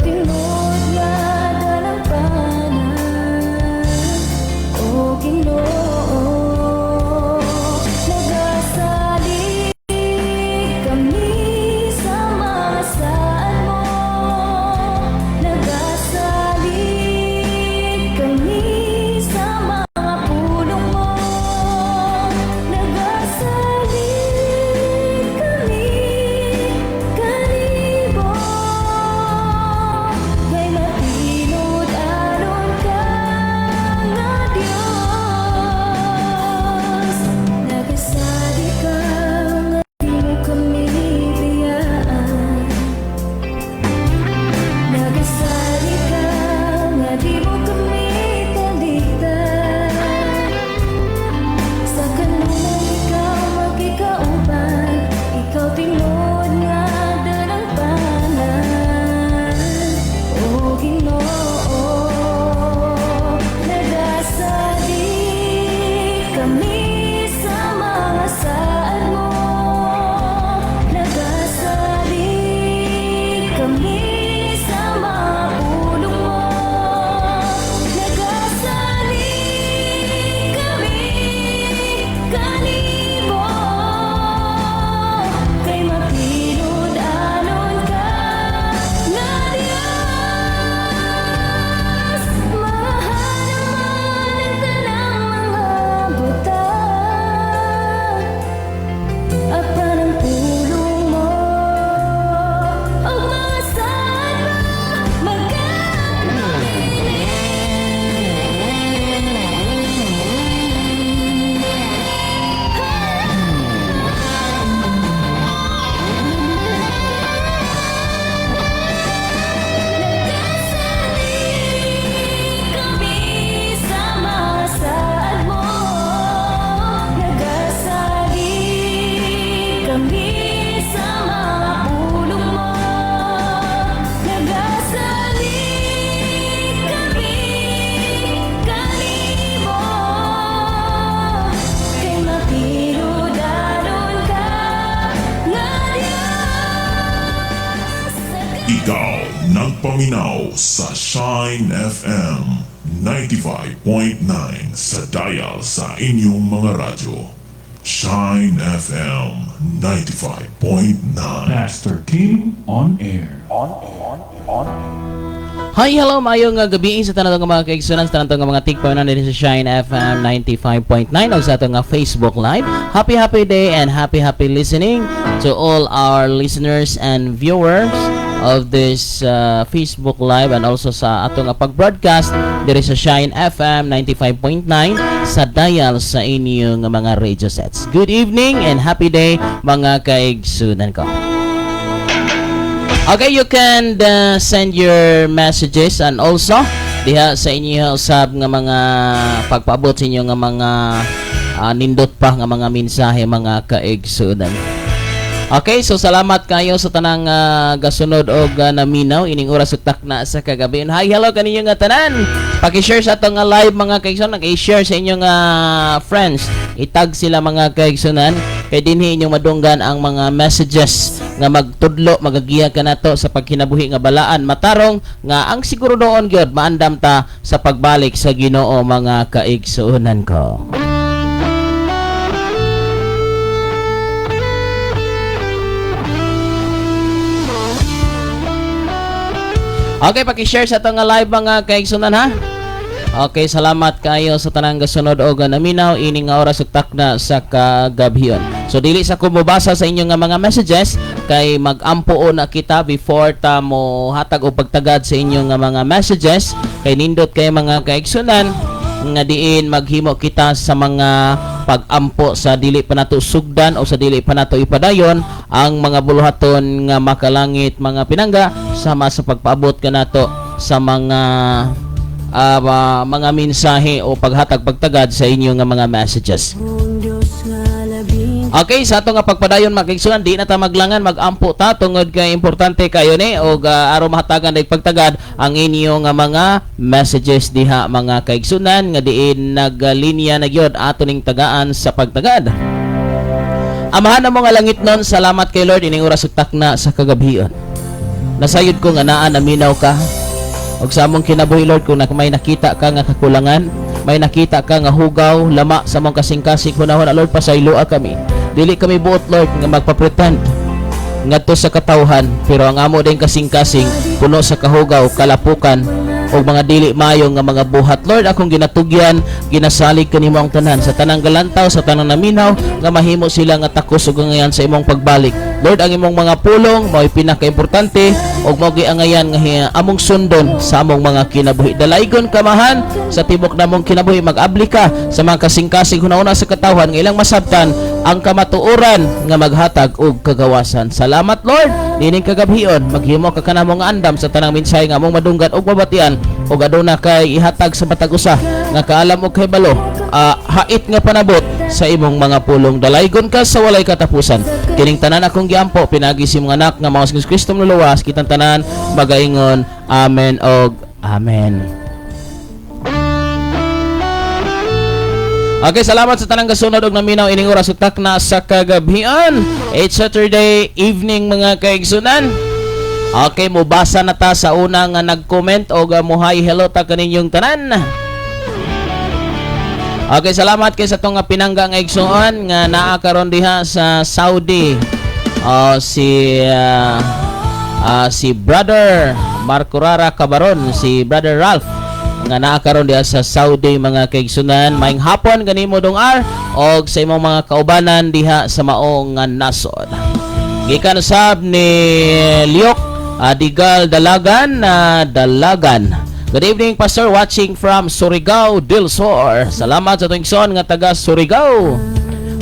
tingod nga dalang panan, o Ginoo, nagasalig kami sa mga saan mo, nagasalig kami sa mga pulong mo, nagasalig kami kanibo, kay matinod aron ka nga Dios, nagasalig ka nga di mo kami biyaan, nagasalig ka nga di mo kami kaligtan, sa kanunay ikaw magikauban, ikaw tingod nga dalang panan, o Ginoo, nagasalig kami sa mga saan mo, nagasalig kami sa mga pulong mo, nagasalig kami kanibo, kay matinod anon ka nga Dios, mahal naman ang tanang mga butang, apan ang pulong mo, o mga saan mo nagasalig kami sa mga saan mo, nagasalig kami sa mga pulong mo, nagasalig kami kanibo, kay matinod aron ka nga Dios, Ikaw nagpaminaw sa Shine FM 95.9 sa dial sa inyong mga radyo. Shine FM 95.9. Pastor Kim on air. Hi, hello, mayong gabi sa tanang mga kaigsunan, sa tanang mga tigpanan din sa Shine FM 95.9 o sa atong Facebook Live. Happy day and happy listening to all our listeners and viewers of this Facebook Live and also sa atong pag-broadcast diri sa Shine FM 95.9 sa dial sa inyong mga radio sets. Good evening and happy day mga kaigsunan ko. Okay, you can send your messages and also diha sa inyo usab nga mga pagpaabot sa inyo nga mga nindot pa nga mga mensahe mga kaigsunan. Okay, so salamat kayo sa tanang gasunod og naminaw ining oras utak na sa kagabi. Hi, hello kaninyo nga tanan. Paki-share sa atong live mga kaigsunan, i-share sa inyong friends. Itag sila mga kaigsunan kay dinhi inyong madunggan ang mga messages nga magtudlo magagiya kanato sa pagkinabuhi nga balaan matarong nga ang siguro doon gyud maandam ta sa pagbalik sa Ginoo mga kaigsunan ko. Okay, paki-share sa itong live mga kaigsunan ha. Okay, salamat kayo sa tanang gasunod o naminaw ining nga oras ug takna sa kagabhion. So dili sa kumubasa sa inyong mga messages kay mag-ampo na kita before ta mo hatag og pagtagad sa inyong mga messages kay nindot kay mga kaigsunan nga diin maghimo kita sa mga pag-ampo sa dili pa nato sugdan o sa dili pa nato ipadayon ang mga buluhaton nga makalangit mga pinangga sama sa pagpaabot kanato sa mga mensahe o paghatag pagtagad sa inyo nga mga messages. Okay, sa ato nga pagpadayon makigsunan di na ta maglangan mag-ampo ta tungod kay importante kayo ni og aron mahatagan dag pagtagad ang inyo nga mga messages diha mga kaigsunan nga diin naglinya na gyud ato ning tagaan sa pagtagad. Amahan na mo nga langit nun, salamat kay Lord ining oras ug takna sa kagabhion. Nasayod ko nga naa naminaw ka. Og sa among kinabuhi Lord, kung may nakita ka nga kakulangan, may nakita ka nga hugaw, lama sa among kasing-kasing hunahon, Lord, pasayloa kami. Dili kami buot Lord nga magpa-pretend ngadto sa katawhan, pero ang amo din kasing-kasing puno sa kahugaw, kalapukan o mga dili mayo nga mga buhat. Lord, akong ginatugyan, ginasalig kanimo ang tanan sa tanang galantaw, sa tanang naminaw nga mahimo sila nga takos ug ngayon sa imong pagbalik. Lord, ang imong mga pulong mao'y pinaka-importante ug mao giangayan nga among sundon sa among mga kinabuhi. Dalaygon kamahan sa tibok namong kinabuhi, mag-abli ka sa mga kasing-kasing hunahuna sa katawhan nga ilang masabtan ang kamatuoran nga maghatag og kagawasan. Salamat Lord, nining kagabhion maghimo ka kanamo nga andam sa tanang mensahe nga among madunggan og mabatian ug aduna kay ihatag sa matag usa nga kaalam og kahibalo, hait nga panabot sa imong mga pulong. Dalaygon ka sa walay katapusan. Kining tanan akong giampo pinagi si mga anak nga mao si Kristo luluwas, kitang tanan magaingon amen og amen. Okay, salamat sa tanang kasunod og naminaw ining oras utak na sa kagabhian. It's Saturday evening mga kaigsunan. Okay, mubasa na ta sa una nga nag-comment og muhay hello ta kaninyong tanan. Okay, salamat kay sa tong nga pinangga nga igsuon nga naa karon diha sa Saudi. Si Brother Marco Rara Cabaron, si Brother Ralph nga naa karon diha sa Saudi mga kaigsunan. Maayong hapon kanimo dong og sa imong mga kaubanan diha sa maong nga nasod. Gikan usab ni Liok Digal Dalagan. Good evening Pastor, watching from Surigao del Sur. Salamat sa tuwing son nga taga Surigao.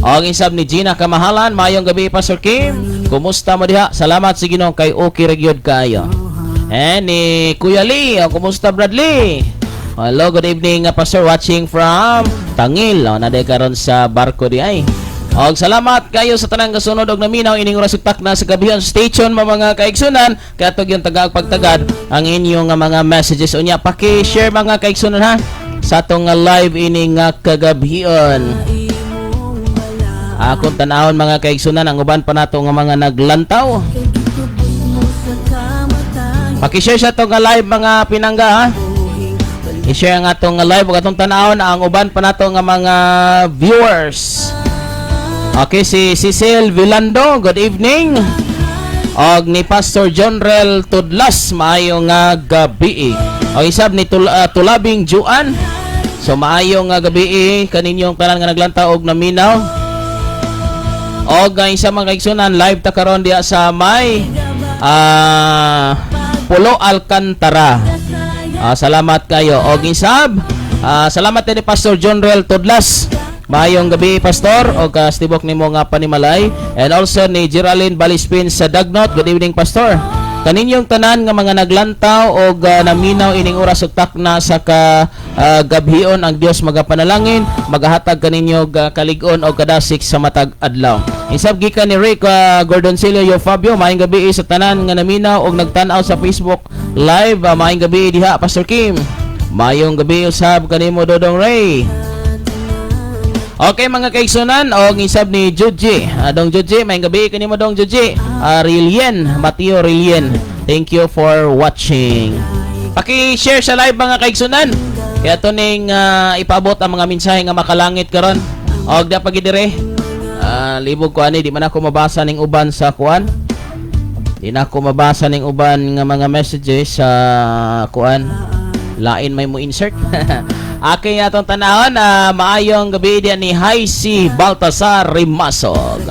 Og isab ni Gina Kamahalan, mayong gabi Pastor Kim. Kumusta mo diha? Salamat sa Ginoo kay okay ra gyud kayo. Ni Kuya Lee, kumusta Bradley? Hello, good evening Pastor, watching from Tangil. Naday karon sa barko di ay. Og salamat kayo sa tanang kasunod og naminaw ining oras utak na sa gabihan station mga kaigsunan. Kaya tog yung tagag pagtagad ang inyong mga messages unya. Paki-share mga kaigsunan ha sa atong live ining kagabihan. Akong tanahon mga kaigsunan ang uban pa nato nga mga naglantaw. Paki-share sa atong live mga pinangga ha. I-share ang atong live ug atong tanahon ang uban pa nato nga mga viewers. Okay, si Cecil Vilando, good evening. Og ni Pastor Jonrel Tudlas, maayo nga gabi. O isab ni Tulabing Juan. So maayo nga gabi kaninyong tanan nga naglantaw og naminaw. Og isa mga kaigsunan, live ta karon diha sa may Pulo Alcantara. Salamat kayo. Og isab, salamat din ni Pastor Jonrel Tudlas. Maayong gabi Pastor o kastibok nimo nga panimalay, and also ni Geraldine Balispin sa Dagnot. Good evening Pastor. Kaninyong tanan nga mga naglantaw o naminaw ining oras ug takna sa gabhion ang Dios magapanalangin, magahatag kaninyo kalig-on o kadasik sa matag adlaw. Isab gikan ni Rick Gordoncillo yo Fabio, maayong gabi sa tanan nga naminaw og nagtan-aw sa Facebook live. Maayong gabi diha Pastor Kim. Maayong gabi usab kanimo Dodong Ray. Okay mga kaigsunan, og isab ni Juji. Dong Juji, maayong gabi kanimo Dong Juji. Rilien, Mateo Rilien. Thank you for watching. Paki-share sa live mga kaigsunan. Kaya to ning ipaabot ang mga mensahe nga makalangit karon. Og da pagidire. Libog ko ani di man ako mabasa ning uban sa kuan. Di na ako mabasa ning uban nga mga messages sa kuan. Lain may mo insert. Aking atong tanahon maayong gabi diyan ni Haisi Baltasar Rimasog.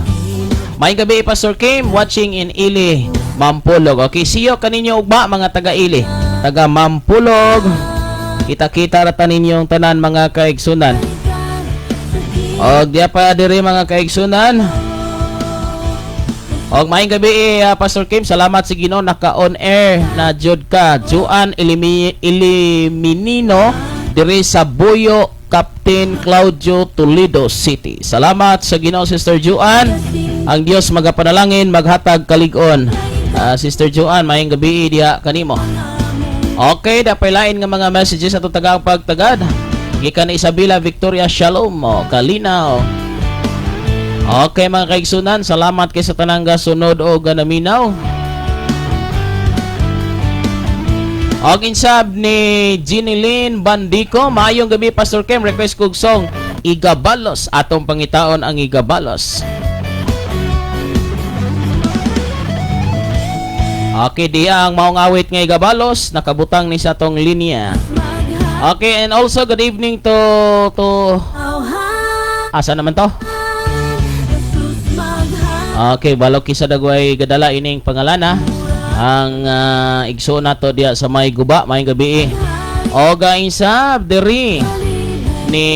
Maayong gabi Pastor Kim, watching in Ili, Mampulog. Okay, siyo kaninyo ugba mga taga Ili, taga Mampulog. Kita-kita rata ninyong tanan mga kaigsunan. Og diya pa diri mga kaigsunan. Og maayong gabi Pastor Kim, salamat sa Ginoo naka-on air na jud ka. Juan Eliminino diri sa Buyo, Captain Claudio, Toledo City. Salamat sa Ginoo Sister Juan. Ang Dios magapanalangin, maghatag kalig-on. Sister Juan, maayong gabi diha kanimo. Okay, dapay lain nga mga messages atong tagang pagtagad. Gikan Isabela Victoria Shalom kalinaw. Okay mga kaigsunan, salamat kay sa tanang sunod o ganaminaw. Og insab ni Ginilyn Bandico, maayong gabi Pastor Kim, request kog song Igabalos, atong pangitaon ang Igabalos. Okay, diya ang maong awit nga Igabalos, nakabutang ni sa tong linya. Okay, and also good evening to asa naman to? Okay, balok kisa dagway gadala ining pangalana. Ang igsoon nato diya sa may guba, may gabi. O insab diri ni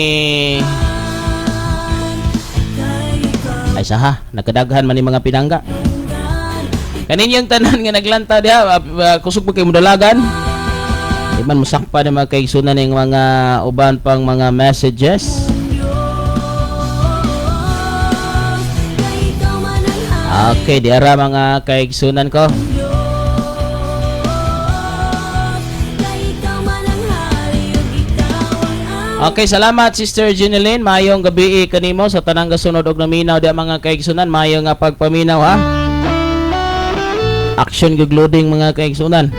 ay saha, nagkadaghan man ni mga pinangga. Kaninyang tanan nga naglanta diha, kusog pa kay mudalagan. Di man musakpa na mga kaigsunan ng mga uban pang mga messages. Okay, diara mga kaigsunan ko. Okay, salamat Sister Ginilyn. Mayong gabi kanimo sa tanang gasunod og naminaw di mga kaigsunan. Mayong nga pagpaminaw ha. Action gugloading mga kaigsunan.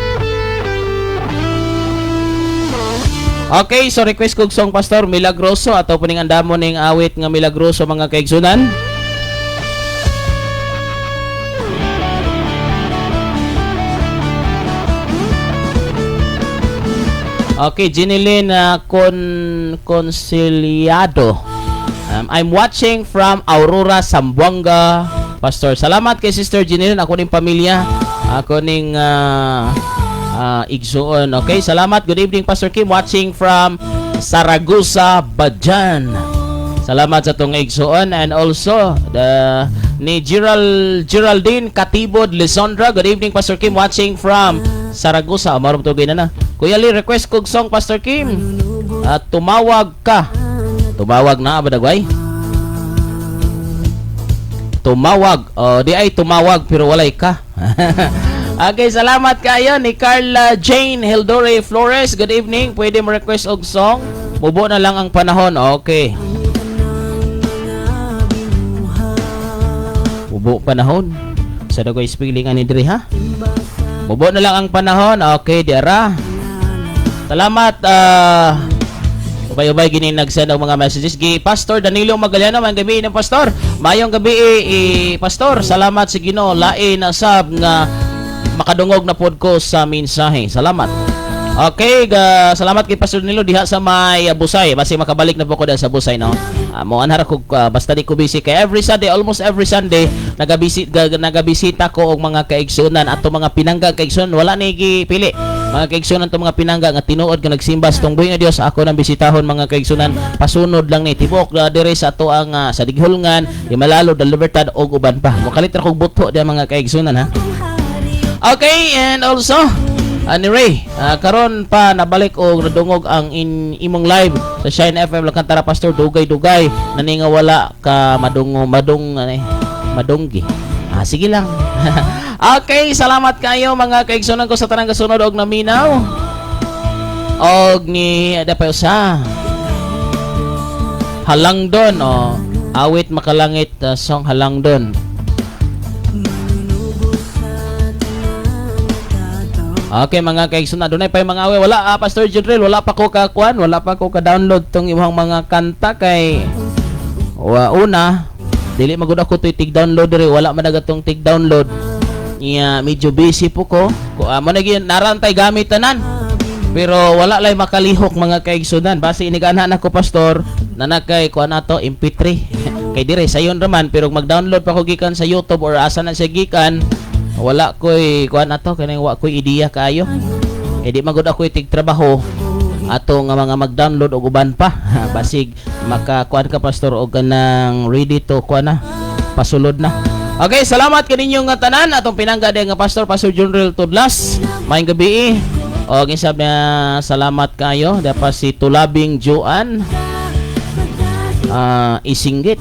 Okay, so request kog song Pastor Milagroso ato puning andamon ning awit nga Milagroso mga kaigsunan. Okay, Ginilyn Conciliado. I'm watching from Aurora, Zamboanga. Pastor, salamat kay Sister Ginilyn. Ako ning pamilya. Ako ning igsuon. Okay, salamat. Good evening, Pastor Kim. Watching from Saragossa, Bajan. Salamat sa tong igsuon. And also, ni Geraldine Katibod Lisondra. Good evening, Pastor Kim. Watching from Saragossa. Maroon to na. Kuya Lee, request kog song Pastor Kim. Tumawag ka. Tumawag na ba dagway? Tumawag. Di ay tumawag pero walay ka. Okay, salamat kayo ni Carla Jane Hildore Flores. Good evening. Pwede mo request og song? Mubo na lang ang panahon. Okay. Mubo panahon. Sa dagway spelling ani diri ha? Mubo na lang ang panahon. Okay, diara. Salamat ubay-ubay gini nag-send og mga messages gi Pastor Danilo Magaliano. Mayong gabi ng Pastor. Mayong gabi Pastor. Salamat sa Ginoo lain na sab nga makadungog na pod ko sa mensahe. Salamat. Okay, salamat kay Pastor Danilo diha sa may Busay. Basi makabalik na po ko sa Busay no. Mo anhara ko basta di ko busy kay every Sunday, almost every Sunday nagabisita ko og mga kaigsunan ato mga pinangga kaigsunan wala ni gipili. Mga kaigsunan to mga pinangga nga tinuod nga nagsimbas tong buhi nga Dios ako nang bisitahon mga kaigsunan pasunod lang ni tibok dire sa ato ang sa Dighulngan, Himalalo, Libertad og uban pa. Mokalit ra kog buto di mga kaigsunan ha. Okay, and also anyway, karon pa nabalik og nadungog ang imong live sa Shine FM Lakantara Pastor dugay-dugay nani nga wala ka madunggi. Sige lang. Okay, salamat kayo mga kaigsunan ko sa tanang kasunod og naminaw. Og ni dapayo sa Halangdon awit makalangit song Halangdon. Okay mga kaigsunan, dunay pa mga awe wala Pastor Judrell, wala pa ko kakuan, wala pa ko ka-download tong imong mga kanta kay una dili magud ako toy tig-download diri, wala man nagatong tig-download. Medyo busy po ko. Mo naging narantay gamit tanan. Pero wala lay makalihok mga kaigsunan. Base iniganahan ako Pastor nanakay kuan nato MP3. Kay dire sayon raman pero mag-download pa ko gikan sa YouTube or asa na siya gikan. Wala ko'y kuan nato kanang wa ko'y ideya kaayo. Di magud ako tig trabaho ato nga mga mag-download og uban pa. Basig makakuan ka Pastor og kanang ready to kuan na pasulod na. Okay, salamat kaninyo nga tanan atong pinangga nga Pastor Junril Tudlas. Maayong gabi. Og insab na salamat kayo dapat si Tulabing Joan Isinggit.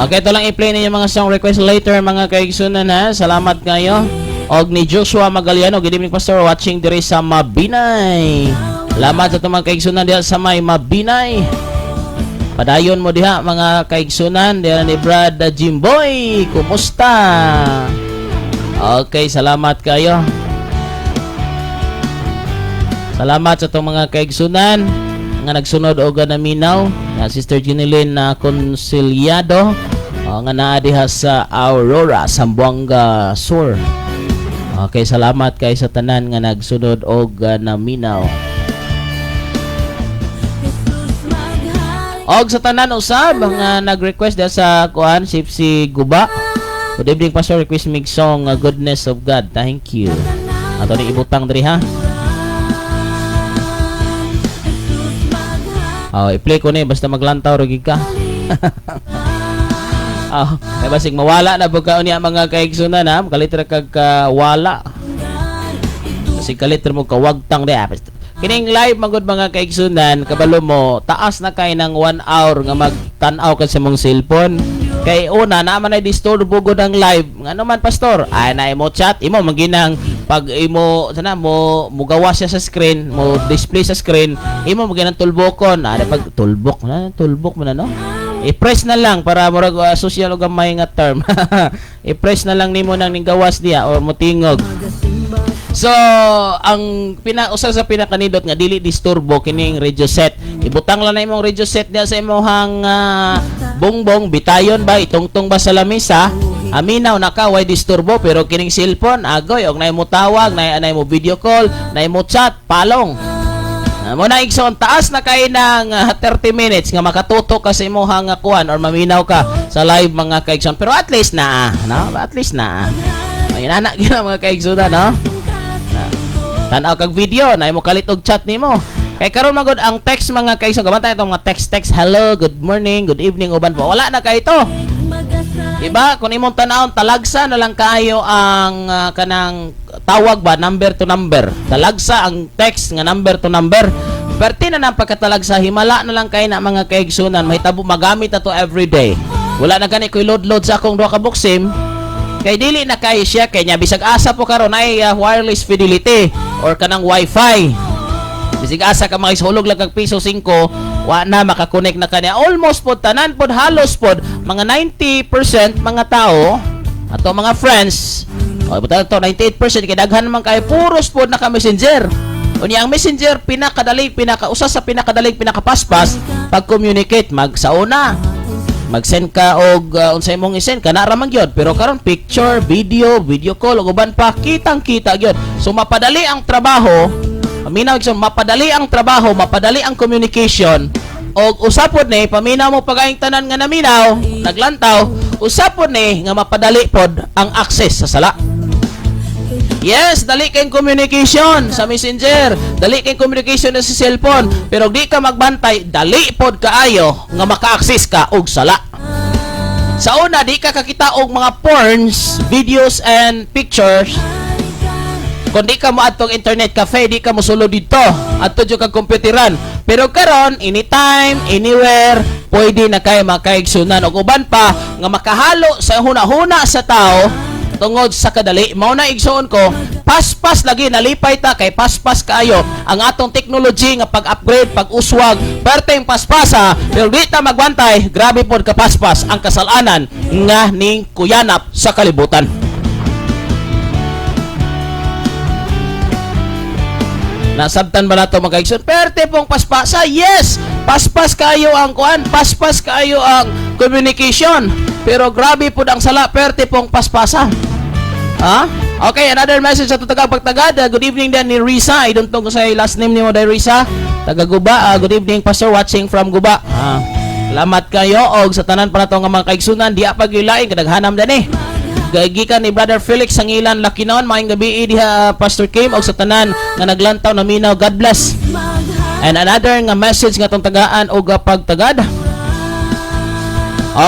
Okay, ito lang i-play ninyo mga song request later mga kaigsunan ha. Salamat kayo. Og ni Joshua Magaliano, good evening Pastor, watching diri sa Mabinay. Salamat sa mga kaigsunan diha sa may Mabinay. Padayon mo diha mga kaigsunan diha ni Brad Jimboy. Kumusta? Okay, salamat kayo. Salamat sa itong mga kaigsunan nga nagsunod og naminaw na Sister Jeneline na Conciliado nga naa diha sa Aurora, Zamboanga Sur. Okay, salamat kay sa tanan nga nagsunod og naminaw. Og sa tanan usab nga nag-request diha sa kuan si Guba. Good evening Pastor, request mig song Goodness of God. Thank you. Ato ni ibutang diri ha. I-play ko ni basta maglantaw ra gid ka. May basig mawala na pagka niya mga kaigsunan ha. Kalitra kag wala. Kasi kalitra mo kawagtang di. Kining live magod mga kaigsunan, kabalo mo, taas na kay ng 1 hour nga magtanaw ka sa mong cellphone. Kay una, naman ay disturbo gud ang live. Ano man pastor? Ay na imo chat, imo maginang pag imo sana mo mugawas siya sa screen, mo display sa screen, imo maginang tulbokon. Ada pag tulbok man ano? I-press na lang para murag social og gamay nga term. I-press na lang nimo nang gawas diya or mo tingog. So, ang usa sa pinakanidot nga dili disturbo kining radio set. Ibutang lang na imong radio set diya sa imong bongbong bitayon ba itungtong ba sa lamesa. Aminaw naka way disturbo pero kining cellphone agoy og nay mo tawag, nay mo video call, nay mo chat, palong. Mo na igsoon taas na kay ng 30 minutes nga makatuto ka sa imong kuan or maminaw ka sa live mga kaigsoon. Pero at least na, no? At least na. Ay anak gyud mga kaigsoon, no? Tanaw kag video na imo kalit og chat nimo. Kay karon magod ang text mga kaigsoon, gamantay itong mga text hello, good morning, good evening uban po. Wala na kay ito. Diba? Kung imong tanawon talagsa na lang kayo ang kanang tawag ba number to number. Talagsa ang text nga number to number. Perti na nang pagkatalagsa himala na lang kay na mga kaigsunan mahitabo magamit ato every day. Wala na gani koy load sa akong duha ka buksim. Kay dili na kay siya kay nya bisag asa po karon ay wireless fidelity or kanang wifi. Bisig asa ka makisahulog lang kag piso 5, wa na makakonect na kanya. Almost pod tanan pod halos pod mga 90% mga tao ato mga friends. O buta to 98% kay daghan man kay puros pod naka Messenger. Unya ang Messenger pinakausa sa pinakapaspas pag communicate magsauna. Mag-send ka og unsay imong i-send kana ra man gyud pero karon picture, video call ug uban pa kitang-kita gyud. So mapadali ang trabaho. Paminaw gyud mapadali ang trabaho, mapadali ang communication. Og usapod ni paminaw mo pagaing tanan nga naminaw, naglantaw, usapod ni nga mapadali pod ang access sa sala. Yes, dali kayong communication sa Messenger, dali kayong communication sa cellphone, pero di ka magbantay, dali pod kaayo nga maka-access ka og sala. Sa una, di ka kakita og mga porns, videos and pictures. Kung di ka mo atong internet cafe, di ka mo sulod dito, ato jud kag komputeran. Pero karon, anytime, anywhere, pwede na kayo makaigsunan og uban pa nga makahalo sa huna-huna sa tao tungod sa kadali. Mao na igsoon ko, paspas lagi nalipay ta kay paspas kaayo ang atong technology nga pag-upgrade, pag-uswag, perteng paspasa, pero di ta magbantay, grabe pod ka paspas ang kasalanan nga ning kuyanap sa kalibutan. Nasabtan ba nato mga kaigsoon? Perte pong paspasa, yes! Paspas kaayo ang kuan, paspas kaayo ang communication, pero grabe pod ang sala, perte pong paspasa. Okay, another message sa tagapagtagad. Good evening din ni Risa. I don't know kung sa last name ni mo dahil Risa. Taga Guba. Good evening, Pastor, watching from Guba. Salamat kayo. Og sa tanan pa na ito nga mga kaigsunan, di apag ilain, kadaghanam din eh. Gikan ni Brother Felix Sangilan Lakinon. Maayong gabi diha Pastor Kim. Og sa tanan nga naglantaw na minaw, God bless. And another nga message nga itong tagaan og pagtagad.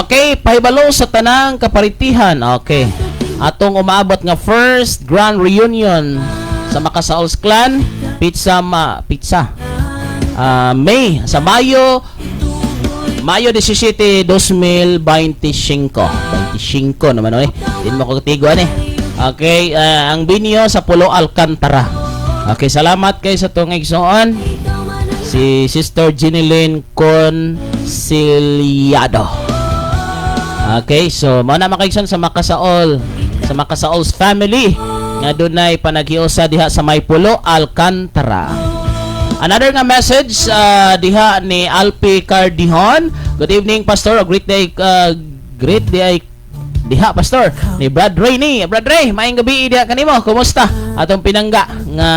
Okay, pahibalo sa tanang kaparitihan. Okay. Atong umaabot nga first grand reunion sa Makasaols Clan pizza May sa Mayo 17, 2025 naman din mo ko tiguan okay, ang binyo sa Pulo Alcantara. Okay, salamat kay sa tong igsoon si Sister Jeneline Silyado. Okay, so mao na makaigsoon sa Makasaol's family nga dunay panaghiusa diha sa Maypulo, Alcantara. Another nga message diha ni Alpi Cardihon. Good evening, Pastor. Great day diha, Pastor, ni Brad Rainey. Brad Ray, maayong gabi diha kanimo. Kumusta atong pinangga nga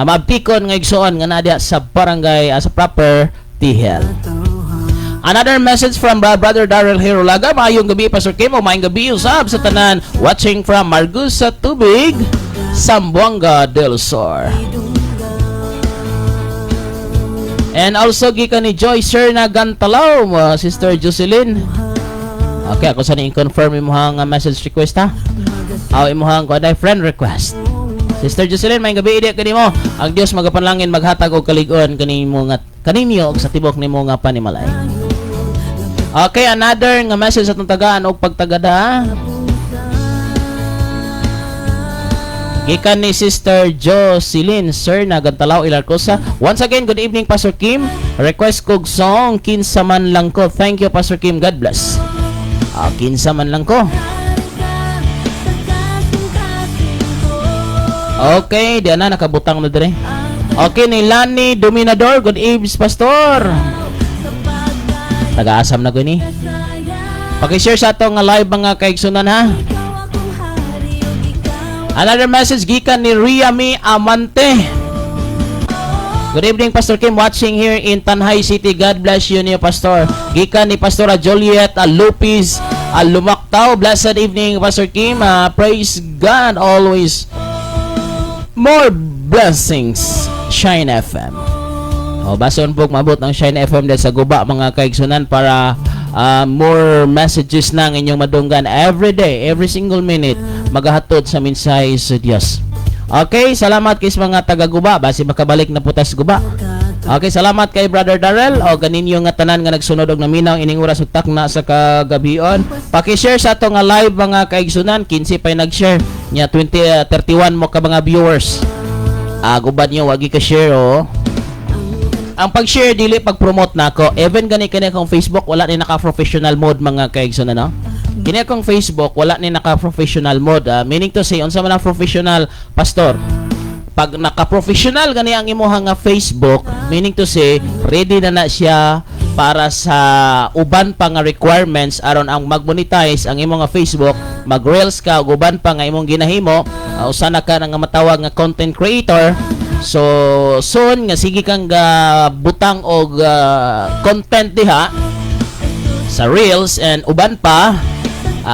mabtikon nga igsoon nga na diha sa barangay sa proper Tihel. Another message from Brother Darrell Hirulaga. Maayong gabi, Pastor Kim. O maayong gabi usab sa tanan watching from Margusa Tubig, Zamboanga del Sur. And also gikan ni Joy Sir na Gantalaw, Sister Jocelyn. Okay, ako sa i-confirm imuhang message request ha. Aw imuhang ko na friend request. Sister Jocelyn, maayong gabi idi kanimo. Ang Dios magapanlangin maghatag og kalig-on kanimo nga kaninyo og sa tibok nimo nga panimalay. Okay, another nga message sa atong tagaan og pagtagada. Gikan ni Sister Jocelyn Sir na Gantalaw, Ilarcosa. Once again, good evening, Pastor Kim. Request kog song Kinsa Man Lang Ko. Thank you, Pastor Kim. God bless. Kinsa Man Lang Ko. Okay, di na nakabutang na dire. Okay, ni Lani Dominador. Good evening, Pastor. Taga-asam na gani. Paki-share sa atong live mga kaigsunan ha. Another message gikan ni Riami Amante. Good evening, Pastor Kim, watching here in Tanhay City. God bless you niyo, Pastor. Gikan ni Pastora Juliet Lopez Lumaktaw. Blessed evening, Pastor Kim. Praise God always. More blessings, Shine FM. Bason po mabot ang Shine FM dahil sa guba mga kaigsunan para more messages na ng inyong madunggan every day, every single minute magahatod sa mensahe sa Diyos. Okay, salamat kay mga taga-guba basi makabalik na putas guba. Okay, salamat kay Brother Darrell o ganinyo nga tanan nga nagsunod og naminaw ining oras ug takna sa kagabion. Paki-share sa ato nga live mga kaigsunan, 15 pay nag-share nya 31 mo ka mga viewers. Gubad niyo wagi ka share Ang pag-share dili pag-promote nako. Even gani akong Facebook wala ni naka-professional mode mga kaigsoon no. Kini akong Facebook wala ni naka-professional mode. Meaning to say unsa man ang professional pastor. Pag naka-professional gani ang imuhang nga Facebook, meaning to say ready na siya para sa uban pa nga requirements aron ang mag-monetize ang imong nga Facebook, mag-reels ka ug uban pa nga imong ginahimo, usa na ka nga matawag nga content creator. So soon nga sige kang butang og content diha sa reels and uban pa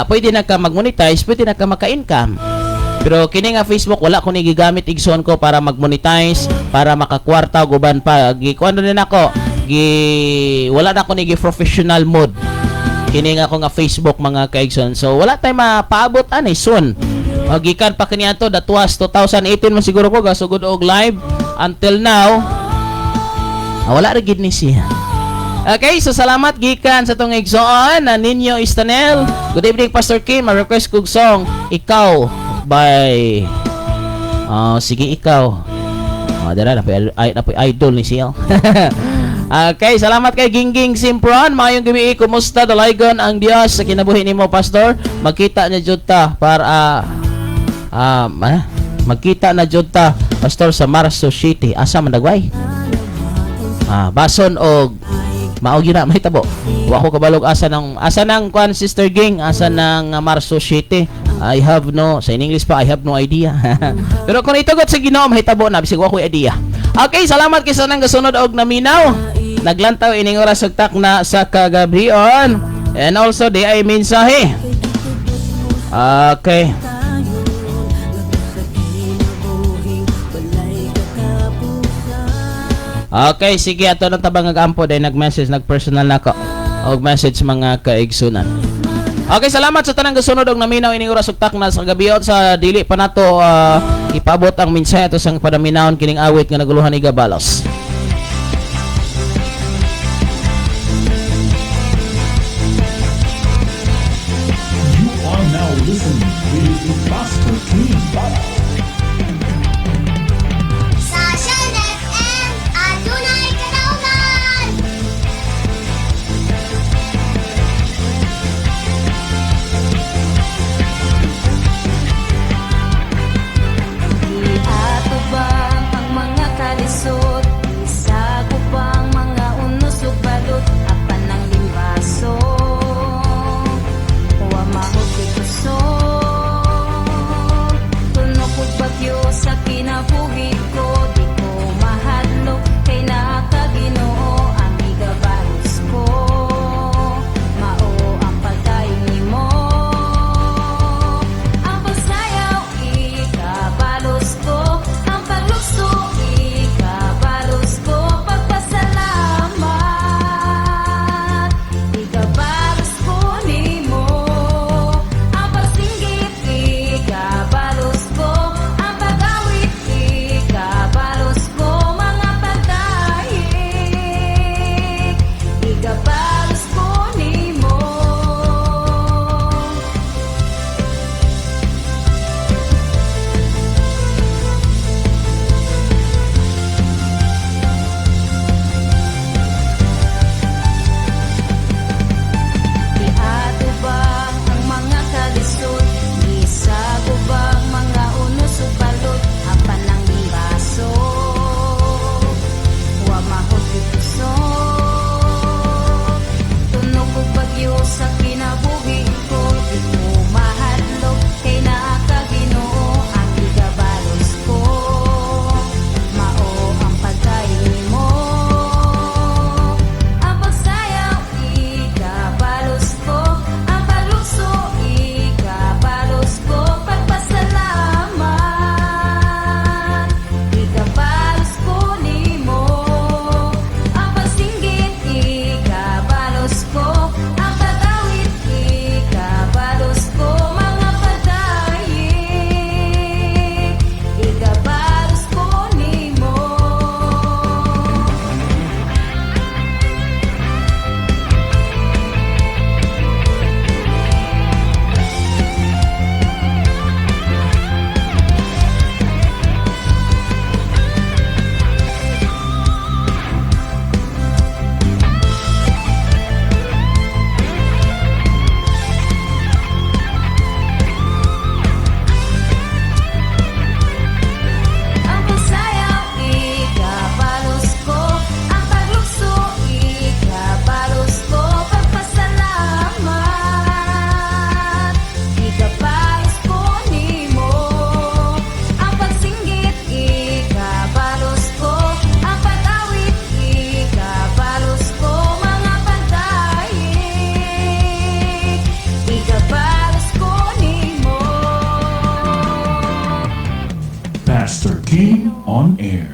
pwede na ka mag-monetize, pwede na ka maka-income. Pero kini nga Facebook wala ko ni gigamit igsoon ko para mag-monetize, para makakwarta og uban pa. Gikuan din ako, wala na ko ni professional mode. Kini nga ako nga Facebook mga kaigsoon. So wala tay mapaabot ani soon. Gikan pa kini ato that was 2018 man siguro ko gasugod og live until now wala ra gid ni siya. Okay, so salamat gikan sa tong igsoon na Ninyo Istanel. Good evening, Pastor Kim. I request kog song Ikaw by sige ikaw. Dara na idol ni siya. Okay, salamat kay Gingging Simpron. Mayong gabi, kumusta dalaygon ang Dios sa kinabuhi nimo, Pastor? Magkita na jud ta para magkita na jud ta, Pastor, sa Marso City. Asa man dagway? Bason og maog yun na mahitabo. Wa ko kabalog asa nang kwan, Sister Ging, asa nang Marso City. I have no, sa in English pa, I have no idea. Pero kung itugot sa Ginoo mahitabo na bisig wa ko idea. Okay, salamat kay sa nang gasunod og naminaw. Naglantaw ining oras ug takna sa kagabion. And also di ay mensahe. Okay. Okay, sige ato nang tabang agampo dahil nag-message, nag-personal nako og message mga kaigsunan. Okay, salamat sa tanang gasunod og naminaw ining oras ug takna sa gabion. Sa dili pa nato ipabot ang mensahe ato sang padaminawon kining awit nga naguluhan ni Gabalos. You are now listening to Pastor Kim. Sa Shine FM, adunay kadaugan. King on Air.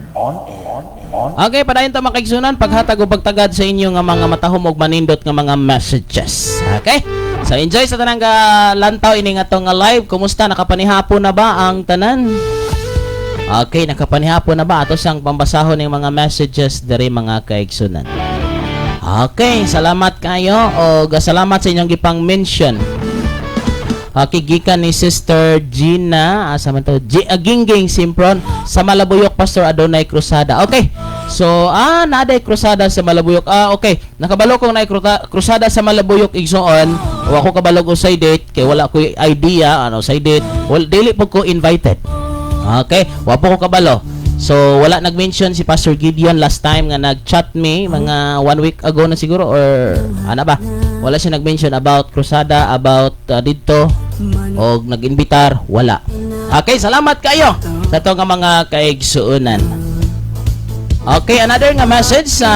Okay, padayon ta mga kaigsunan paghatag o pagtagad sa inyo nga mga matahom ug manindot nga mga messages. Okay? So enjoy sa tanang lantaw ini nga tong live. Kumusta, nakapanihapon na ba ang tanan? Okay, nakapanihapon na ba ato sang pambasahon ng mga messages diri mga kaigsunan? Okay, salamat kayo o salamat sa inyong gipang mention. Okay, gikan ni Sister Gina, asa man to? Gingging Simpron sa Malabuyok, Pastor Adonai Cruzada. Okay. So, naaday krusada sa Malabuyok. Okay. Nakabalo kong na krusada sa Malabuyok igsoon. O ako kabalo ko sa date kay wala ko idea ano sa date. Well, dili po ko invited. Okay. Wa po ko kabalo. So, wala nag-mention si Pastor Gideon last time nga nag-chat me mga 1 week ago na siguro or ano ba? Wala siya nag-mention about krusada, about dito o nag-invitar, wala. Okay, salamat kayo sa to nga mga kaigsuunan. Okay, another nga message sa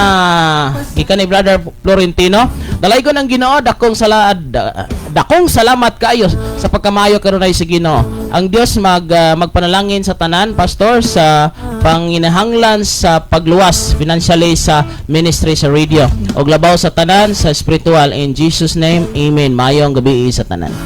gikan ni Brother Florentino. Dalay ko ng Ginoo, dakong salamat kayo sa pagkamayo kanunay si Ginoo. Ang Dios magpanalangin sa tanan, pastor, sa panginahanglan sa pagluwas financially sa ministry sa radio. Og labaw sa tanan sa spiritual, in Jesus name. Amen. Mayong gabi sa tanan.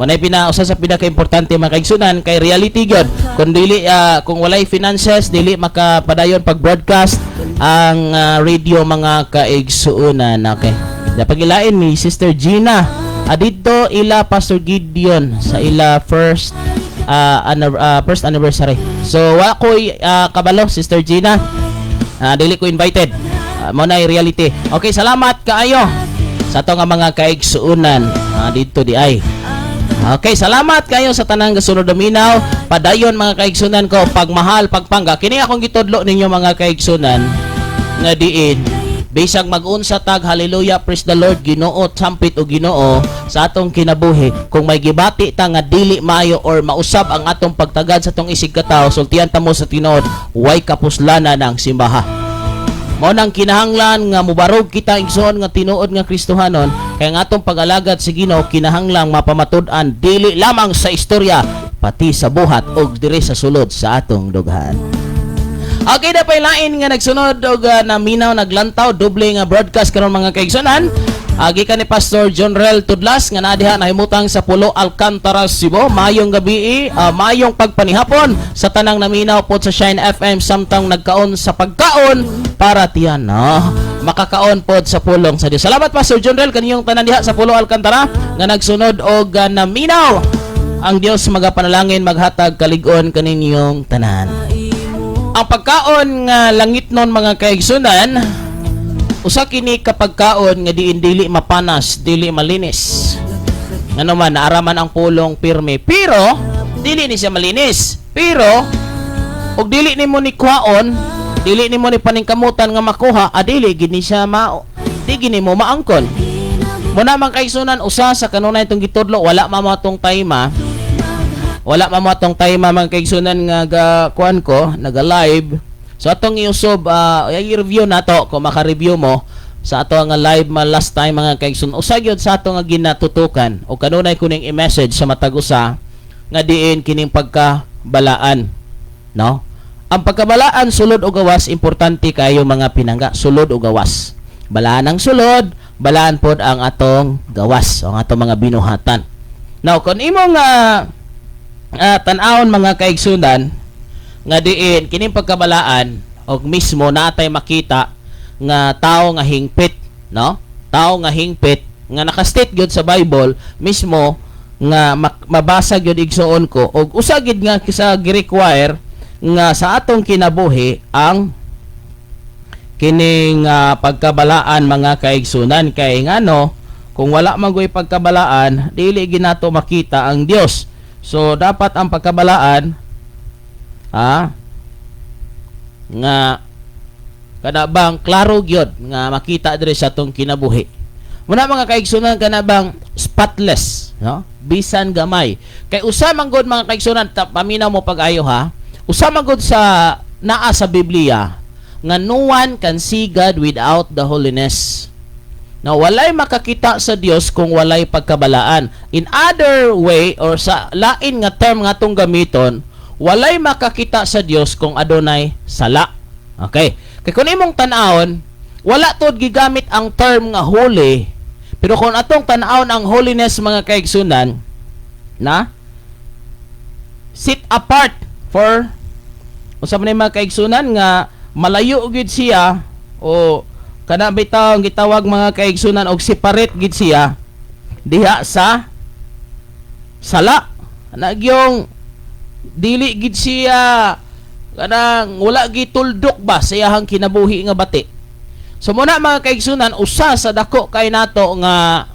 Manay usa sa pinaka-importante mga kaigsunan kay reality gyud. Kung dili kung walay finances dili makapadayon pag-broadcast ang radio mga kaigsuunan. Okay. Dapagilain ni Sister Gina adito ila Pastor Gideon sa ila first anniversary. So wa ko kabalo Sister Gina. Dili ko invited. Mo na reality. Okay, salamat kaayo sa to nga mga kaigsuunan dito di ay. Okay, salamat kayo sa tanang gasunod dominaw. Padayon mga kaigsunan ko, pagmahal, pagpangga. Kini akong gitudlo ninyo mga kaigsunan nga diin bisag mag-unsa tag hallelujah, praise the Lord, Ginoo, sampit o Ginoo sa atong kinabuhi. Kung may gibati ta nga dili maayo or mausab ang atong pagtagad sa atong isig katawo, sultihan ta mo sa tinuod, way kapuslana ng simbaha. Mao nang kinahanglan nga mubarog kita igsoon nga tinuod nga Kristohanon kay ang atong pag-alagad sa Ginoo kinahanglang mapamatud-an dili lamang sa istorya pati sa buhat og diri sa sulod sa atong dughan. Okay, na lain nga nagsunod og naminaw naglantaw doble nga broadcast karon mga kaigsunan. Gikan ni Pastor John Rel Tudlas nga nadiha nahimutang sa Pulo Alcantara, Cebu. Mayong gabi, mayong pagpanihapon sa tanang naminaw po sa Shine FM samtang nagkaon sa pagkaon para tiyan makakaon pod sa pulong sa Dios. Salamat Pastor John Rel kaniyong tanan diha sa Pulo Alcantara nga nagsunod og naminaw. Ang Dios magapanalangin maghatag kalig-on kaninyong tanan. Ang pagkaon nga langit non mga kaigsunan, usa kini kapag kaon nga dili mapanas, dili malinis. Ano man naaraman ang pulong pirme, pero dili ni siya malinis. Pero og dili nimo ni kwaon, dili nimo ni paningkamutan nga makuha, dili gini siya di gini mo maangkon. Muna man kaigsunan usa sa kanunay itong gitudlo, wala mamatong time wala mamatong time mga kaigsunan nga kuan ko naga-live. So atong iusob i-review nato kung maka-review mo sa ato nga live last time mga kaigsunan. Usa gyud sa ato nga ginatutukan o kanunay kuning i-message sa matag usa nga diin kining pagkabalaan, no? Ang pagkabalaan sulod o gawas importante kayo mga pinangga, sulod o gawas. Balaan ang sulod, balaan pod ang atong gawas o ang atong mga binuhatan. Now kun imong tan-awon mga kaigsunan nga diin kining pagkabalaan og mismo natay makita nga tawo nga hingpit, no? Tawo nga hingpit nga naka-state gyud sa Bible mismo nga mabasa gyud igsuon ko og usa gid nga sa gi-require nga sa atong kinabuhi ang kining pagkabalaan mga kaigsunan kay ngano kung wala magoy pagkabalaan dili ginato makita ang Dios. So dapat ang pagkabalaan nga kada bang klaro gyud nga makita diri sa atong kinabuhi. Muna mga kaigsunan kana bang spotless, no? Bisan gamay. Kay usa man gud mga kaigsunan paminaw mo pag-ayo ha. Usa man gud sa naa sa Biblia nga no one can see God without the holiness. Now, walay makakita sa Dios kung walay pagkabalaan. In other way, or sa lain nga term nga itong gamiton, walay makakita sa Dios kung adunay sala. Okay. Kay kung imong tan-awon, wala tod gigamit ang term nga holy. Pero kung atong tan-awon ang holiness mga kaigsunan, na set apart for unsa man mga kaigsunan nga malayo gid siya o kana bitaw ang gitawag mga kaigsunan og separate gid siya diha sa sala. Nagyong dili gid siya kanang wala gituldok ba sa iyang kinabuhi nga bati. So muna mga kaigsunan, usa sa dako kay nato nga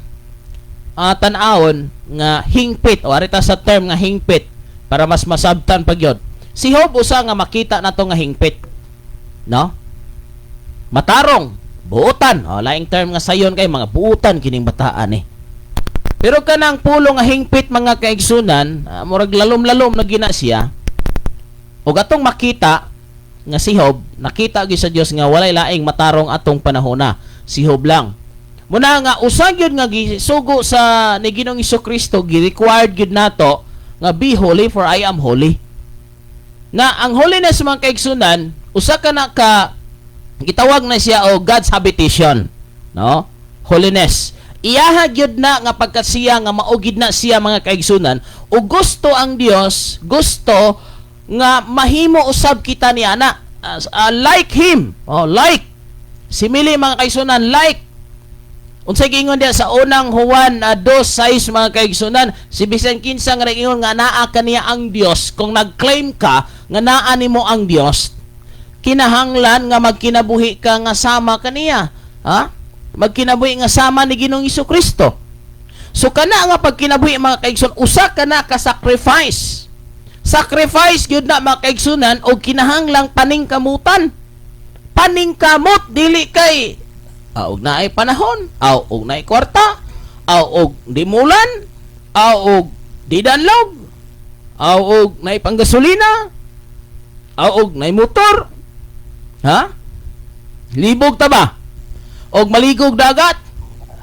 tan-awon nga hingpit o arita sa term nga hingpit para mas masabtan pagyod. Si Job usa nga makita nato nga hingpit. No? Matarong, buutan. O laing term nga sayon kay mga buutan kining bataan eh. Pero kanang pulo nga hingpit mga kaigsunan, murag lalom-lalom na gina siya. O gatong makita nga si Job, nakita gyud sa Dios nga walay laing matarong atong panahona. Si Job lang. Muna nga usag gyud nga gisugo sa ni Ginoong Hesukristo, gi-required gyud nato nga be holy for I am holy. Na ang holiness mga kaigsunan, usa ka na ka gitawag na siya o God's habitation, no? Holiness. Iyaha gyud na nga pagkat siya nga maugid na siya mga kaigsunan, ug gusto ang Dios, gusto nga mahimo usab kita niya na like him. Oh, like simili mga kaigsunan, like unsay giingon diya sa unang Juan 2:6 mga kaigsunan, si bisan kinsa nga ingon nga naa kaniya ang Dios, kung nag-claim ka nga naa nimo ang Dios, kinahanglan nga magkinabuhi ka nga sama kaniya. Ha? Magkinabuhi nga sama ni Ginoong Hesukristo. So kana nga pagkinabuhi mga kaigsunan, usa kana ka sacrifice. Sacrifice gyud na mga kaigsunan og kinahanglang paningkamutan. Paningkamot dili kay og naay panahon, og naay kwarta, og di mulan, og di danlog, og naay panggasolina, og naay motor. Ha? Libog ta ba? Og maligog dagat,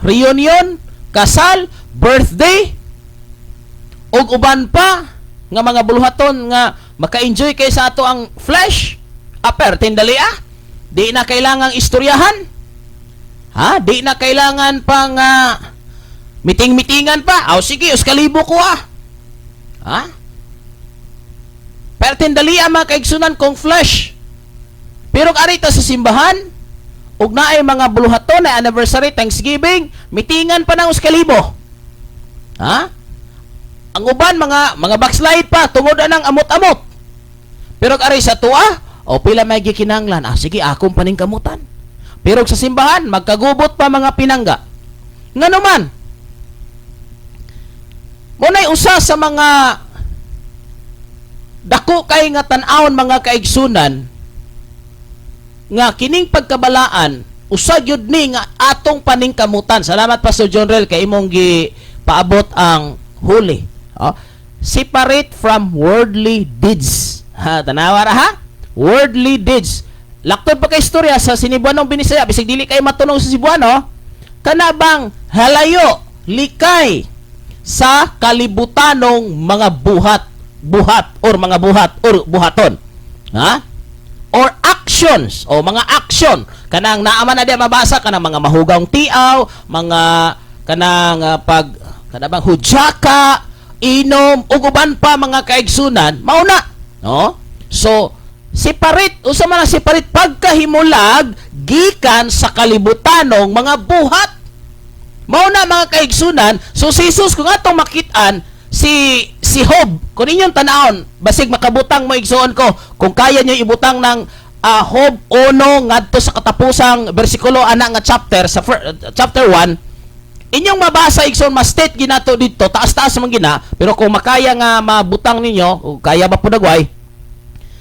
reunion, kasal, birthday, og uban pa nga mga buluhaton nga maka-enjoy kay sa ato ang flesh. Aper tindali di na kailangang istoryahan. Ha? Di na kailangan pang miting-mitingan pa. Sige, uskalibo ko Ha? Pero tindali mga kaigsunan kong flesh. Pero arita sa simbahan, ug naay mga buluhaton na anniversary, Thanksgiving, mitingan pa ng uskalibo. Ha? Ang uban mga backslide pa tungod ng amot-amot. Pero ari sa tuwa, pila may gikinanglan. Sige, akong paningkamutan. Pero sa simbahan, magkagubot pa mga pinangga. Nga naman, muna'y usa sa mga dako kay nga tan-awon mga kaigsunan, nga kining pagkabalaan, usa gyud ni nga atong paningkamutan. Salamat Pastor John Rel kay imong gipaabot ang holy. Separate from worldly deeds. Tanawa ra ha? Worldly deeds. Laktod pa kay istorya sa Sinibuanong Binisaya, bisig dili kay matunong sa Cebuano, kanabang halayo, likay sa kalibutanong mga buhaton. Ha? Or actions, o mga action, kanang naaman na di mabasa, kanang mga mahugawng tiaw, mga kanang kanabang hudyaka, inom, uguban pa mga kaigsunan, mauna. No? So, separate, usa man ang separate pagkahimulag gikan sa kalibutanong mga buhat. Mauna mga kaigsunan, so si Jesus kung atong makitaan, si Job, kung inyong tanahon, basig makabutang mo igsuon ko, kung kaya nyo ibutang ng Job 1 ngadto sa katapusang bersikulo ana nga chapter sa chapter 1, inyong mabasa igsoon ma-state ginato dito, taas-taas man gina, pero kung makaya nga mabutang ninyo, o kaya ba pudagway,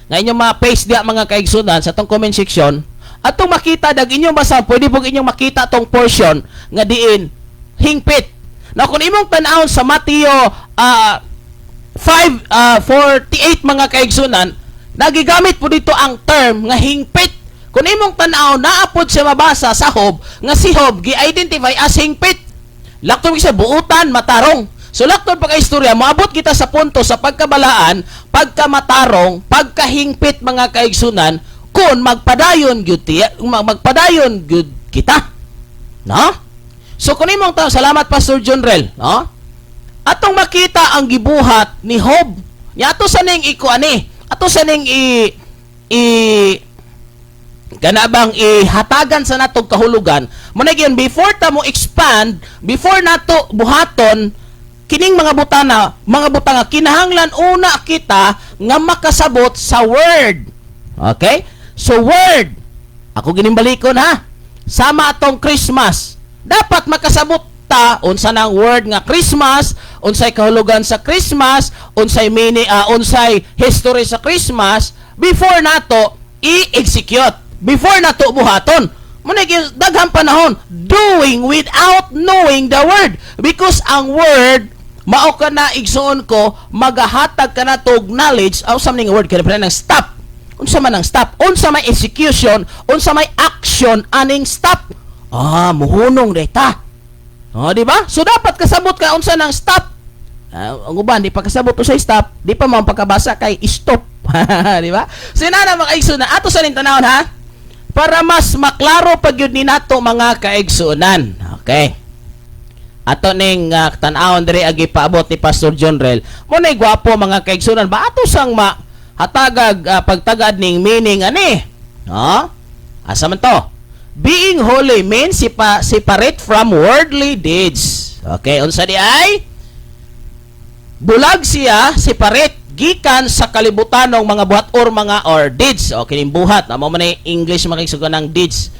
nga inyong ma-paste dia mga kaigsunan sa tong comment section, atong makita dag inyong basa, pwede pug inyong makita tong portion nga diin hingpit. Na kung imong tan-awon sa Mateo 5:48 mga kaigsunan, nagigamit po dito ang term nga hingpit. Kung imong tan-aw naapod siya mabasa sa Job nga si Job gi-identify as hingpit. Laktong siya buutan, matarong. So laktod pagkaistorya, moabot kita sa punto sa pagkabalaan, pagkamatarong, pagkahingpit mga kaigsunan, kung magpadayon gyud kita. No? So kung imong tawo, salamat Pastor John Rel, no? Atong makita ang gibuhat ni Job. Nya ato sa ning ato sa ning ganabang ihatagan sa natong kahulugan. Muna gyud before ta mo expand, before nato buhaton kining mga butanga kinahanglan una kita nga makasabot sa word. Okay? So word, ako ginimbalikon ha. Sama atong Christmas. Dapat makasabot ta unsa nang word nga Christmas, unsay kahulugan sa Christmas, unsay unsay history sa Christmas before nato i-execute, before nato buhaton. Muna daghang panahon doing without knowing the word, because ang word mao ka na igsuon ko magahatag ka na tog knowledge aw something word kaya pala ng stop. Unsa man ang stop? Unsa may execution? Unsa may action aning stop? Muhunong data. Di ba? So dapat kasabot ka unsa nang stop. Ang uban di pa kasabot usay stop, di pa man pagkabasa kay stop. Di ba? So inana mga kaigsunan ato sa ning tanawon ha. Para mas maklaro pag yun ni nato mga kaigsunan. Okay. Ato ning tan-awon diri agi paabot ni Pastor John Rel. Mo nay gwapo mga kaigsunan ba ato sang hatagag pagtagad ning meaning ani. Asa man to? Being holy means separate from worldly deeds. Okay, unsa di ay? Bulag siya, separate gikan sa kalibutanong mga buhat or deeds. Okay, ning buhat amo man ni English makisugan ng deeds.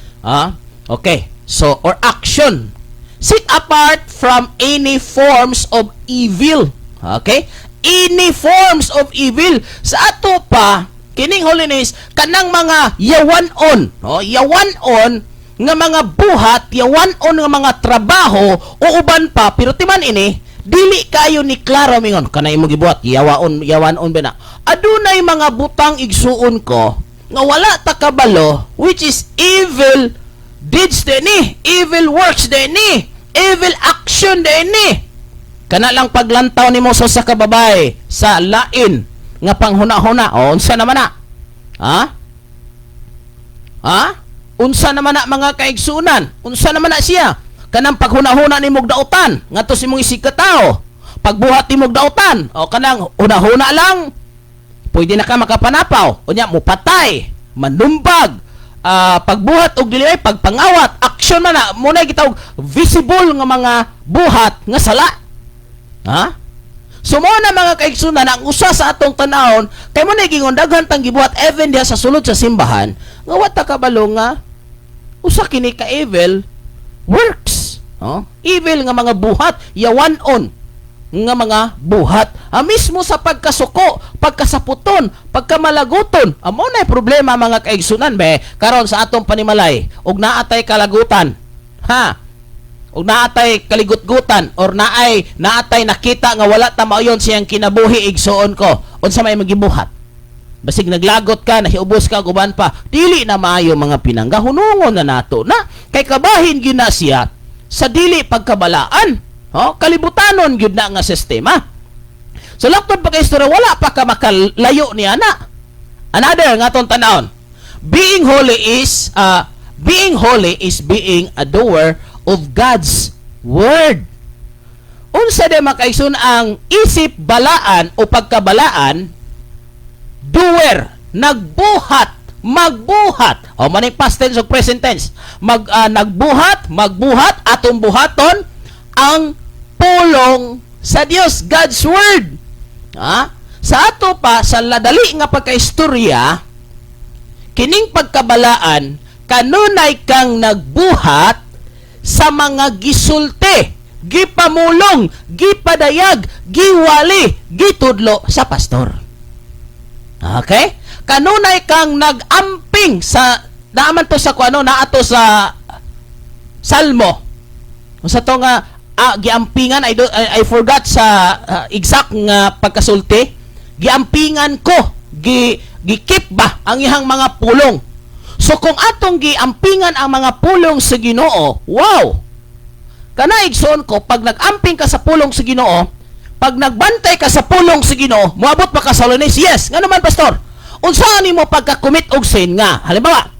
Okay. So or action. Set apart from any forms of evil. Okay? Any forms of evil. Sa ato pa, kining holiness, kanang mga yawanon. Yawanon nga mga buhat, yawanon nga mga trabaho, o uban pa, pero timan ini, dili kayo ni klaro mingon. Kanay mo gibuhat, yawanon ba na. Adunay mga butang igsuon ko, nga wala ta kabalo, which is evil deeds din evil works din evil action din kana lang paglantaw nimo sa kababay sa lain nga panghuna-huna unsa naman na unsa naman na mga kaigsunan unsa naman na siya kanang paghuna-huna nimo dautan ngadto si mong isig ka tao pagbuhat nimo dautan o kanang huna-huna lang pwede na ka makapanapaw unya mo patay manumbag pagbuhat og dili ay pagpangawat action man na muna gitawag visible nga mga buhat nga sala so mo na mga kaigsunan ang usa sa atong tanawon kay mo na gingon daghan tang gibuhat even diha sa sulod sa simbahan nga wata kabalo nga usa kini ka evil works evil nga mga buhat yawanon nga mga buhat mismo sa pagkasuko, pagkasaputon, pagkamalaguton amo na problema mga kaigsunan be karon sa atong panimalay ug naatay kalagutan ug naatay kaligutgutan or naatay nakita nga wala ta mayon siyang kinabuhi igsuon ko unsa may magibuhat basig naglagot ka nahiubos ka guban pa dili na maayo mga pinangga hunungon na nato na kay kabahin gyud na siya sa dili pagkabalaan kalibutanon gyud na nga sistema. So laktod pagkaistorya wala pa ka makalayo ni ana. Another nga atong tanawon. Being holy is being a doer of God's word. Unsa de makaigsoon ang isip balaan o pagkabalaan doer magbuhat maning past tense o present tense magbuhat atong buhaton ang pulong sa Dios, God's word. Sa ato pa sa ladali nga pagkaistorya kining pagkabalaan kanunay kang nagbuhat sa mga gisulti, gipamulong, gipadayag, giwali, gitudlo sa pastor. Okay? Kanunay kang nagamping sa naaman to sa naato sa Salmo. Sa to nga giampingan I forgot sa exact nga pagkasulti giampingan ko gikip ba ang ihang mga pulong so kung atong giampingan ang mga pulong sa Ginoo wow kana igsoon ko pag nagamping ka sa pulong sa Ginoo pag nagbantay ka sa pulong sa Ginoo, moabot pa ka sa lunes? Yes. Nga naman, pastor. Unsaan nimo pagka-commit og sin nga? Halimbawa,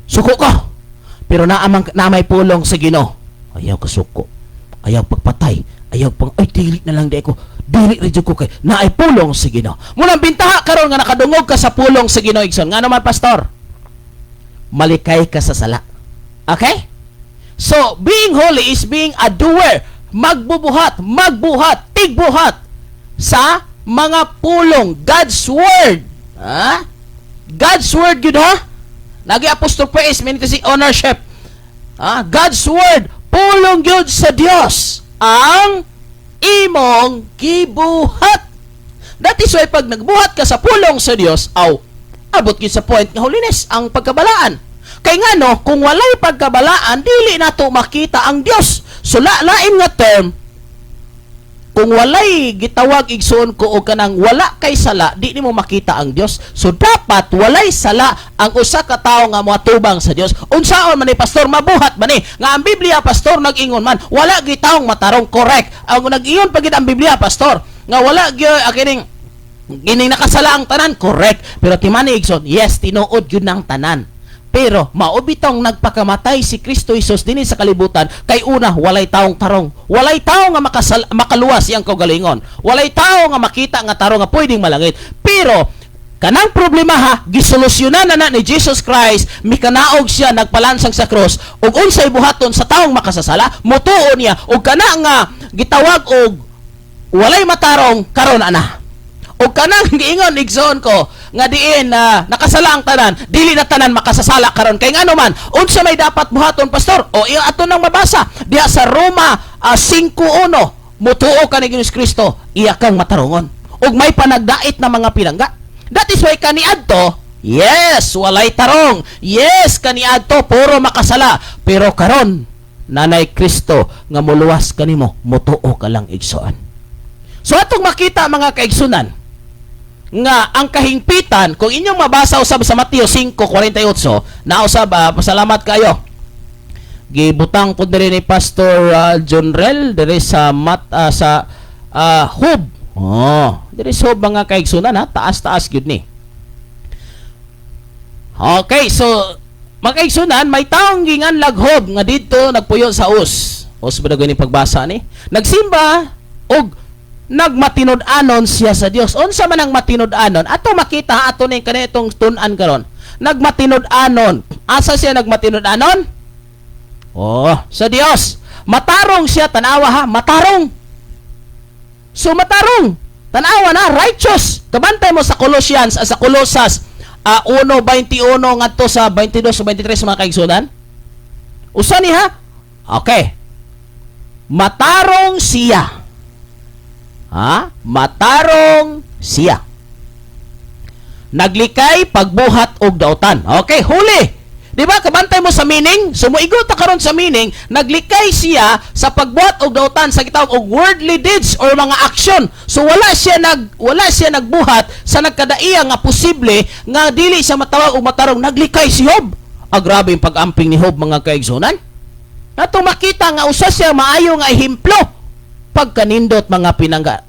suko ko. Pero na may pulong sa Ginoo. Ayaw ka suko. Ayaw pagpatay. Ayaw pang ay dili na lang di ko. Dili rin ko kay naay pulong sa Ginoo. Munang bintaha karon nga nakadungog ka sa pulong sa Ginoo igsoon. Nga naman, pastor. Malikay ka sa sala. Okay? So, being holy is being a doer. Magbubuhat, tigbuhat sa mga pulong. God's Word. Ha? God's Word yun, ha? Lagi Apostol Praise, minito si ownership. Ha? God's Word. Pulong yun sa Dios ang imong gibuhat. That is why pag nagbuhat ka sa pulong sa Dios, abot yun sa point nga holiness, ang pagkabalaan. Kay nga no, kung walay pagkabalaan, dili nato makita ang Dios. So lain nga term, kung walay gitawag igsoon ko o kanang wala kay sala, di nimo makita ang Dios. So dapat walay sala ang usa ka tawo nga moatubang sa Dios. Unsaon man ni pastor mabuhat man ni nga ang Biblia pastor nag-ingon man wala gitawong matarong, correct. Ang nag-ingon pagid ang Biblia pastor nga wala kining nakasala ang tanan, correct. Pero timani igsoon, yes, tinuod gyud nang tanan. Pero maubitong nagpakamatay si Kristo Jesus dinhi sa kalibutan kay una walay taong tarong. Walay tao nga makaluwas iyang kaugalingon. Walay tao nga makita nga tarong nga pwedeng malangit. Pero kanang problema ha, gisolusyonan na ni Jesus Christ, mikanaog siya nagpalansang sa cross ug unsay buhaton sa taong makasasala, motuon niya ug kana nga gitawag og walay matarong karon ana. O kanang giingon igsoon ko nga diin na nakasala ang tanan, dili na tanan makasasala karon kay ngano man unsa may dapat buhaton pastor? O iyo ato nang mabasa diha sa Roma 5:1, mutuo ka ni Hesus Kristo, iya kang matarongon. Ug may panagdait na mga pinangga. That is why kaniadto, yes, walay tarong. Yes, kaniadto puro makasala. Pero karon nanay Kristo nga muluwas kanimo, mutuo ka lang igsoon. So atong makita mga kaigsunan nga ang kahingpitan, kung inyong mabasa usab sa Mateo 5:48, na usab pasalamat kayo. Gibutang ko diri ni Pastor John Rel diri sa Hub. Diri sa Hub mga kaigsunan ha, taas-taas gyud ni. Okay, so mga kaigsunan, may taong ginganlag Hub nga dito nagpuyo sa us. Us ba ni pagbasa ni? Nagsimba og nagmatinud-anon siya sa Dios. Unsa man ang matinud-anon? Ato makita ato ning kanitong tun-an karon. Nagmatinud-anon. Asa siya nagmatinud-anon? Sa Dios. Matarong siya, tanawa ha, matarong. So matarong. Tanawa na, righteous. Kabantay mo sa Colossians, sa Colosas 1:21 ngadto sa 22-23 mga kaigsunan. Usa ni ha? Okay. Matarong siya. Matarong siya. Naglikay pagbuhat og dautan. Okay, huli. Di ba kabantay mo sa meaning? So moigot ta karon sa meaning, naglikay siya sa pagbuhat og dautan sa gitawag og worldly deeds or mga action. So wala siya nagbuhat sa nagkadaiya nga posible nga dili siya matawag og matarong, naglikay si Job. Grabe yung pag-amping ni Job mga kaigsunan. Nato makita nga usa siya maayo nga ehemplo pagkanindot mga pinangga.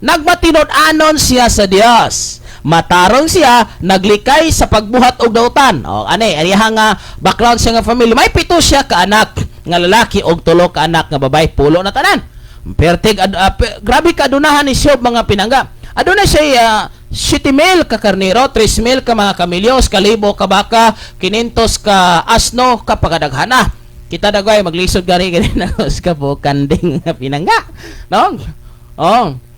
Nagmatinud-anon siya sa Dios. Matarong siya, naglikay sa pagbuhat og dautan. Ariha nga background siya nga family. May 7 siya ka anak nga lalaki og 3 ka anak nga babae, pulo na tanan. Pertig grabe kadunahan ni Job mga pinangga. Aduna siya 7,000 ka karnero, 3,000 ka mga kamilyo, 1,000 ka baka, 500 ka asno ka pagadaghana. Kita dagway maglisod gani na ka po kanding nga pinangga. No?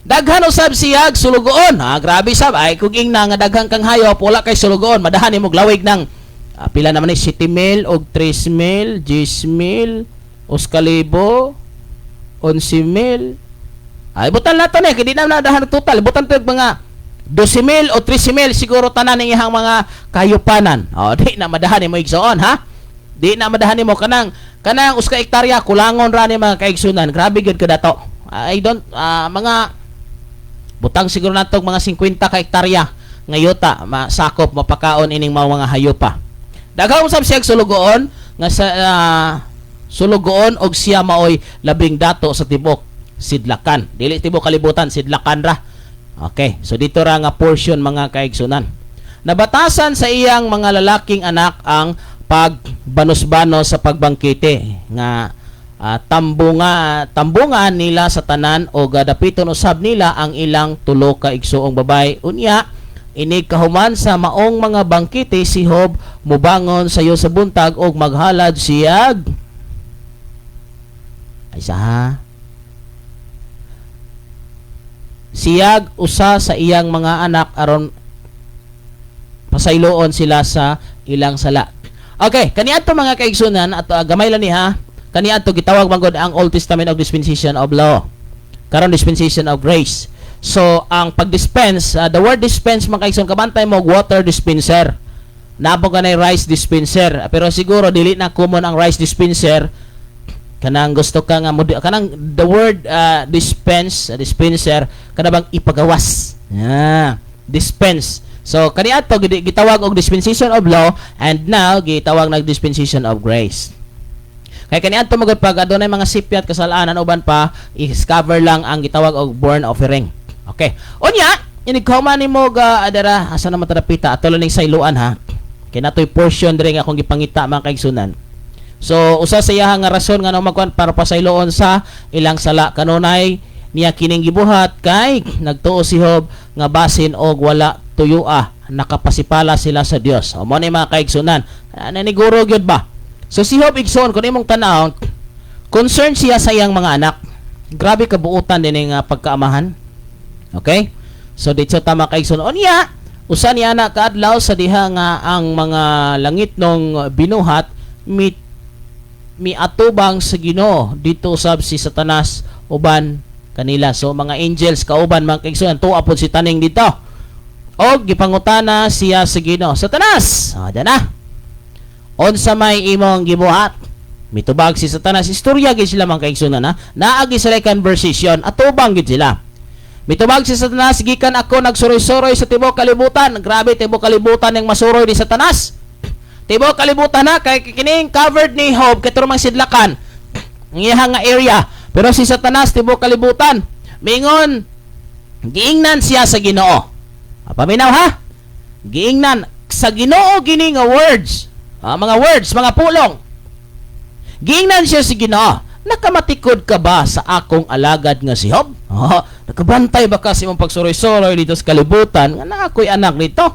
Daghan usab siya sulugoon. Grabe sab ay kuging na nga daghang kang hayop wala kay sulugoon, madahan nimo glawig ng pila naman ni 7,000 og 3,000, 10,000, 1,000, 11,000. Ay butan nato ni kay di na nadahan total. Butan to mga 12,000 o 13,000 siguro tanan ning ihang mga kayupanan. Di na madahan nimo igsoon ha. Di na madahan mo kanang uska hektarya kulangon ra ni mga kaigsunan. Grabe gud kada to. I don't mga butang siguro natong mga 50 ka hektarya nga yuta masakop mapakaon ining mga hayop. Daghang usab siya sulugoon nga sa sulugoon og siya maoy labing dato sa tibok. sidlakan. Dili tibuok kalibutan, sidlakan ra. Okay, so dito ra nga portion mga kaigsunan. Nabatasan sa iyang mga lalaking anak ang pagbanos-banos sa pagbangkite nga tambungan nila sa tanan o gadapiton usab nila ang ilang tulo ka igsuong babay. Unya inig kahuman sa maong mga bangkite si Job mubangon sayo sa buntag og maghalad siyag siyag usa sa iyang mga anak aron pasayloon sila sa ilang sala. Okay, kaniadto mga kaigsunan at gamay lang ni ha. Kaniadto gitawag manggod ang Old Testament of dispensation of law. Karon dispensation of grace. So ang pag-dispense, the word dispense mga kaigsunan kabantay mo water dispenser. Nabo kanay rice dispenser. Pero siguro dili na common ang rice dispenser. Kanang gusto ka nga kanang the word dispenser kana bang ipagawas. Dispense. So kaniadto gitawag og dispensation of law and now gitawag nag dispensation of grace. Kay kaniadto magud pag adunay mga sipyat kasalanan uban pa i-cover lang ang gitawag og burnt offering. Okay. Unya, inighuman nimo ga adara asa na matarapita atol ning sayloan ha. Kay natoy portion diri nga akong gipangita mga kaigsunan. So usa sa iyang nga rason nga magkuan para pasayloon sa ilang sala kanunay niya kining gibuhat kay nagtuo si Job nga basin og wala tuyua nakapasipala sila sa Dios. O mo ni mga kaigsunan, naniguro gyud ba? So si Job igsoon kun imong tan-aw, concern siya sa iyang mga anak. Grabe kabuutan din nga pagkaamahan. Okay? So dito tama kaigsunan. Unya, usa ni anak kaadlaw sa diha nga ang mga langit nung binuhat miatubang sa Ginoo dito usab si Satanas uban kanila. So mga angels kauban mga kaigsunan tuwa pod si taning dito. Og gipangutana siya sa Ginoo, Satanas, na. Unsa may imong gibuhat? Mitubag si Satanas, istorya gid sila mga kaigsunan na. Naagi sila conversation at tubang gid sila. Mitubag si Satanas, gikan ako nagsuroy-suroy sa tibok kalibutan. Grabe tibok kalibutan yang masuroy ni Satanas. Tibok kalibutan na kay kining covered ni Job katong mga sidlakan. Ang iyang nga area. Pero si Satanas tibok kalibutan. Mingon giingnan siya sa Ginoo. Paminaw ha? Giingnan sa Ginoo gini nga words. Mga words, mga pulong. Giingnan siya sa Ginoo. Nakamatikod ka ba sa akong alagad nga si Job? Nakabantay ba ka sa imong pagsuroy-suroy dito sa kalibutan nga na ako'y anak nito?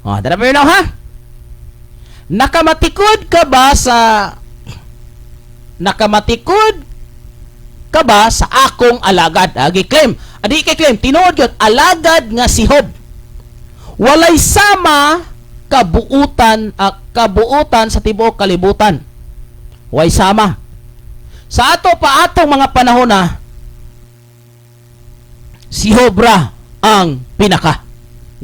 Tara paminaw ha? Nakamatikod ka ba sa akong alagad? Gi-claim. Adi kay claim, tinuod yun, alagad nga si Job. Walay sama kabuutan sa tibuok kalibutan. Way sama. Sa atong mga panahon na si Job ra ang pinaka.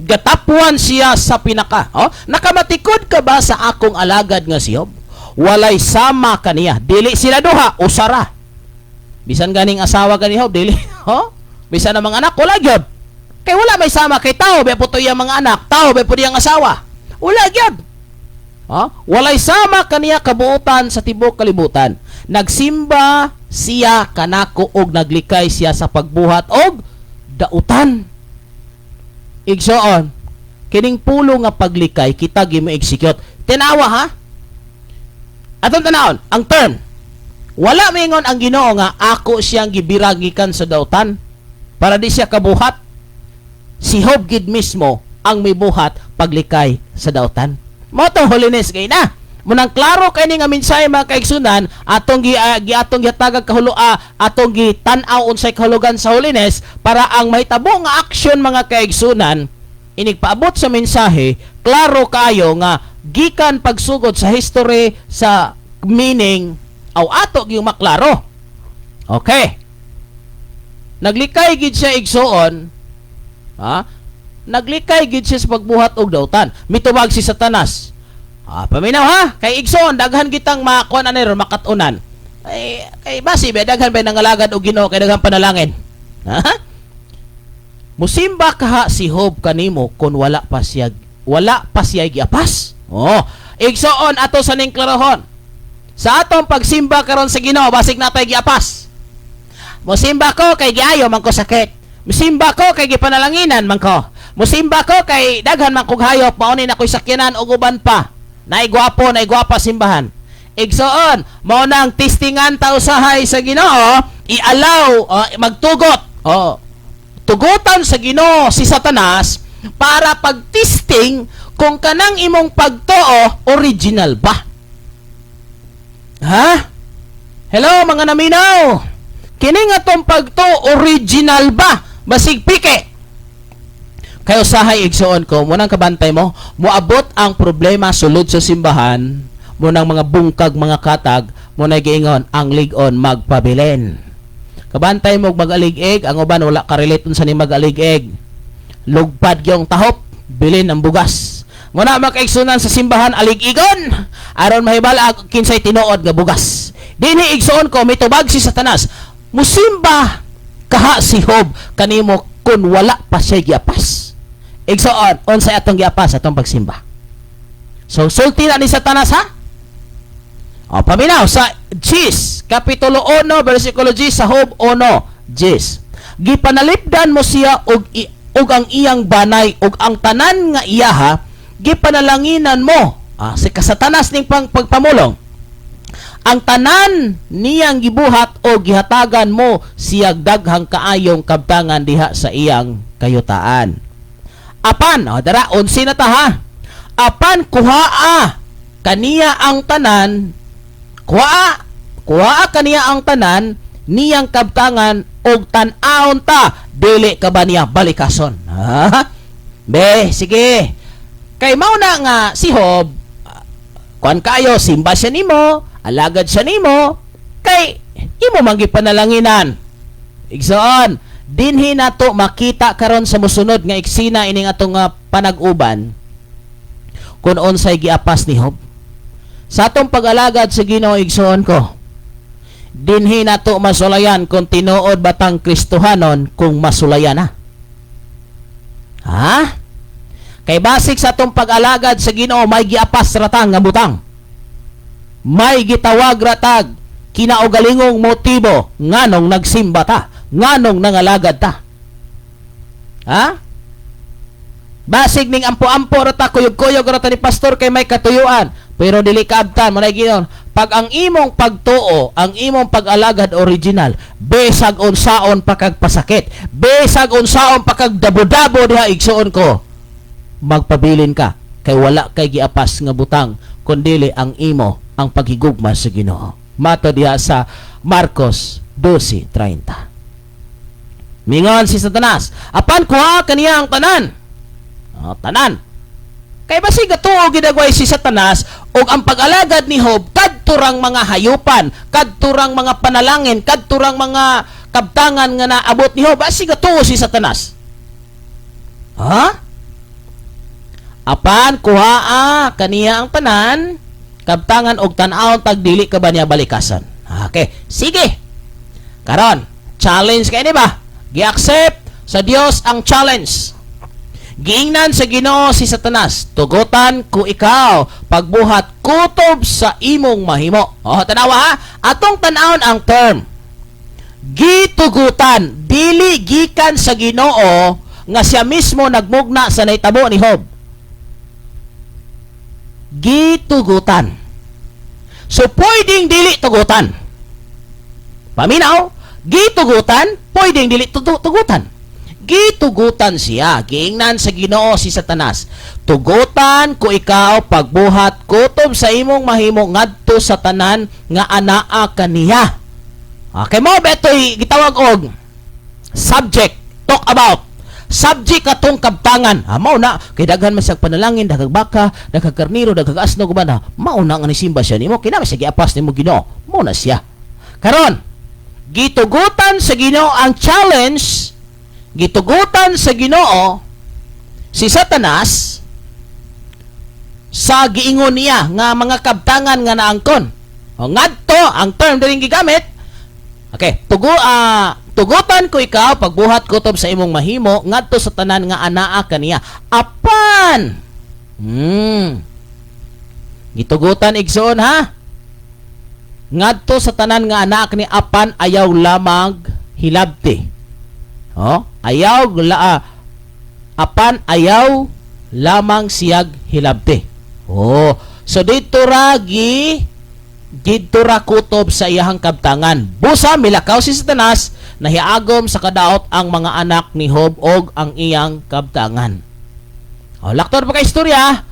Gatapuan siya sa pinaka. Nakamatikod ka ba sa akong alagad nga si Job? Walay sama kaniya. Dili sila duha, usara. Bisan ganing asawa kani Job, dili. Bisan ang mga anak, wala gyud. Kay wala may sama kay tao, be puto yang mga anak, tao be puto yang asawa. Wala gyud. Walay sama kaniya kabuutan sa tibok kalibutan. Nagsimba siya kanako og naglikay siya sa pagbuhat og dautan. Igsoon, kining pulo nga paglikay kita gimo-execute. Tinawa ha? Atong tanawon, ang term. Wala mingon ang Ginoo nga ako siyang gibiragikan sa dautan. Para di siya kabuhat. Si Job gid mismo ang may buhat paglikay sa dautan. Mo to holiness kay na. Munang klaro kay ni nga mensahe mga kaigsunan atong gihatagag atong gitan-aw unsay kahulugan sa holiness para ang mahitabo nga action mga kaigsunan inigpaabot sa mensahe klaro kayo nga gikan pagsugod sa history sa meaning aw ato gyud maklaro. Okay. Naglikay gid siya igsuon. Naglikay gid siya sa pagbuhat og dautan. Mitubag si Satanas. Paminaw ha, kay igsoon daghan gitang makuan anero makatunan. Kay basi be daghan ba nangalagad og Ginoo kay daghan panalangin. Musimba kaha si Job kanimo kun wala pa siya giapas. Igsoon ato sa ning klarahon. Sa atong pagsimba karon sa Ginoo basig natay giapas. Musimba ko kay giayo man ko sakit. Musimba ko kay gipanalanginan man ko. Musimba ko kay daghan man kog hayop mao ni nakoy sakyanan og uban pa. Naay gwapa simbahan. Igsoon, mao nang testingan ta usahay sa Ginoo, i-allow magtugot. Tugutan sa Ginoo si Satanas para pagtesting kung kanang imong pagtuo original ba. Ha? Hello mga naminaw. Kini nga tong pagtuo original ba? Basig pike. Kayo usahay igsoon ko, munang kabantay mo, moabot ang problema sulod sa simbahan, munang mga bungkag, mga katag, munang giingon, ang ligon magpabilin. Kabantay mo mag-alig-eg, ang uban wala karelate sa ni mag-alig-eg. Lugpad yung tahop, bilin ang bugas. Muna makaigsunan sa simbahan alig-igon, aron mahibala kinsay tinuod nga bugas. Dini igsoon ko, may tubag si Satanas, musimba kaha si Job kanimo kun wala pa siya giapas. Igsoon, unsay atong giapas atong pagsimba. So, sulti na ni Satanas, ha? Paminaw, sa Jis, Kapitulo 1, versikulo 10, sa Job 1, Jis. Gipanalipdan mo siya og ang iyang banay, og ang tanan nga iyaha, gipanalanginan mo. Si kasatanas ning pagpamulong. Ang tanan niyang gibuhat o gihatagan mo siyag daghang kaayong kabtangan diha sa iyang kayutaan. Apan, dara, unsi na ta ha. Apan kuhaa kaniya ang tanan, kuhaa kaniya ang tanan niyang kabtangan og tan-aon ta dili ka ba niya balikason. Ha? Be, sige. Kay mao na nga si Job, kuan kayo, simba siya nimo, alagad siya nimo, kay imo man gipanalanginan. Igsoon, dinhi nato makita karon sa mosunod nga eksena ining atong panag-uban kung unsay giapas ni Job. Sa atong pag-alagad sa Ginoo, igsoon ko, dinhi nato masulayan kung tinuod batang Kristohanon kung masulayan na. Ha? Kay basik sa atong pag-alagad sa Ginoo, may giapas ratang nga butang. May gitawag ratag kinaugalingong motibo nganong nagsimba ta, nganong nangalagad ta. Ha? Basig ning ampo-ampo rata, kuyog-kuyog rata ni pastor kay may katuyuan, pero dili kaabtan mo na ginon. Pag ang imong pagtuo, ang imong pag-alagad original, besag unsaon pakagpasakit, besag unsaon pakagdabo-dabo diha, igsuon ko, magpabilin ka kay wala kay giapas nga butang kundili ang imo ang paghigugma sa Ginoo. Mato diha sa Marcos 12:30. Mingon si Satanas, apan kuha kaniya ang tanan. Tanan. Kay basig gatuo gidagway si Satanas og ang pag-alagad ni Job kadturang mga hayupan, kadturang mga panalangin, kadturang mga kabtangan nga naabot ni Job, basig gatuo si Satanas. Ha? Apan kuhaa kaniya ang tanan, kabtangan og tan-aw tag dili ka ba niya balikasan. Okay, sige. Karon, challenge kay ni ba? Gi-accept sa Dios ang challenge. Giingnan sa Ginoo si Satanas, tugutan ko ikaw pagbuhat kutob sa imong mahimo. Tanawa ha, atong tan-awon ang term. Gitugutan, dili gikan sa Ginoo nga siya mismo nagmugna sa naitabo ni Job. Gitugutan. So pwedeng dili tugutan. Paminaw, gitugutan, pwedeng dili tugutan. Gitugutan siya, giingnan sa Ginoo si Satanas. Tugutan ko ikaw pagbuhat kutob sa imong mahimo ngadto sa tanan nga anaa kaniya. Okay mo betoy gitawag og subject, talk about. Subject atong kabtangan. Mao na kay daghan man siyang panalangin, daghang baka, daghang karniro, daghang asno guban. Mao na nga ni simba siya nimo, kinama siya giapas nimo Ginoo. Mao na siya. Karon, gitugutan sa Ginoo ang challenge. Gitugutan sa Ginoo si Satanas sa giingon niya nga mga kabtangan nga naangkon. Ngadto ang term diring gigamit. Okay, tugutan ko ikaw pagbuhat kutob sa imong mahimo ngadto sa tanan nga anaa kaniya. Apan. Gitugutan igsoon ha. Ngadto sa tanan nga anaa kani apan ayaw lamang hilabti. Apan ayaw lamang siyag hilabti. So dito ra kutob sa iyahang kabtangan. Busa milakaw si Satanas, nahiagom sa kadaot ang mga anak ni Job og ang iyang kabtangan. Laktor pa ka istorya,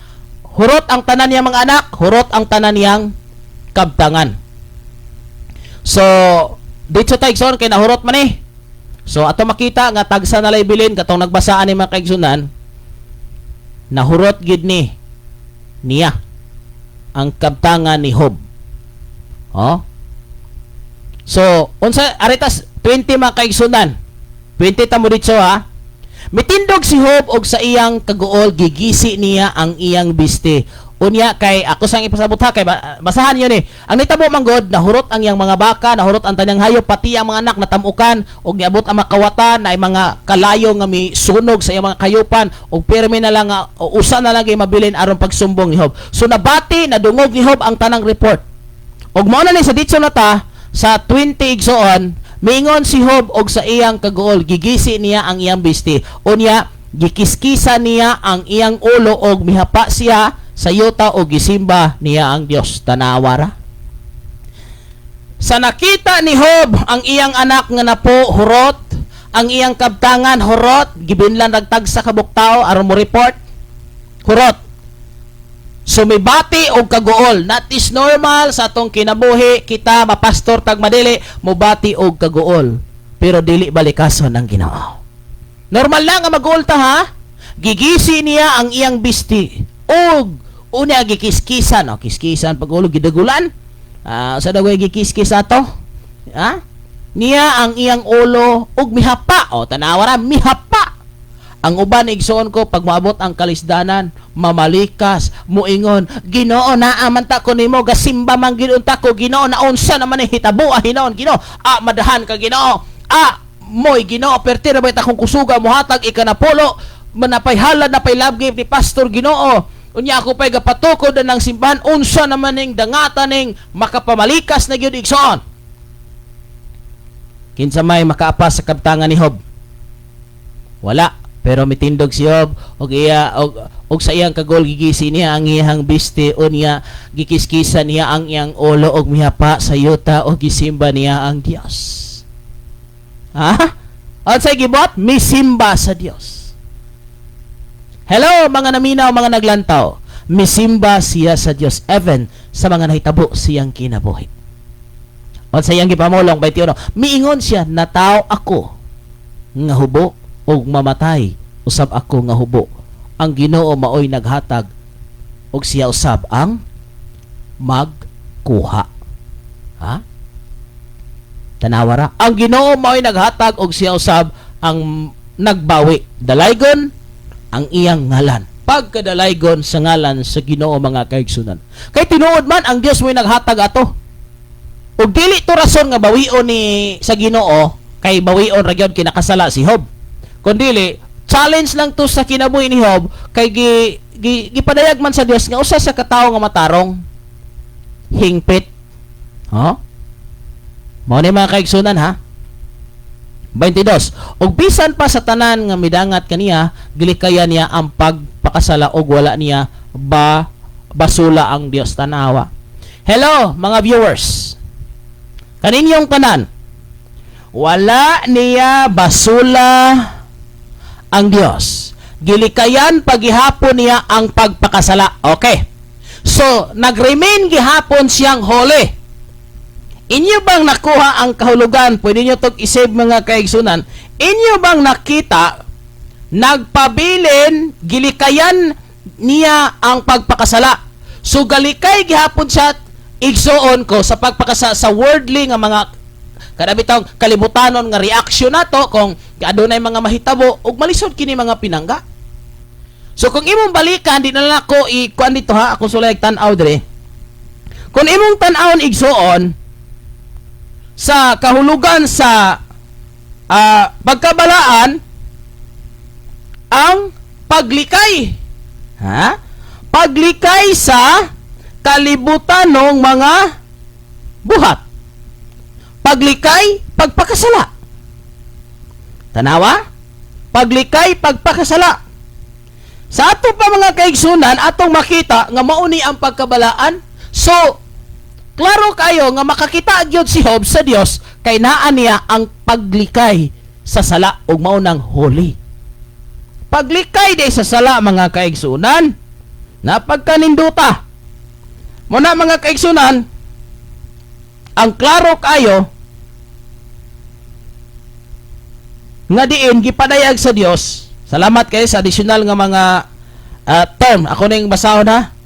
hurot ang tanan niyang mga anak, hurot ang tanan niyang kabtangan. So dito tayo igsoon kay nahurot man eh. So ato makita nga tagsa na bilin katong nagbasaan ni mga kaigsunan, nahurot gid niya ang kabtangan ni Job. So unsa aritas 20 mga kaigsunan. 20 ta mo dito ha. Mitindog si Job og sa iyang kaguol, gigisi niya ang iyang biste. Unya kay ako sang ipasabot ha kay basahan yun eh. Ang nitabo manggod nahurot ang iyang mga baka, nahurot ang tanyang hayop, pati ang mga anak natamukan og niabot ang makawatan na mga kalayo nga misunog sa iyang mga kayupan og pirmi na lang usa na lang kay mabilin aron pagsumbong ni Job. So nabati nadungog ni Job ang tanang report. Og mao na ni sa ditso na ta sa 20 igsoon, mingon si Job og sa iyang kaguol, gigisi niya ang iyang biste. Unya gikiskisa niya ang iyang ulo og mihapa siya sa yuta o gisimba niya ang Dios. Tanawara. Sa nakita ni Job ang iyang anak nga napo hurot, ang iyang kabtangan hurot, gibinlan nagtag sa kabuktao aron mo report hurot. Sumibati og kaguol. That is normal sa atong kinabuhi, kita mapastor tag madili mobati og kaguol. Pero dili balikason ang Ginoo. Normal lang nga maguol ta ha. Gigisi niya ang iyang bisti og una gikiskisan, kiskisan pagulog gidagulan. Sa dagway gikiskisa to. Niya ang iyang ulo ug mihapa. Tanawara mihapa. Ang uban igsoon ko pag maabot ang kalisdanan, mamalikas, muingon, Ginoo naaman ta ko nimo, gasimba man gid unta ko Ginoo, na unsa naman ni hitabo hinaon Ginoo. Madahan ka Ginoo. Moy Ginoo, pertira ba ta kung kusuga mohatag ikanapulo, manapay halad na pay love gift ni Pastor Ginoo. Unya ako pa'y gapatukod ng simbahan, unsa naman ning dangata ning makapamalikas na gyud igsoon. Kinsa may makaapas sa kabtangan ni Job? Wala. Pero mitindog si Job og sa iyang kagol gigisi niya ang iyang biste, unya gikiskisa niya ang iyang ulo og mihapa sa yuta og gisimba niya ang Dios. Unsay gibot? Misimba sa Dios. Hello mga naminaw, mga naglantaw. Misimba siya sa Dios even sa mga nahitabo siyang kinabuhi. O sa iyang gipamulong 21, miingon siya, nataw ako nga hubo og mamatay, usab ako nga hubo. Ang Ginoo maoy naghatag og siya usab ang magkuha. Tanawara. Ang Ginoo maoy naghatag og siya usab ang nagbawi. Dalaygon ang iyang ngalan. Pagkadalaygon sa ngalan sa Ginoo mga kaigsunan. Kay tinuod man ang Dios mo'y naghatag ato. Ug dili to rason nga bawion ni sa Ginoo kay bawion ra gyud kinakasala si Job. Kundili challenge lang to sa kinabuhi ni Job kay gipadayag man sa Dios nga usa sa katawo nga matarong hingpit. Mao ni mga kaigsunan ha. 22. Og bisan pa sa tanan nga midangat kaniya, gilikayan niya ang pagpakasala og wala niya basula ang Dios. Tanawa. Hello mga viewers. Kaninyong tanan, wala niya basula ang Dios. Gilikayan paghihapon niya ang pagpakasala. Okay. So, nag-remain gihapon siyang holy. Inyo bang nakuha ang kahulugan? Pwede nyo itong isave mga kaigsunan. Inyo bang nakita, nagpabilin, gilikayan niya ang pagpakasala. So galikay gihapon siya, igsuon ko sa pagpakasala sa worldly nga mga kadabitang kalibutanon nga reaksyon nato kung adunay mga mahitabo ug malisod kini mga pinangga. So kung imong balikan, di na lang ako ikuan dito ha, akong sulay tan-aw dire. Kung imong tan-awon igsuon sa kahulugan sa pagkabalaan ang paglikay. Paglikay sa kalibutan ng mga buhat. Paglikay, pagpakasala. Tanawa? Paglikay, pagpakasala. Sa ato pa mga kaigsunan, atong makita nga mauni ang pagkabalaan. So, klaro kayo nga makakita gyud si Job sa Dios kay naa niya ang paglikay sa sala ug mao nang holy. Paglikay di sa sala mga kaigsunan, napagkaninduta. Muna mga kaigsunan, ang klaro kayo nga diin gipadayag sa Dios. Salamat kayo sa additional nga mga term. Ako ning basahon ha.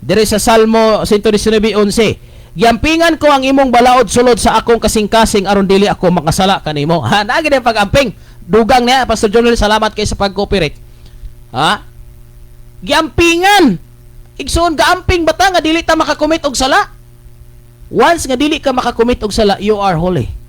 Diri sa Salmo 119:11. Giampingan ko ang imong balaod sulod sa akong kasing-kasing aron dili ako makasala kanimo. Ha, nagi din pag-amping. Dugang niya, Pastor Jonel, salamat kayo sa pag-cooperate. Ha? Giampingan. Igsoon gaamping bata nga dili ta makakomit og sala. Once nga dili ka makakomit og sala, you are holy.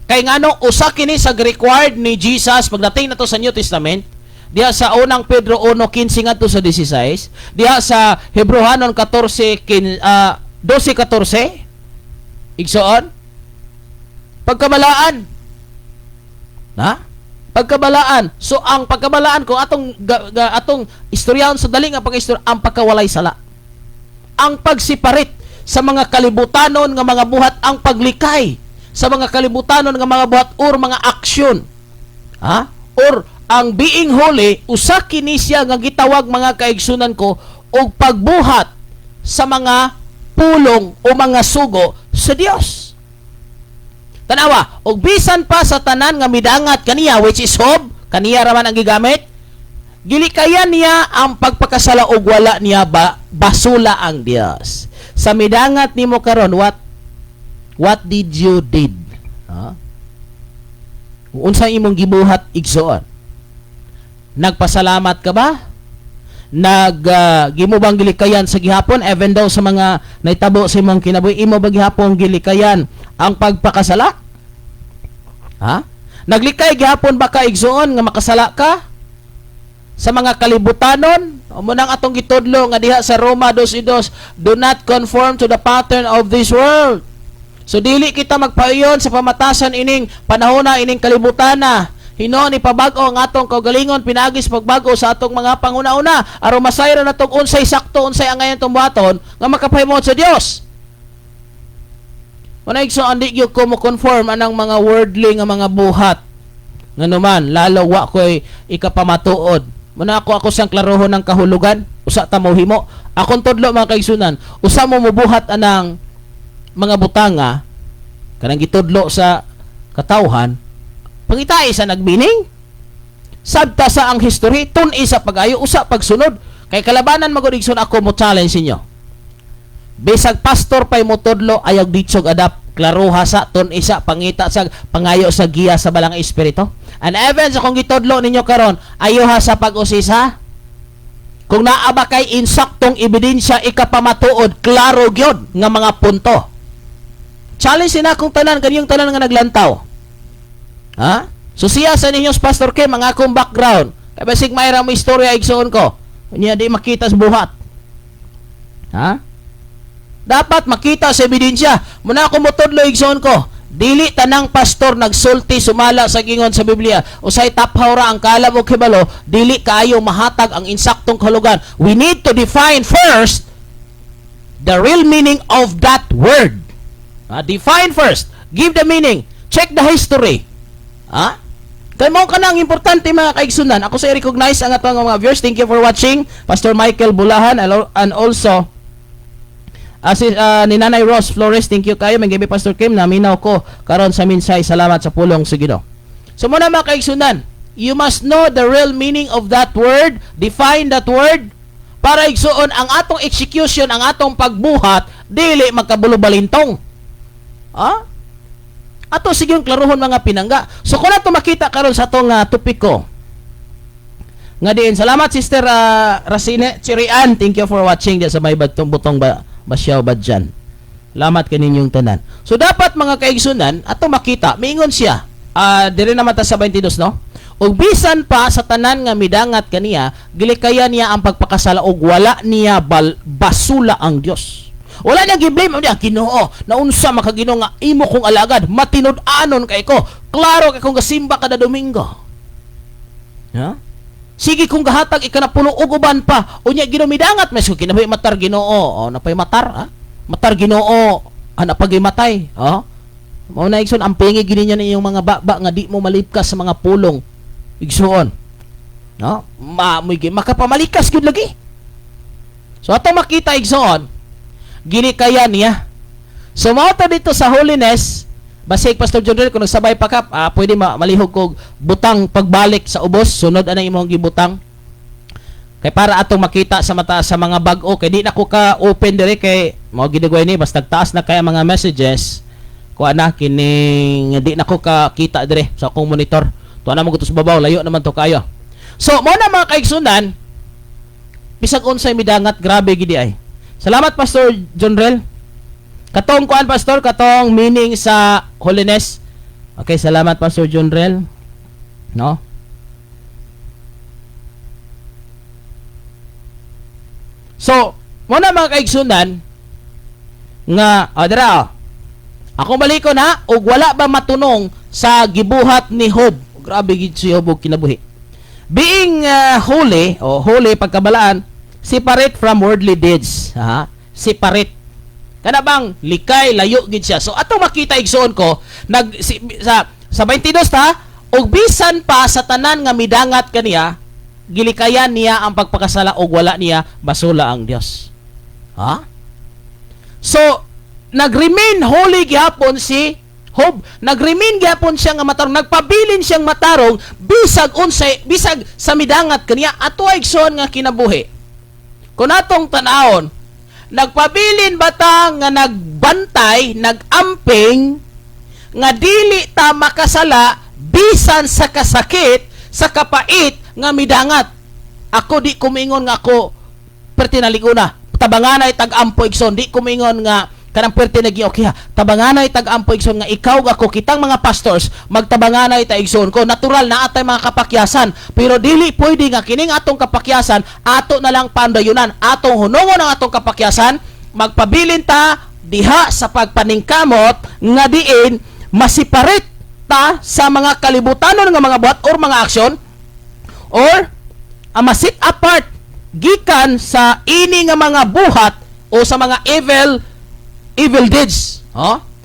Kay ngano usa kini sa required ni Jesus pagdating nato sa New Testament, diha sa unang Pedro 1:15 ngadto sa 16, diha sa Hebrehanon 12:14, igsoon pagkabalaan. Ha? Pagkabalaan. So ang pagkabalaan ko atong atong istoryahan sa dali nga pag-istorya ang pagkawalay sala. Ang pagsiparit sa mga kalibutanon nga mga buhat, ang paglikay sa mga kalibutanon nga mga buhat or mga aksyon. Ha? Or ang being holy usa kini siya nga gitawag mga kaigsunan ko og pagbuhat sa mga pulong o mga sugo sa Dios. Tanawa, og bisan pa sa tanan nga midangat kaniya, which is Job, kaniya raman ang gigamit, gilikayan niya ang pagpakasala og wala niya basula ang Dios. Sa midangat nimo karon, what did you did? Ha? Unsa imong gibuhat igsoon? Nagpasalamat ka ba? Gimo bang gilikayan sa gihapon even daw sa mga naitabo sa imong kinabuhi, imo ba gihapon gilikayan ang pagpakasala? Ha? Naglikay gihapon ba ka igsoon nga makasala ka sa mga kalibutanon? O mo nang atong gitudlo nga diha sa Roma 2:2, do not conform to the pattern of this world. So dili kita magpayon sa pamatasan ining panahona, ining kalibutana. Hinon ipabag-o ang atong kaugalingon, pinagis pagbago sa atong mga panguna-una aron masayran natong unsay sakto, unsay angayon tong buhaton nga makapahimot sa Dios. Manay so andi gyud ko mo conform anang mga worldly nga mga buhat. Nganuman lalo wa koy ikapamatuod. Muna ako sang klarohon ng kahulugan, usa ta mo himo. Akong tudlo mga kaigsunan, usa mo mubuhat anang mga butanga kanang gitudlo sa katawhan. Pangitay sa nagbining, sabta sa ang history, tun isa pag-ayo, usa pagsunod. Kay kalabanan magudigson ako mo challenge inyo. Bisag pastor pay mo tudlo, ayog ditsog adapt, klaruha sa tun isa, pangita sa pangayo sa giya sa balang espiritu. And even sa kung gitudlo ninyo karon, ayuha sa pag-usisa. Kung naa ba kay insaktong ebidensya ikapamatuod, klaro gyud nga mga punto. Challenge na akong tanan, kaniyong tanan nga naglantaw. Ha? So siya sa ninyong Pastor Kim, mga akong background. Kaya basig mayroon mo istorya igsoon ko. Niya di makita sa buhat. Ha? Dapat makita sa ebidensya. Muna ako motodlo igsoon ko. Dili tanang pastor nagsulti sumala sa gingon sa Biblia. Usay taphaw ra ang kalam og hibalo, dili kaayo mahatag ang insaktong kahulugan. We need to define first the real meaning of that word. Define first. Give the meaning. Check the history. Ha? Kaya mo ka na ang importante mga kaigsunan. Ako sa i-recognize ang atong mga viewers. Thank you for watching. Pastor Michael Bulahan and also ni Nanay Rose Flores. Thank you kayo. May gabi Pastor Kim. Naminaw ko karon sa minsay. Salamat sa pulong sa Ginoo. So muna mga kaigsunan, you must know the real meaning of that word. Define that word. Para igsuon ang atong execution, ang atong pagbuhat, dili magkabulubalintong. Ha? Ato sige yung klaruhon mga pinangga. So kung nato makita karon sa atong topiko nga diin, salamat Sister Racine Chirian, thank you for watching sa may butong basyaw badjan. Salamat kaninyong tanan. So dapat mga kaigsunan ato makita, miingon siya dire naman ta sa 22 no. Og bisan pa sa tanan nga midangat kaniya, gilikayan niya ang pagpakasala og wala niya basula ang Dios. Wala niyang giblame niya, Ginoo. Naunsa makaginoo nga imo kong alagad, matinud-anon kay ko. Klaro kay kung gasimba kada Domingo. Ha? Sige kung gahatag ikanapulo og uban pa. Unya ginumidangat mes ko kinabuhi matar Ginoo. Napay matar ha? Matar Ginoo. Napagay matay. Mao na igsoon ang pingi gini niya iyong mga baba nga di mo malipkas sa mga pulong. Igsoon. No? Makapamalikas gyud lagi. So ato makita igsoon gini kaya niya. So mao ta dito sa holiness, basig Pastor John Del, kung nagsabay pa kap, pwede malihog kog butang pagbalik sa ubos, sunod anang imong gibutang. Kay para atong makita sa mata sa mga bag-o, kay di na ko ka open dire kay mao ginagway ni basta taas na kaya mga messages. Kuha na kining di na ko ka kita dire sa akong monitor. Tuwa na mo gusto sa babaw, layo naman to kayo. So mo na mga kaigsunan, bisag unsay midangat, grabe gidi ay. Salamat Pastor John Rel. Katong kuan pastor, katong meaning sa holiness. Okay, salamat Pastor John Rel. No? So, muna mga kaigsunan nga, dira, ako balikon ha, ug wala ba matunong sa gibuhat ni Job. Grabe gid si Job kinabuhi. Being holy, holy pagkabalaan, separate from worldly deeds. Separate. Kana bang likay layo gid siya. So ato makita igsoon ko sa 22 ta, ug bisan pa sa tanan nga midangat kaniya, gilikayan niya ang pagpakasala ug wala niya basula ang Dios. So nag-remain holy gyapon si Job. Nag-remain gyapon siya nga matarong, nagpabilin siyang matarong bisag unsay, bisag sa midangat kaniya. Ato igsoon nga kinabuhi. Kung atong tan-awon, nagpabilin bata nga nagbantay, nagamping nga dili ta makasala bisan sa kasakit, sa kapait nga midangat. Ako di kumingon nga ako pertinaliguna. Tabanganay tag-ampo igsoon, di kumingon nga kanang pwerte naging okay ha. Tabanganay tag-ampo igsoon nga ikaw ako kitang mga pastors magtabanganay ta igsoon ko. Natural na atay mga kapakyasan, pero dili pwede nga kining atong kapakyasan ato na lang pandayunan. Atong hunongon ang atong kapakyasan, magpabilin ta diha sa pagpaningkamot nga diin masiparit ta sa mga kalibutanon nga mga buhat or mga aksyon, or masit apart gikan sa ini nga mga buhat o sa mga evil deeds.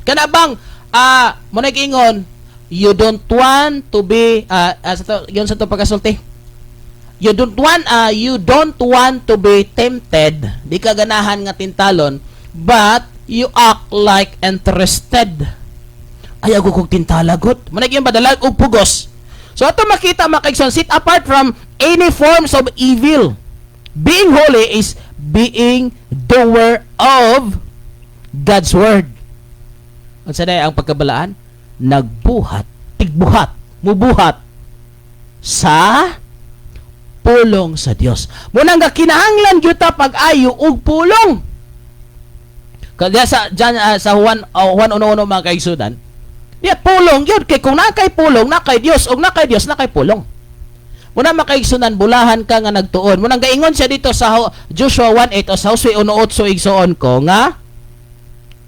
Kana bang mo nag-ingon, you don't want to be yun sa to pagkasulti, you don't want to be tempted, di ka ganahan nga tintalon, but you act like interested. Ayaw ko kong tintalagot, mo nag-ingon badalag og pugos. So ato makita makaigsoon, sit apart from any forms of evil. Being holy is being doer of God's word. Unsa day ang pagkabalaan? Nagbuhat, tigbuhat, mubuhat sa pulong sa Dios. Munang kinahanglan gyud ta pag-ayo og pulong. Kaya sa Juan 1:1 mga kaigsunan, diya pulong gyud kay kung nakay pulong, nakay Dios, og nakay Dios, nakay pulong. Muna makaigsunan, bulahan ka nga nagtuon. Munang gaingon siya dito sa Joshua 1:8 o sa Josue 1:8 igsoon ko nga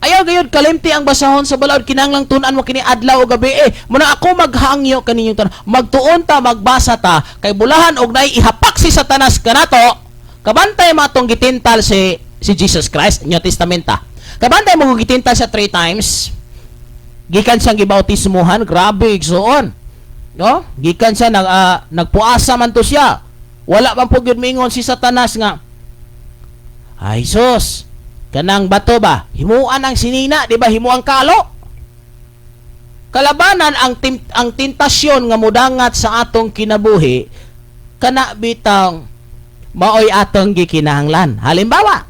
ayaw gayud kalimti ang basahon sa balaod, kinahanglang tun-an mo kini adlaw o gabi. Muna ako maghangyo kaninyong tanan, magtuon ta, magbasa ta, kay bulahan og nay ihapak si Satanas kanato. Kabantay mo atong gitintal si Jesus Christ, New Testament ta. Kabantay mo gitintal siya 3 times. Gikan siyang gibautismuhan, grabe igsoon. No? Gikan siya nagpuasa man to siya. Wala man po gyud mingon si Satanas nga, ay sus, kanang bato ba? Himuan ang sinina, di ba? Himuang kalo. Kalabanan ang tentasyon nga mudangat sa atong kinabuhi, kana bitang maoy atong gikinahanglan. Halimbawa,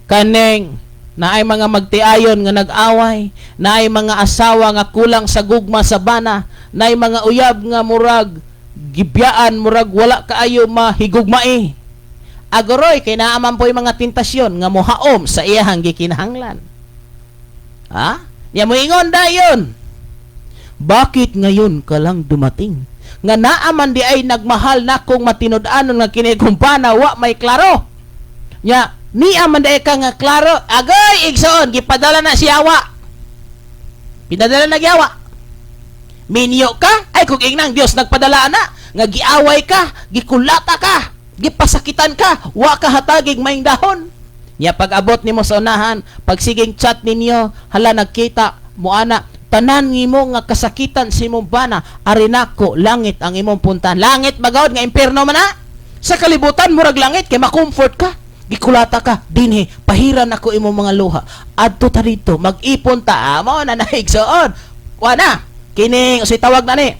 kaning naay mga magtiayon nga nag-away, naay mga asawa nga kulang sa gugma sa bana, naay mga uyab nga murag gibyaan, murag wala kaayo mahigugmai. Agoroy kay naaman po yung mga tentasyon nga mohaom sa iyahang gikinahanglan. Niya mo ingon dayon. Bakit ngayon ka lang dumating? Nga naaman di ay nagmahal na kong matinud-anon nga kini kumpana wa may klaro. Nya Niya man dahil ka nga klaro, agay, igsoon, gipadala na si Yawa. Pinadala na Yawa. Minyo ka, ay kung ingnang Diyos nagpadala na, nga giaway ka, gikulata ka, gipasakitan ka, wa ka hatagig maing dahon. Nya pag-abot nimo sa unahan, pag siging chat ninyo, hala nagkita, muana, tanan nimo nga kasakitan si imong bana, arinako, langit ang imong puntahan. Langit bagawd nga impierno man na. Sa kalibutan, murag langit, kay makomfort ka. Gikulata ka, dinhi, pahiran ako imong mga luha. Adto ta dito, mag-ipon ta, amo na naigsoon. Wana, kining, si tawag na ni,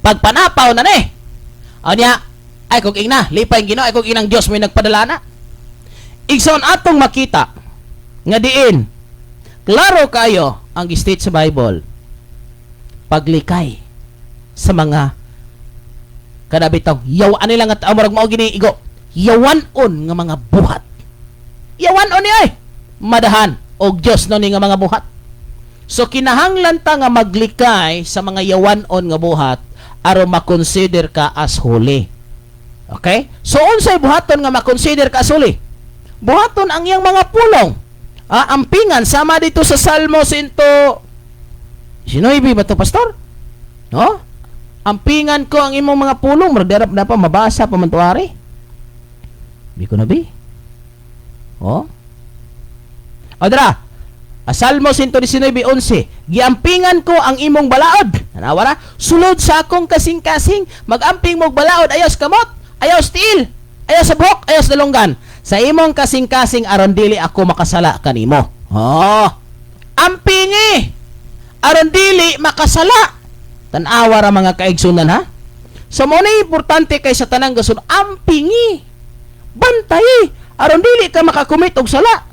pagpanapaw na ni. O niya, ay kung ina, lipay Ginoo, ay kung inang Diyos may nagpadala na. Igsoon atong makita, nga diin, klaro kayo ang state sa Bible, paglikay sa mga kadabitaw, yawan nila nga amurag mao gini igo, yawanon nga mga buhat. Yawanon ni ay, madahan, og Diyos no ni nga mga buhat. So kinahanglan ta nga maglikay sa mga yawanon nga buhat, aron makonsider ka as holy. Okay? So unsay buhaton nga makonsider ka as holy? Buhaton ang iyang mga pulong. Ampingan sama dito sa Salmo 100. Sinoy ba to, pastor? No? Ampingan ko ang imong mga pulong, magdarap na pa mabasa pa man tuari. Bi ko na bi. Oh? Adra. Salmo 119:11. Giampingan ko ang imong balaod. Nawara, sulod sa akong kasing-kasing, magamping mog balaod ayaw sa kamot, ayaw sa tiil, ayaw sa buhok, ayaw sa dalunggan. Sa imong kasing-kasing aron dili ako makasala kanimo. Oh. Ampingi aron dili makasala. Tan-awa ra mga kaigsunan ha. So mo ni importante kay sa tanang gasun, ampingi. Bantay aron dili ka makakumit og sala.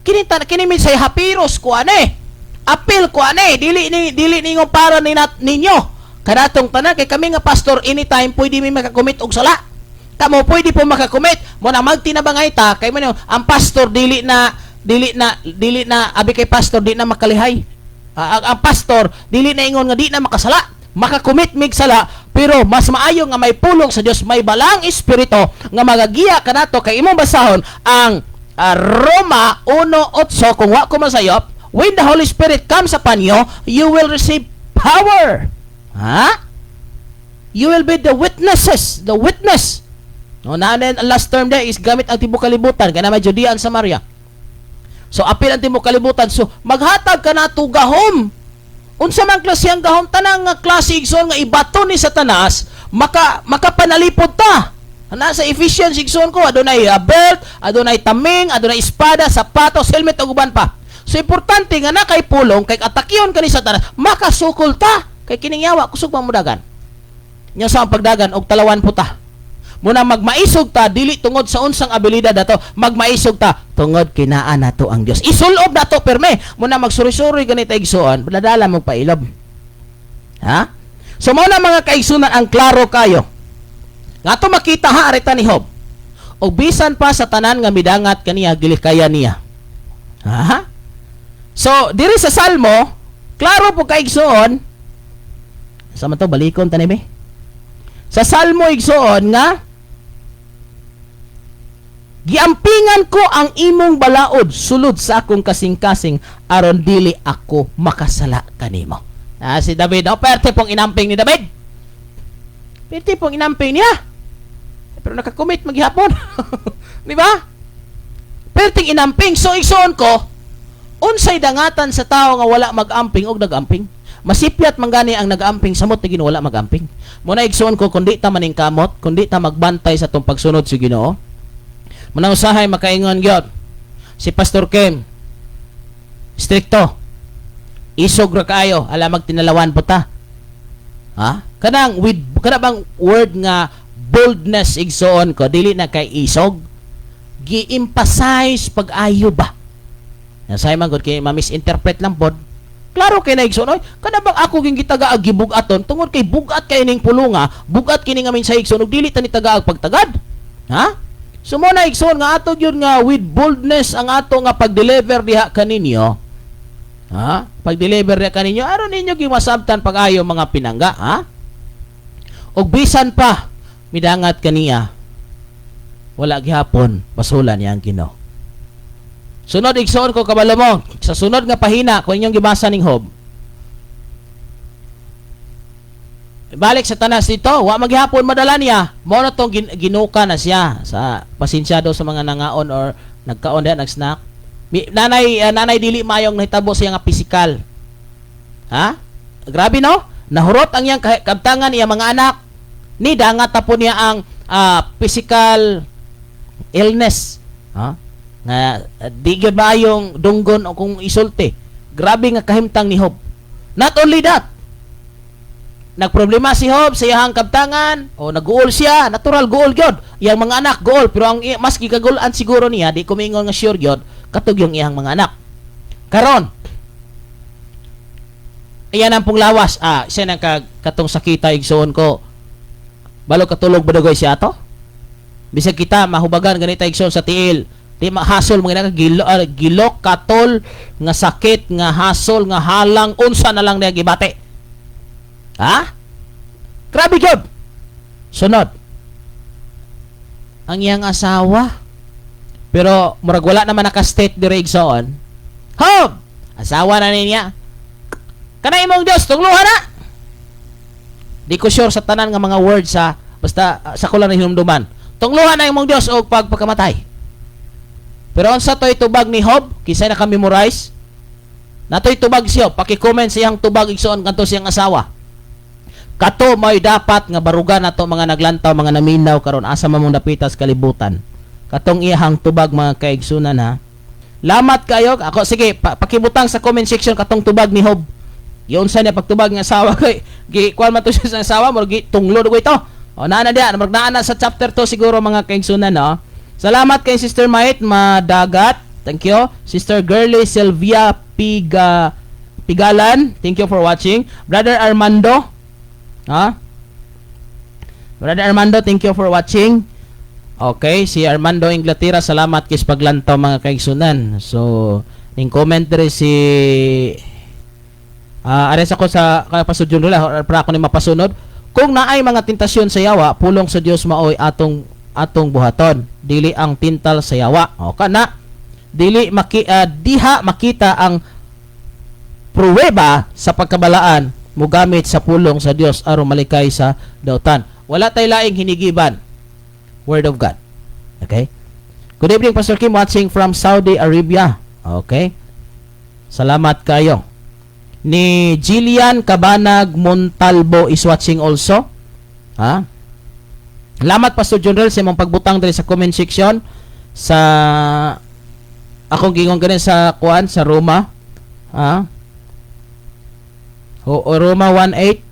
Kini say hapiros ko ane. Apil ko ane, dili ninyo para ninyo. Kanatong tanan kay kami nga pastor anytime pwede mi makakumit og sala. Kamo pwede po makakumit mo na magtinabangay ta kay mo ang pastor dili na abi kay pastor di na makalihay. Ang pastor dili na ingon nga di na makasala, makakumit mig sala, pero mas maayo nga may pulong sa Dios, may balang espiritu nga magagiya kanato kay imong basahon ang Roma 1:8 kung wa ko masayop, when the Holy Spirit comes upon you, you will receive power. Ha? You will be the witnesses, the witness. No, na last term there is gamit ang tibuok kalibutan kana may Judea and Samaria. So apil ang tibuok kalibutan. So maghatag ka na to gahom. Unsa man klase ang gahom, tanang nga klase igsoon nga ibato ni Satanas, makapanalipod ta. Nasa Ephesians igsoon ko, adunay belt, adunay taming, adunay espada, sapatos, helmet ug uban pa. So importante nga na kay pulong kay atakyon ka ni Satanas, makasukol ta kay kining yawa kusog pang mudagan. Nya sa pagdagan og talawan puta. Muna magmaisog ta dili tungod sa unsang abilidad dato, magmaisog ta tungod kinaan nato ang Dios. Isulob nato perme. Muna magsuri-suri ganita igsoon, dadala mo pa ilob. Ha? So mo na mga kaigsunan ang klaro kayo. Ngato makita ha arita ni Job. Og bisan pa sa tanan nga midangat kaniya gilikaya niya. Ha? So diri sa Salmo, klaro po kaigsoon. Sa man to balikon tani be. Sa Salmo igsoon nga giampingan ko ang imong balaod sulod sa akong kasing-kasing aron dili ako makasala kanimo. Si David, perte pong inamping ni David. Perte pong inamping niya. Pero nakakumit maghihapon. Di ba? Perting inamping. So igsoon ko, unsay dangatan sa tao nga wala magamping og nagamping. Masipyat man gani ang nagamping samot ni Ginoo wala magamping. Muna igsoon ko kundi ta maning kamot, kundi ta magbantay sa tong pagsunod sa Ginoo. Muna usahay makaingon gyud si Pastor Kim. Stricto. Isog ra kaayo, ala magtinalawan po ta. Ha? Kanang bang word nga boldness igsoon ko dili na kay isog. Gi-emphasize pag-ayo ba. Nasay man gud kay ma-misinterpret lang pod. Klaro kay na igsoon oy, kada bang ako ging gitagaag gibugaton tungod kay bugat kay ning pulunga, bugat kini nga minsa igsoon ug dili ta ni tagaag pagtagad. Ha? So mo na igsoon nga ato gyud nga with boldness ang ato nga pag-deliver diha kaninyo. Ha? Pag-deliver diha kaninyo aron ninyo gimasabtan pag-ayo mga pinangga, ha? Og bisan pa midangat kaniya wala gihapon pasulan yang Ginoo. Sunod igsoon ko kabalo mo sa sunod nga pahina kung inyong gibasa ning Hob. Balik sa tanas dito, wa maghapon madala niya. Mao na tong ginuka na siya sa pasensyado sa mga nangaon or nagkaon diha nag-snack. Nanay dili mayong nahitabo siya nga pisikal. Ha? Grabe no? Nahurot ang iyang kabtangan iya mga anak. Ni dangat ta po niya ang physical illness. Ha? Nga di gyud mayong dunggon o kung isulti. Grabe nga kahimtang ni Hob. Not only that, nagproblema si Hob sa iyang kabtangan o nag-uol siya, natural guol gyud. Iyang mga anak guol pero ang mas gikagulan siguro niya di kumingon nga sure gyud katug yung iyang mga anak. Karon iyan ang pong lawas. Siya nang katong sakita igsoon ko. Balo katulog badugoy siya to? Bisag kita mahubagan ganita igsoon sa tiil. Di mahasol mga gilok katol nga sakit nga hasol nga halang unsa na lang niya gibate. Ha? Grabe gyud. Sunod. Ang iyang asawa. Pero murag wala naman naka-state dire igsoon. Hob, asawa na niya. Kanay imong Dios tungluhan na. Di ko sure sa tanan nga mga words basta sa kulang na hinumduman. Tungluhan na imong Dios og pagpakamatay. Pero unsa toy tubag ni Hob? Kisay naka-memorize. Natoy tubag siya. Paki-comment siyang tubag igsoon kanto siyang asawa. Kato may dapat nga barugan nato mga naglantaw, mga naminaw karon asa mamong dapitas kalibutan. Katong iyang tubag mga kaigsunan ha. Lamat kayo. Ako sige pakibutang sa comment section katong tubag ni Hob. Yun sa niya pagtubag ng asawa kay kuan man to siya sa asawa mo tunglo ko ito. O naa dia magnaana sa chapter 2 siguro mga kaigsunan no. Salamat kay Sister Mait Madagat. Thank you. Sister Girly Sylvia Pigalan. Thank you for watching. Brother Armando. Brother Armando, thank you for watching. Okay, si Armando Inglaterra, salamat kis paglantaw mga kaigsunan. So, ning comment dere si ares ako sa kapasudyon nila para ako ni mapasunod. Kung naay mga tentasyon sa yawa, pulong sa Dios maoy atong buhaton. Dili ang tintal sa yawa. O kana dili diha makita ang pruweba sa pagkabalaan mugamit sa pulong sa Dios aron malikay sa dautan. Wala tay laing hinigiban. Word of God. Okay? Good evening, Pastor Kim, watching from Saudi Arabia. Okay? Salamat kayo. Ni Jillian Cabanag Montalbo is watching also. Salamat, Pastor General, sa imong pagbutang diri sa comment section sa akong gingon ganin sa kuan sa Roma. Roma 1:8.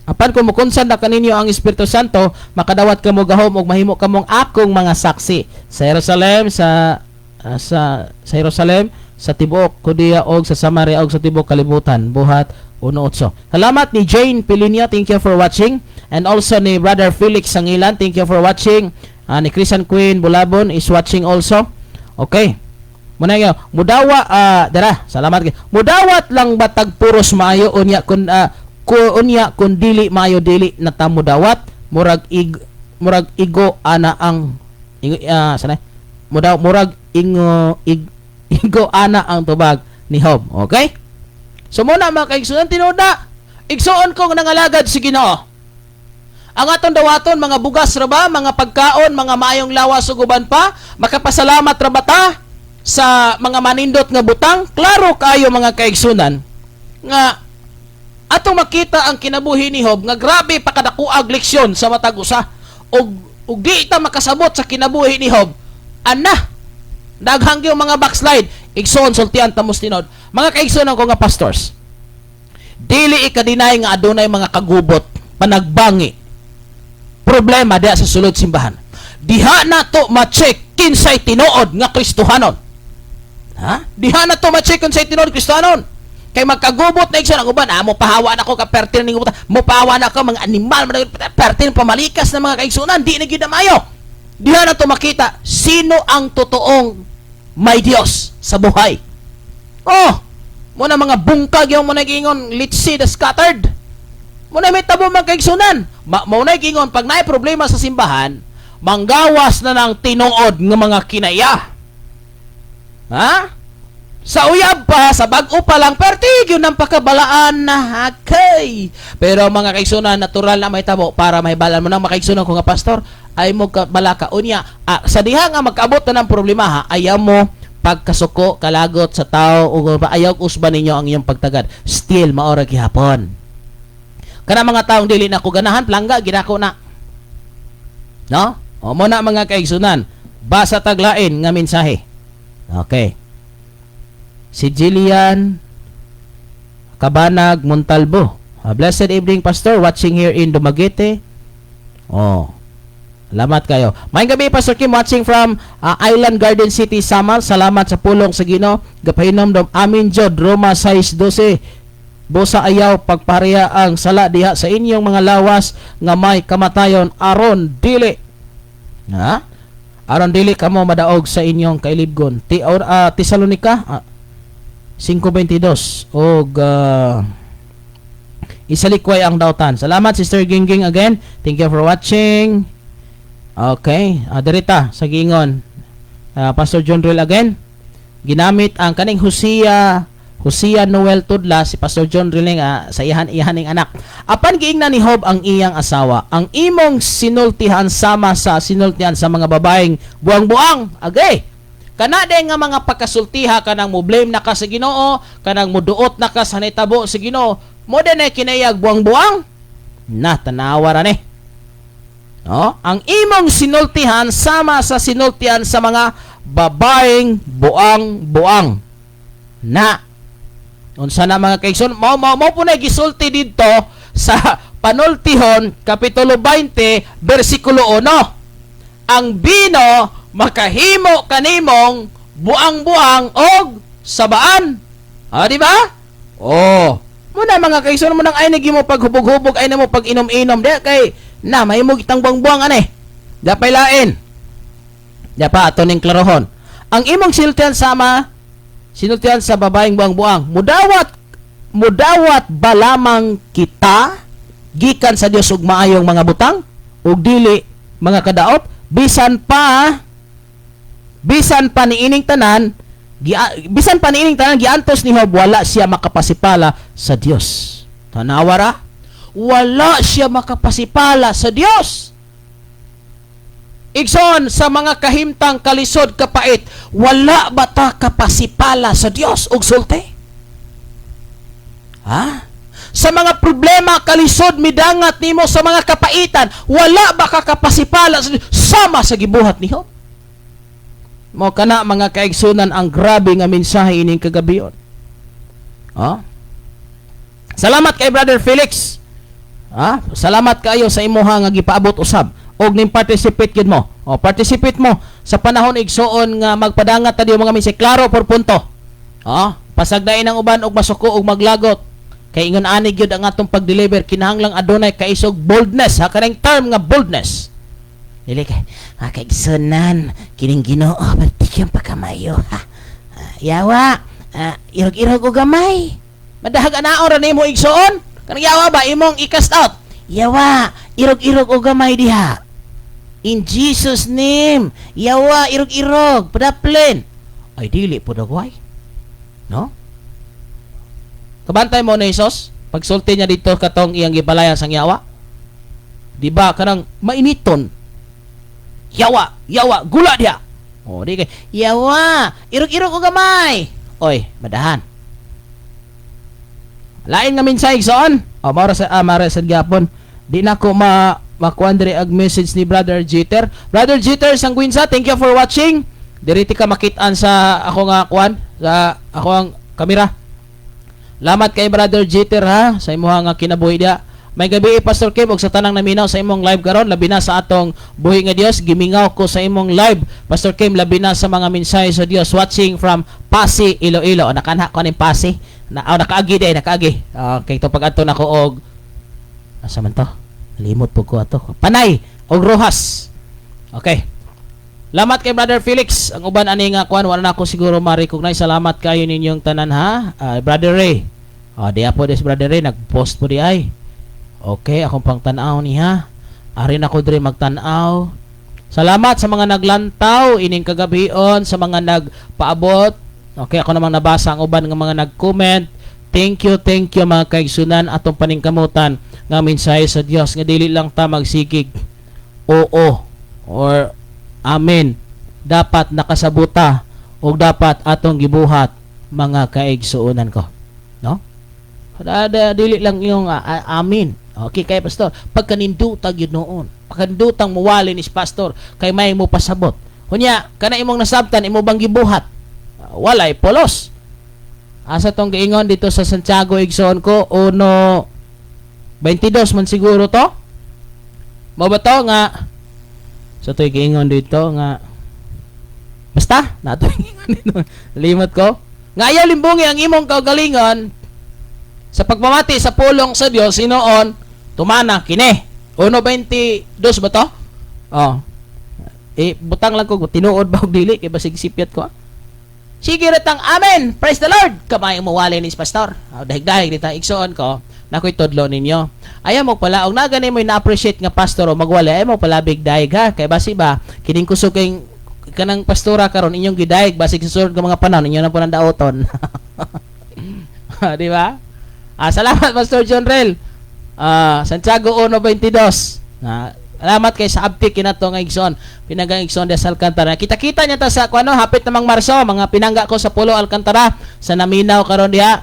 Apan kung mukunsan na kaninyo ang Espiritu Santo, makadawat kamo gahom og mahimo kamong akong mga saksi sa Jerusalem, sa Jerusalem, sa tibuok Judea og sa Samaria og sa tibuok kalibutan. Buhat 1:8. Salamat ni Jane Pilinia, thank you for watching. And also ni Brother Felix Sangilan, thank you for watching. Ni Christian Queen Bulabon is watching also. Okay. Muna yo, mudawa salamat. Mudawat lang batag puros maayo unya kun dili maayo dili natamudawat murag igo ana ang murag igo ana ang tubag ni Hob. Okay? So muna mga kaigsunan tinuda. Igsuon ko nangalagad si Ginoo. Ang atong dawaton mga bugas ra ba, mga pagkaon, mga maayong lawas ug uban pa, makapasalamat ra ba ta sa mga manindot nga butang? Klaro kayo mga kaigsunan nga atong makita ang kinabuhi ni Hob nga grabe pa kadakuag leksyon sa matag usa ug di ta makasabot sa kinabuhi ni Hob daghang yung mga backslide igsoon sultian tamos tinod mga kaigsunan ko nga pastors. Dili ikadinay nga adunay mga kagubot panagbangi problema diha sa sulod simbahan. Diha nato ma-check kinsay tinuod nga Kristohanon. Diha na to ma-check kung sa tinuod Kristohanon. Kay magkagubot na igsoon ang uban, mo pahawa na ko ka pertin ning gubot. Mo pahawa na ko mga animal, pertin pamalikas na mga kaigsunan, di na gyud mayo. Diha na to makita sino ang totoong may Dios sa buhay. Mo na mga bungkag yung mo nagingon, let's see the scattered. Mo na may tabo mga kaigsunan. Mo na gingon pag naay problema sa simbahan, manggawas na ng tinuod ng mga kinaya. Ha? Sa uyab pa, sa bag-o pa lang, pertigyo ng pakabalaan na hakay. Pero mga kaigsunan, natural na may tabo para may balaan mo ng makaigsunan ko nga pastor, ay mo balaka. Unya, sa diha nga magkaabot na ng problema ha, ayaw mo pagkasuko, kalagot sa tao, o ayaw usban ninyo ang iyong pagtagad. Still, maora gihapon. Kana mga taong dili na ko ganahan, plangga, ginako na. No? O mo na mga kaigsunan, basa taglain nga mensahe. Okay. Si Jillian Cabanag Montalbo. Blessed evening, Pastor. Watching here in Dumaguete. Oh. Salamat kayo. Mayong gabi, Pastor Kim. Watching from Island Garden City, Samar. Salamat sa pulong sa Ginoo. Gapahinom dom amin jod. Roma 6:12. Bosa ayaw pagpareha ang sala diha sa inyong mga lawas nga may kamatayon aron dili. Ha? Aron dili kamo madaog sa inyong kailibgon. Tesalonika 5:22 og isalikway ang dautan. Salamat Sister Gingging again. Thank you for watching. Okay, dirita sa giingon. Pastor John Drill again. Ginamit ang kaning Hosea Noel Tudla si Pastor John Drilling sa ihaning anak. Apan giingnan ni Job ang iyang asawa. Ang imong sinultihan sama sa sinultihan sa mga babaeng buang-buang. Agay. Kana de nga mga pagkasultiha kanang mo blame na ka sa Ginoo, kanang muduot na ka sa nitabo sa Ginoo, mo de na kinayag buang-buang. Na tanawa ra ni. No? Ang imong sinultihan sama sa sinultihan sa mga babaeng buang-buang. Na unsa na mga kaigsoon, mo po na gisulti dito sa Panultihon kapitulo 20 bersikulo 1. Ang bino makahimo kanimong buang-buang og sabaan. Di ba? Oh, muna mga kaigsoon mo nang ay nagi mo paghubog-hubog ay na mo pag inom-inom di kay na mahimo kitang buang-buang ani. Dapay lain. Dapa ato ning klarohon. Ang imong sinultihan sama sinultihan sa babaeng buang-buang. Mudawat ba lamang kita gikan sa Dios ug maayong mga butang ug dili mga kadaot bisan pa niining tanan giantos ni Job wala siya makapasipala sa Dios. Tanawa ra? Wala siya makapasipala sa Dios. Igsoon sa mga kahimtang kalisod kapait, wala ba ta kapasipala sa Dios og sulti? Ha? Sa mga problema kalisod midangat nimo sa mga kapaitan, wala ba ka kapasipala sa Dios sama sa gibuhat ni Job? Mo kana mga kaigsunan ang grabe nga mensahe ining kagabion. Ha? Salamat kay Brother Felix. Ha? Salamat kayo sa imuha nga gipaabot usab og ning participate gid mo. O participate mo sa panahon igsuon nga magpadangat ta diyo mga mensahe klaro por punto. Pasagdain ang uban og masuko og maglagot. Kay ingon ani gyud ang atong pag-deliver kinahanglang adunay kaisog boldness, ha kanang term nga boldness. Dili kay kaigsunan kining Ginoo patikyan pa kamayo ha. Yawa, irog-irog og gamay. Madahag anaon ra nimo igsuon? Kanang yawa ba imong i-cast out? Yawa, irog-irog og gamay diha. In Jesus name, yawa irog-irog padaplen. Ay dili po dagway. No? Kabantay mo na Isos, pagsulti niya dito katong iyang gipalayan sang yawa. Di ba kanang mainiton? Yawa, gula diha. O di kay yawa, irog-irog og gamay. Oy, madahan. Lain nga mensahe son. O mara sa gyapon. Di na ko makuan diri ag message ni Brother Jeter. Brother Jeter Sangguinsa, thank you for watching. Diriti ka makit-an sa ako nga kuan, sa ako ang kamera. Lamat kay Brother Jeter ha sa imuha nga kinabuhi dia. May gabi Pastor Kim og sa tanang naminaw sa imong live karon labi na sa atong buhi nga Dios. Gimingaw ko sa imong live Pastor Kim labi na sa mga mensahe sa Dios watching from Pasig, Iloilo. Nakanha ko ning Pasig. Nakaagi day, nakaagi. Okay, to pag ato nako og asa man to? Limot po ko ato. Panay og Rojas. Okay. Salamat kay Brother Felix. Ang uban ani nga kuan wala na ako siguro ma-recognize. Salamat kayo ninyong tanan ha. Brother Ray. Diya po des Brother Ray nag-post po di ay. Okay, akong pang tan-aw niya. Ari na ko diri magtan-aw. Salamat sa mga naglantaw ining kagabion, sa mga nagpaabot. Okay, ako namang nabasa ang uban nga mga nag-comment. Thank you mga kaigsunan atong paningkamutan nga mensahe sa Dios nga dili lang ta magsigig oo or amen. Dapat nakasabuta o dapat atong gibuhat mga kaigsuonan ko. No? Dili lang yung amin. Okay, kay pastor, pagkanindutag yun noon. Pagkanindutang muwali ni pastor, kay may mo pasabot. Kunya, kana imong nasabtan, imo bang gibuhat? Walay polos. Asa tong giingon dito sa Santiago igsoon ko, 1:22 man siguro to. Mo ba to nga sa to giingon dito nga basta nato giingon dito. Limot ko. Nga ayaw limbungi ang imong kaugalingon sa pagpamati sa pulong sa Dios hinoon tumana kini 1:22 ba to? Oh. Butang lang ko tinuod ba og dili kay basig sipyat ko. Sige ratang amen. Praise the Lord. Kamay mo wali ni pastor. Dahig-dahig dita igsoon ko nakoy tudlo ninyo. Ayaw mo pala og nagani mo na-appreciate nga pastor o magwali ayaw mo pala big daig ha kay basi ba kining kusog kay kanang pastora karon inyong gidaig basig sa sunod nga mga panahon inyo na po nang daoton. Di ba? Salamat Pastor John Rel. Santiago 1:22. Salamat kay sa abtik kinato nga igsoon. Pinanggang igsoon sa Alcantara. Kita-kita niya ta sa kuno hapit namang Marso, mga pinangga ko sa Pulo Alcantara sa naminaw karon diha.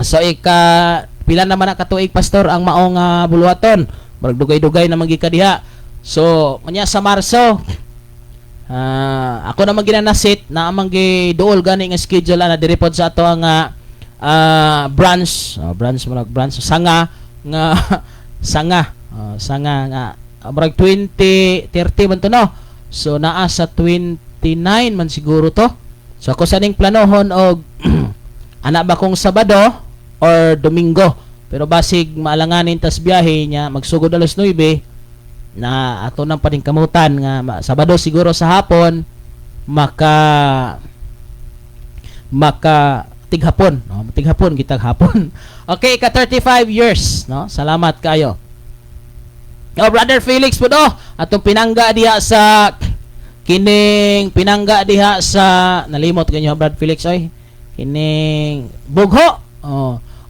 So pila naman na katuig pastor ang maong buluhaton. Murag dugay-dugay na magika diha. So kanya sa Marso ako naman ginanasit na amang giduol gani nga schedule na direpod sa ato ang branch sanga nga sanga nga murag 2030 man to no. So naa sa 29 man siguro to. So ako saning planohon og ana ba kong Sabado or Domingo. Pero basig maalanganin tas biyahe niya magsugod alas 9 na ato nang paningkamutan nga Sabado siguro sa hapon maka tighapon, no? Tighapon kitag hapon. Okay, ka 35 years, no? Salamat kayo. Brother Felix po do, atong pinangga diha sa nalimot kanyo Brother Felix oy. Kining Bugho.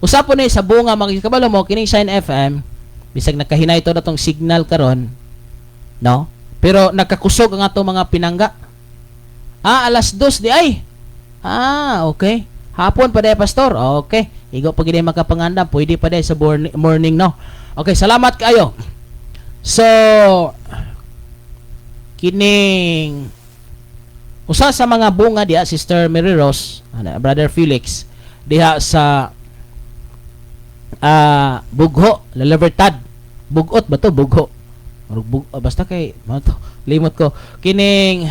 Usa po ni sa bunga magkabalo mo kining Shine FM bisag nakahinay to natong signal karon, no? Pero nagkakusog ang ato mga pinangga. Alas 2 di ay. Okay. Hapon pa day pastor. Okay. Igo pag hindi makapanganda, pwede pa day sa morning, no? Okay, salamat kayo. So kining usa sa mga bunga diha Sister Mary Rose, Brother Felix diha sa Bugho, La Libertad. Bugot ba to? Bugho. Basta kay limot ko. Kining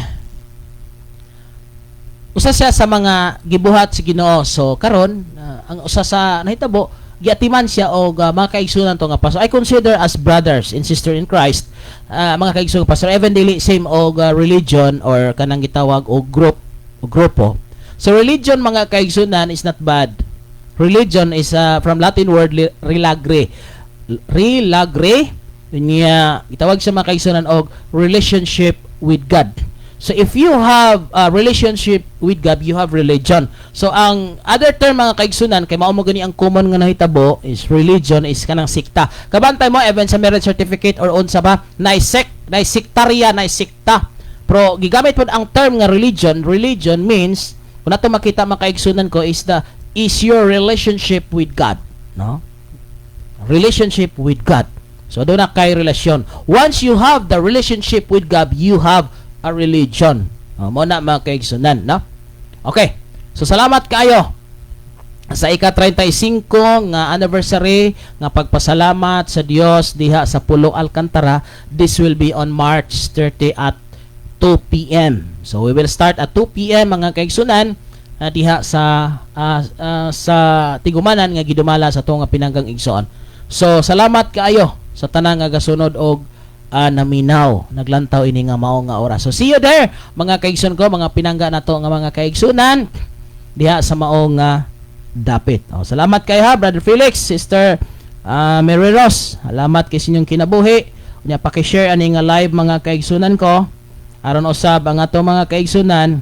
usa siya sa mga gibuhat sa Ginoo. So karon ang usa sa nahitabo giatiman siya og mga kaigsunan to nga pastor. I consider as brothers and sister in Christ. Mga kaigsunan pastor even dili same og religion or kanang gitawag og grupo. So religion mga kaigsunan is not bad. Religion is from Latin word relagre. Relagre niya gitawag sa mga kaigsunan og relationship with God. So if you have a relationship with God, you have religion. So ang other term mga kaigsunan kay mao mo gani ang common nga nahitabo is religion is kanang sikta. Kabantay mo even sa marriage certificate or unsa ba na sektarya na sekta. Pero gigamit pod ang term nga religion. Religion means kung nato makita mga kaigsunan ko is your relationship with God, no? Relationship with God. So doon na kay relasyon. Once you have the relationship with God, you have a religion. Mo na mga kaigsunan, no? Okay. So salamat kayo sa ika-35 nga anniversary nga pagpasalamat sa Dios diha sa Pulo Alcantara. This will be on March 30 at 2 p.m. So we will start at 2 p.m. mga kaigsunan diha sa tigumanan nga gidumala sa tuwa nga pinanggang igsoon. So salamat kaayo sa tanan nga gasunod og naminaw naglantaw ini nga mao nga oras. So see you there mga kaigsoon ko, mga pinangga nato nga mga kaigsunan diha sa mao nga dapit. Salamat kay ha Brother Felix, Sister Mary Rose. Salamat kay sinyong kinabuhi. Unya paki-share ani nga live mga kaigsunan ko aron usab ang ato mga kaigsunan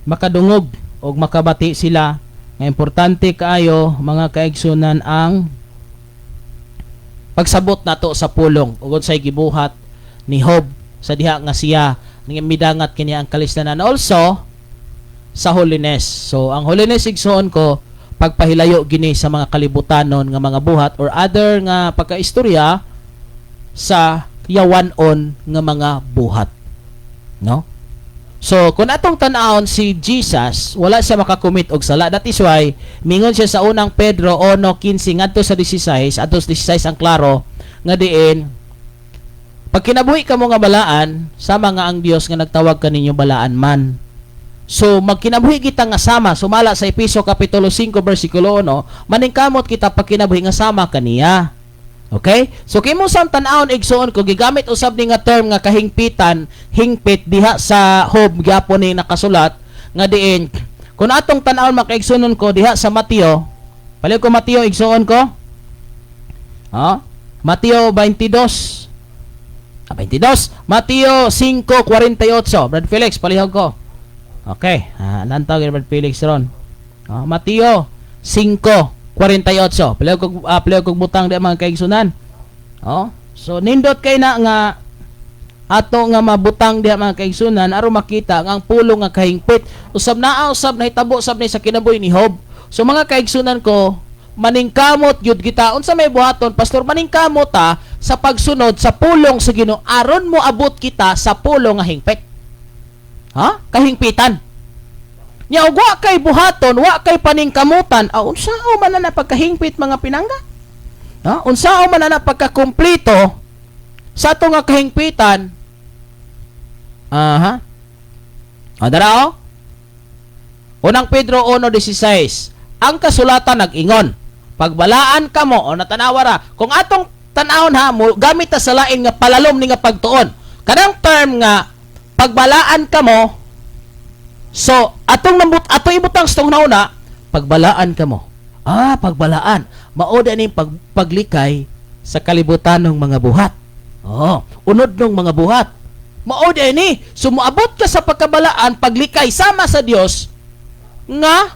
makadungog o makabati sila nga importante kaayo mga kaigsunan ang pagsabot nato sa pulong ug unsay gibuhat ni Job sa diha nga siya midangat kini ang kalistanan also sa holiness. So ang holiness igsoon ko pagpahilayo gini sa mga kalibutanon nga mga buhat or other nga pagkaistorya sa yawanon nga mga buhat. No? So, kung atong tan-awon si Jesus, wala siya makakumit og sala. That is why, mingon siya sa unang Pedro 1:15 ngadto sa 16, atos 16 ang klaro, nga diin, pag kinabuhi ka mo nga balaan, sama nga ang Dios nga nagtawag kaninyo balaan man. So, magkinabuhi kita nga sama, sumala sa Episo Kapitulo 5, versikulo 1, maningkamot kita pag kinabuhi nga sama kaniya. Okay? So kimo sang tan-awon igsoon ko gigamit usab ni nga term nga kahingpitan, hingpit diha sa Job gyapon ni nakasulat nga diin kun atong tan-awon makaigsunon ko diha sa Mateo. Palihog ko Mateo igsoon ko. Mateo 22. 22. Mateo 5:48. Brad Felix palihog ko. Okay, nantaw Brad Felix ron. Mateo 5:48. Palihog kog butang di mga kaigsunan. So nindot kay na nga ato nga mabutang di mga kaigsunan aron makita nga ang pulong nga kahingpit usab na hitabo usab ni sa kinabuhi ni Job. So mga kaigsunan ko, maningkamot gyud kita unsa may buhaton pastor, maningkamot sa pagsunod sa pulong sa Ginoo aron mo abot kita sa pulong nga hingpit. Kahingpitan. Nya wa kay buhaton, wa kay paningkamutan, unsao man na pagkahingpit mga pinangga? Unsao man na pagkakumpleto sa ato nga kahingpitan? Dara Unang Pedro 1:16. Ang kasulatan nag-ingon, pagbalaan kamo o natanawara, kung atong tan-awon gamit ta sa lain nga palalom ni nga pagtuon. Kanang term nga pagbalaan kamo. So, ato ibutang sa nauna, pagbalaan ka mo. Pagbalaan. Maoda ni paglikay sa kalibutan ng mga buhat. Unod ng mga buhat. Maoda ni, sumuabot ka sa pagkabalaan, paglikay sama sa Dios, nga,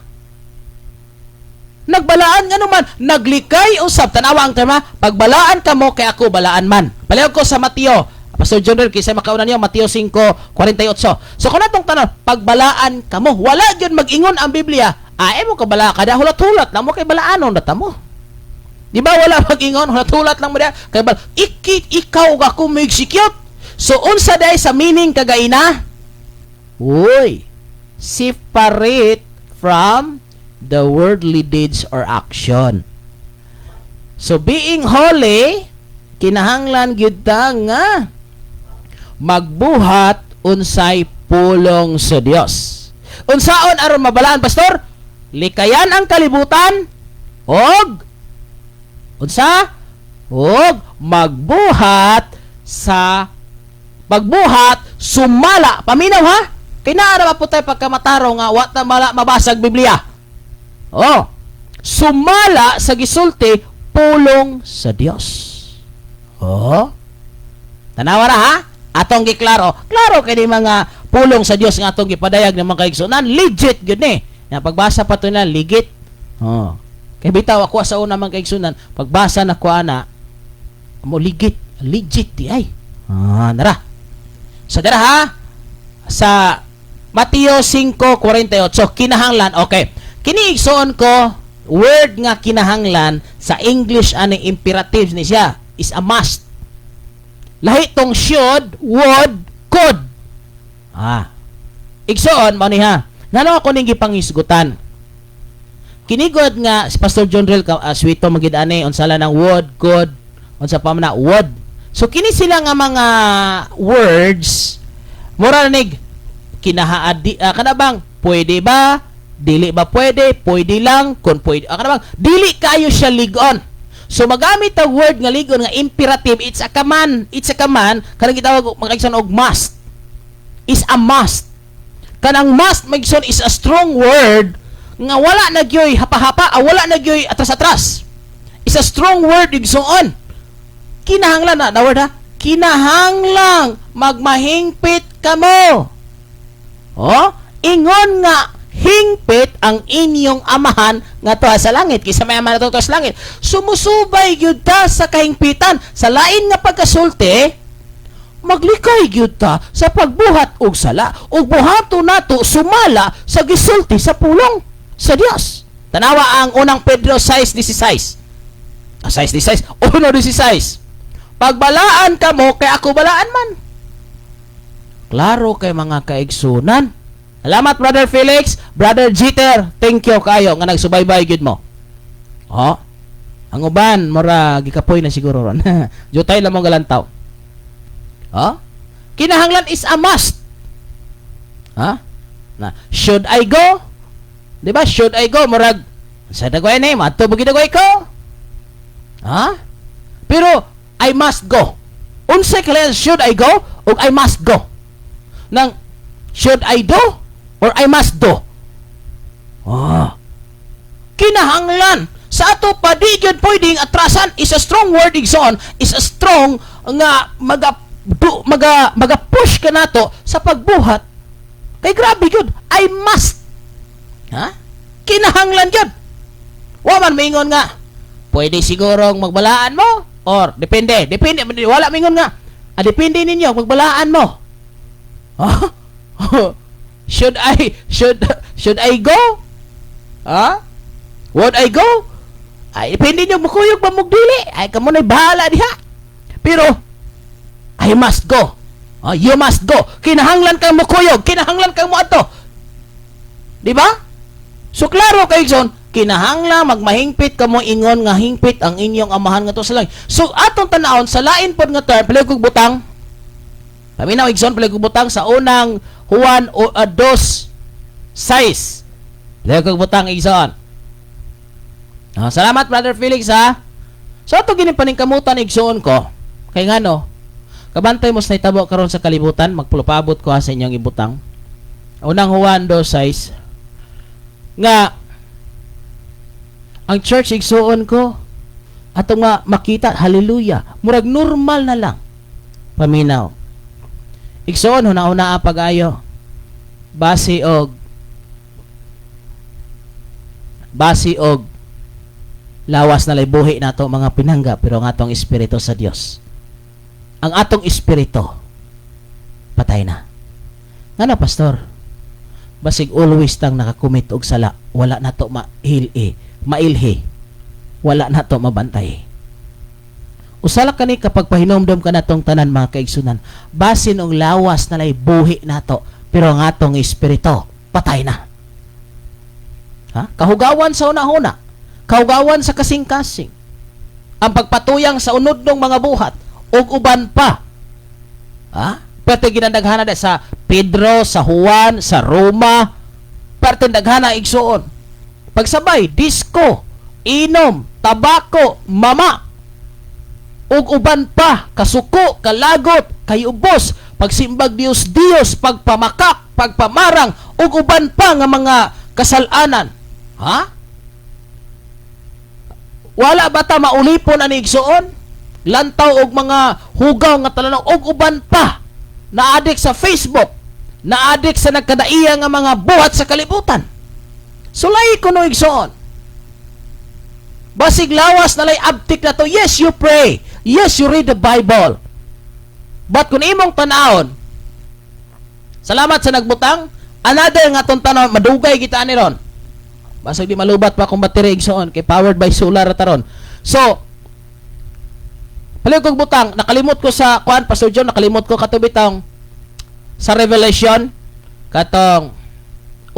nagbalaan nga naman, naglikay usab, tanawa ang tema, pagbalaan ka mo, kay ako balaan man. Palihog ko sa Mateo, Pastor John Red, kisa makaunan niyo, Mateo 5:48. So, kung natong tanan, pagbalaan ka mo, wala yun mag-ingon ang Biblia, mo kabala ka, hulat-hulat lang mo kay balaanon data mo. Di ba wala mag-ingon, hulat-hulat lang mo diya, kay ikaw ako mag-execute. So, unsa day sa meaning kagaina? Separate from the worldly deeds or action. So, being holy, kinahanglan gyud ta nga magbuhat unsay pulong sa Dios. Unsaon aron mabalaan pastor? Likayan ang kalibutan og magbuhat sumala. Paminaw ha? Kay naa ra putay pagkamataro nga wa ta mabasag Biblia. Sumala sa gisulti pulong sa Dios. Tanawa ra ha? Atong giklaro. Klaro kay di mga pulong sa Dios nga atong gipadayag ng mga kaigsunan, legit gyud ni. Nga pagbasa pa to na legit. Kay bitaw ako sa una mga kaigsunan, pagbasa na ko ana mo legit di ay. Nara. Sa dara ha? Sa Mateo 5:48 kinahanglan. Okay. Kini igsoon ko word nga kinahanglan sa English ani imperative ni siya is a must. Lahi tong should, would, could. Igsoon mo ni ha. Ngano ako ning gipangisgutan. Kinigod nga si Pastor John Rel swito magid ani unsala ng would, could, unsa pa man na would. So kini sila nga mga words mura nig kinahaadi kana bang pwede ba? Dili ba pwede? Pwede lang kun pwede. Kana bang dili kayo siya ligon. So magamit ang word nga ligon nga imperative, it's a command. Kanang gitawag magkaigsoon og must. Is a must. Kanang must magigsoon is a strong word nga wala nagyoy hapa-hapa, wala nagyoy atras-atras. Is a strong word igsoon. kinahanglan na, the word ha, kinahanglang magmahingpit kamo. Ingon nga hingpit ang inyong amahan nga tuwa sa langit, kisa may amahan na tuwa sa langit. Sumusubay gyud ta sa kahingpitan, sa lain nga pagkasulti, maglikay gyud ta sa pagbuhat og sala, ug buhato nato sumala sa gisulti sa pulong sa Dios. Tanawa ang unang Pedro 6:16. 6:16, 1:16. Pagbalaan ka mo, kay ako balaan man. Klaro kay mga kaigsunan. Salamat, Brother Felix, Brother Jeter. Thank you kayo nga nagsubaybay gyud mo. Ang uban, mura gikapoy na siguro ron. Jutay lang mong galantaw. Kinahanglan is a must. Should I go? Diba? Should I go? Murag, sa dagway na yun, ato bagi dagway ko. Pero, I must go. Unsay kalayan, should I go? O I must go. Nang, should I do? Or I must do? Kinahanglan. Sa ato pa, di yun pwedeng atrasan is a strong word igsoon, is a strong nga maga-push ka nato sa pagbuhat. Kay grabe yun. I must. Kinahanglan yun. Waman maingon nga, pwede sigurong magbalaan mo or depende, wala maingon nga. Depende ninyo magbalaan mo. Should I go? Would I go? Ay depende nyo makuyog ba mugdili. Ay kamo na'y bahala diha. Pero I must go. You must go. Kinahanglan kang makuyog, kinahanglan kang moadto. Di ba? So klaro kay Igsoon, kinahanglan magmahingpit kamo ingon nga hingpit ang inyong amahan nga to sa langit. So atong tan-awon sa lain pod nga term, pala kog butang. Paminaw Igsoon, pala kog butang sa unang Juan 2:6. Pala kog butang Igsoon. Salamat Brother Felix ha. So ato gini paningkamutan Igsoon ko. Kay ngano? Kabantay mo sa itabo karon sa kalibutan, magpulupabot ko sa inyong ibutang. Unang Juan 2:6 nga ang church igsuon ko ato nga makita, hallelujah, murag normal na lang. Paminaw. Igsuon huna-una pag-ayo. Base og lawas na lay buhi nato mga pinangga, pero ang atong espiritu sa Dios. Ang atong espiritu patay na. Ngano pastor? Basig always tang nakakumit og sala, wala nato mailhi. Wala nato mabantay. Usala kani kapag pahinomdom ka natong tanan mga kaigsunan, basin og lawas na lay buhi nato, pero ang atong espiritu patay na. Kahugawan sa una-una, kahugawan sa kasing-kasing, ang pagpatuyang sa unod ng mga buhat ug uban pa. Pati ginadaghana sa Pedro, sa Juan, sa Roma, parte daghana igsuon. Pagsabay, disco, inom, tabako, mama, ug uban pa, kasuko, kalagot, kayubos, pagsimbag Dios, pagpamakak, pagpamarang, ug uban pa nga mga kasalanan. Wala ba ta maulipon ani igsuon? Lantaw og mga hugaw nga talanaw og uban pa. Na-addict sa Facebook, na-addict sa nagkadaiya nga mga buhat sa kalibutan. Sulay ko no igsoon. Basig lawas na lay abtik na to. Yes, you pray. Yes, you read the Bible. But kung imong tanawon, salamat sa nagbutang, another nga tong tanawon, madugay kita ni ron. Basig di malubat pa kung battery igsoon, kay powered by solar taron. So, paligog butang, nakalimot ko sa kuan, Pastor John, nakalimot ko katubitang sa Revelation, katong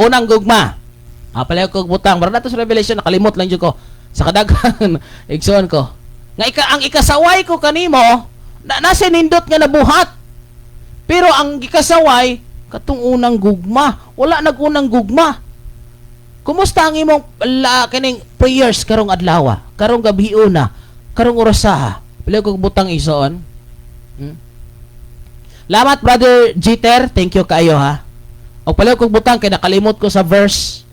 unang gugma. Paligog butang, bara nato sa Revelation, nakalimot lang jud ko sa kadaghan igsoon ko. Nga ang ikasaway ko kanimo, nasa nindot nga nabuhat. Pero ang ikasaway katong unang gugma, wala nagunang gugma. Kumusta ang imong kining prayers karong adlaw, karong gabi una, karong orasaha? Pili ko butang isoon. Lamat Brother Jeter, thank you kayo ha. O pili ko butang kay nakalimot ko sa verse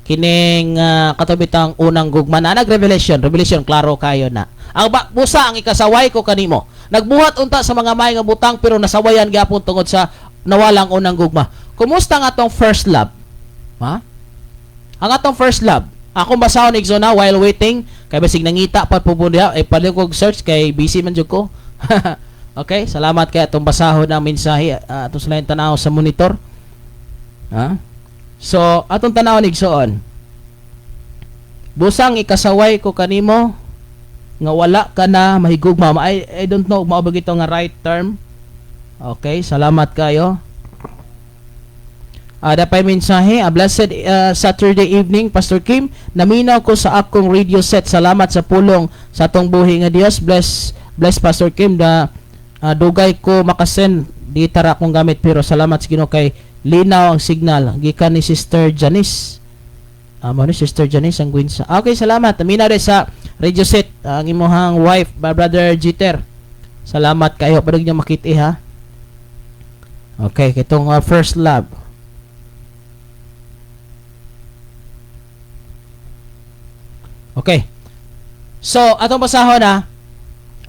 kining katubitang unang gugma na nag-revelation klaro kayo na. Ang busa ang ikasaway ko kanimo. Nagbuhat unta sa mga may nga butang pero nasawayan gyapon tungod sa nawalang unang gugma. Kumusta nga atong first love? Ha? Ang atong first love. Ako basahon igzona while waiting kay basig nangita pa pubunya ay palikog search kay busy man jud ko. Okay, salamat kay atong basahon na mensahe atong sila tanaw sa monitor. Ha? So, atong tanawon igsoon. Busang ikasaway ko kanimo nga wala ka na mahigugma. I don't know mao ba gito nga right term. Okay, salamat kayo. Dapay mensahe, blessed Saturday evening, Pastor Kim. Naminaw ko sa akong radio set. Salamat sa pulong sa atong buhi nga Dios. Bless Pastor Kim da dugay ko makasend di tara akong gamit pero salamat sa Ginoo kay linaw ang signal gikan ni Sister Janice. Mo ni Sister Janice ang gwinsa. Okay, salamat. Naminaw rin sa radio set ang imuhang wife, Brother Jeter. Salamat kayo padug niya makiti ha. Okay, kitong first love. Okay. So, atong basahon na.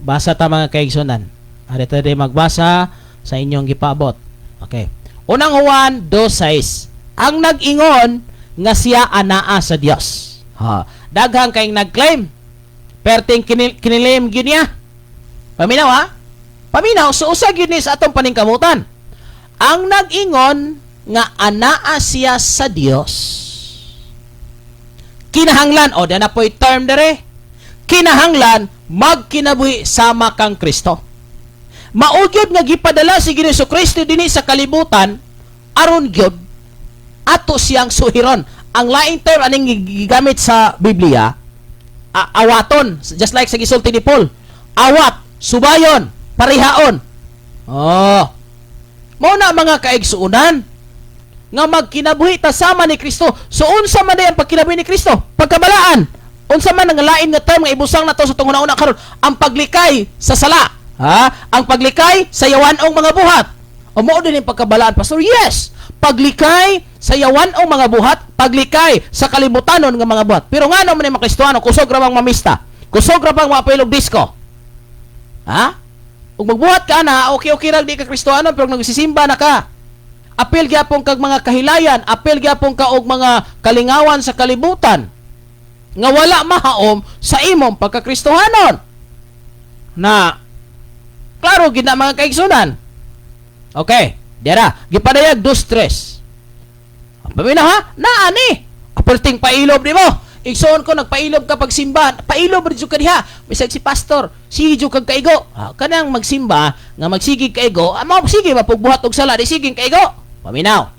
Basa ta mga kaigsunan. Arito din magbasa sa inyong gipabot. Okay. Unang Juan 2:6. Ang nag-ingon nga siya anaa sa Dios. Daghang kayong nag-claim. Perting kinilim gyud niya. Paminaw ha? Paminaw so usa gyud ni sa atong paningkamutan. Ang nag-ingon nga anaa siya sa Dios. Kinahanglan o na po'y term dere. Kinahanglan magkinabuhi sama kang Kristo. Maugyod nga gipadala si Ginoong Kristo dinhi sa kalibutan aron gyud ato siyang suhiron. Ang laing term aning gigamit sa Biblia awaton, just like sa gisulti ni Paul. Awat, subayon, parihaon. Mao na mga kaigsuunan nga magkinabuhi ta sama ni Kristo. So unsa man ang pagkinabuhi ni Kristo? Pagkabalaan. Unsa man ang lain nga term nga ibusang nato sa tunguna-una karon? Ang paglikay sa sala. Ang paglikay sa yawanong mga buhat. O mao din ang pagkabalaan, Pastor? Yes. Paglikay sa yawanong mga buhat, paglikay sa kalibutanon nga mga buhat. Pero ngano man ang mga Kristohano kusog ra bang mamista? Kusog ra bang mapilog disco? Ug magbuhat ka na, okay ra di ka Kristohano pero nagsisimba na ka. Apil gyapon kag mga kahilayan, apil gyapon ka og mga kalingawan sa kalibutan nga wala mahaom sa imong pagkakristohanon. Na klaro gid na mga kaigsunan. Okay, dira gipadayag 2:3. Paminaw ha? Naani. Aperting pailob nimo. Igsoon ko nagpailob ka pagsimba. Pailob rin ka diha. Bisag si pastor, sige jud kag kaigo. Kanang magsimba nga magsigig kaigo, mao sige mapugbuhat og sala di sigig kaigo. Paminaw.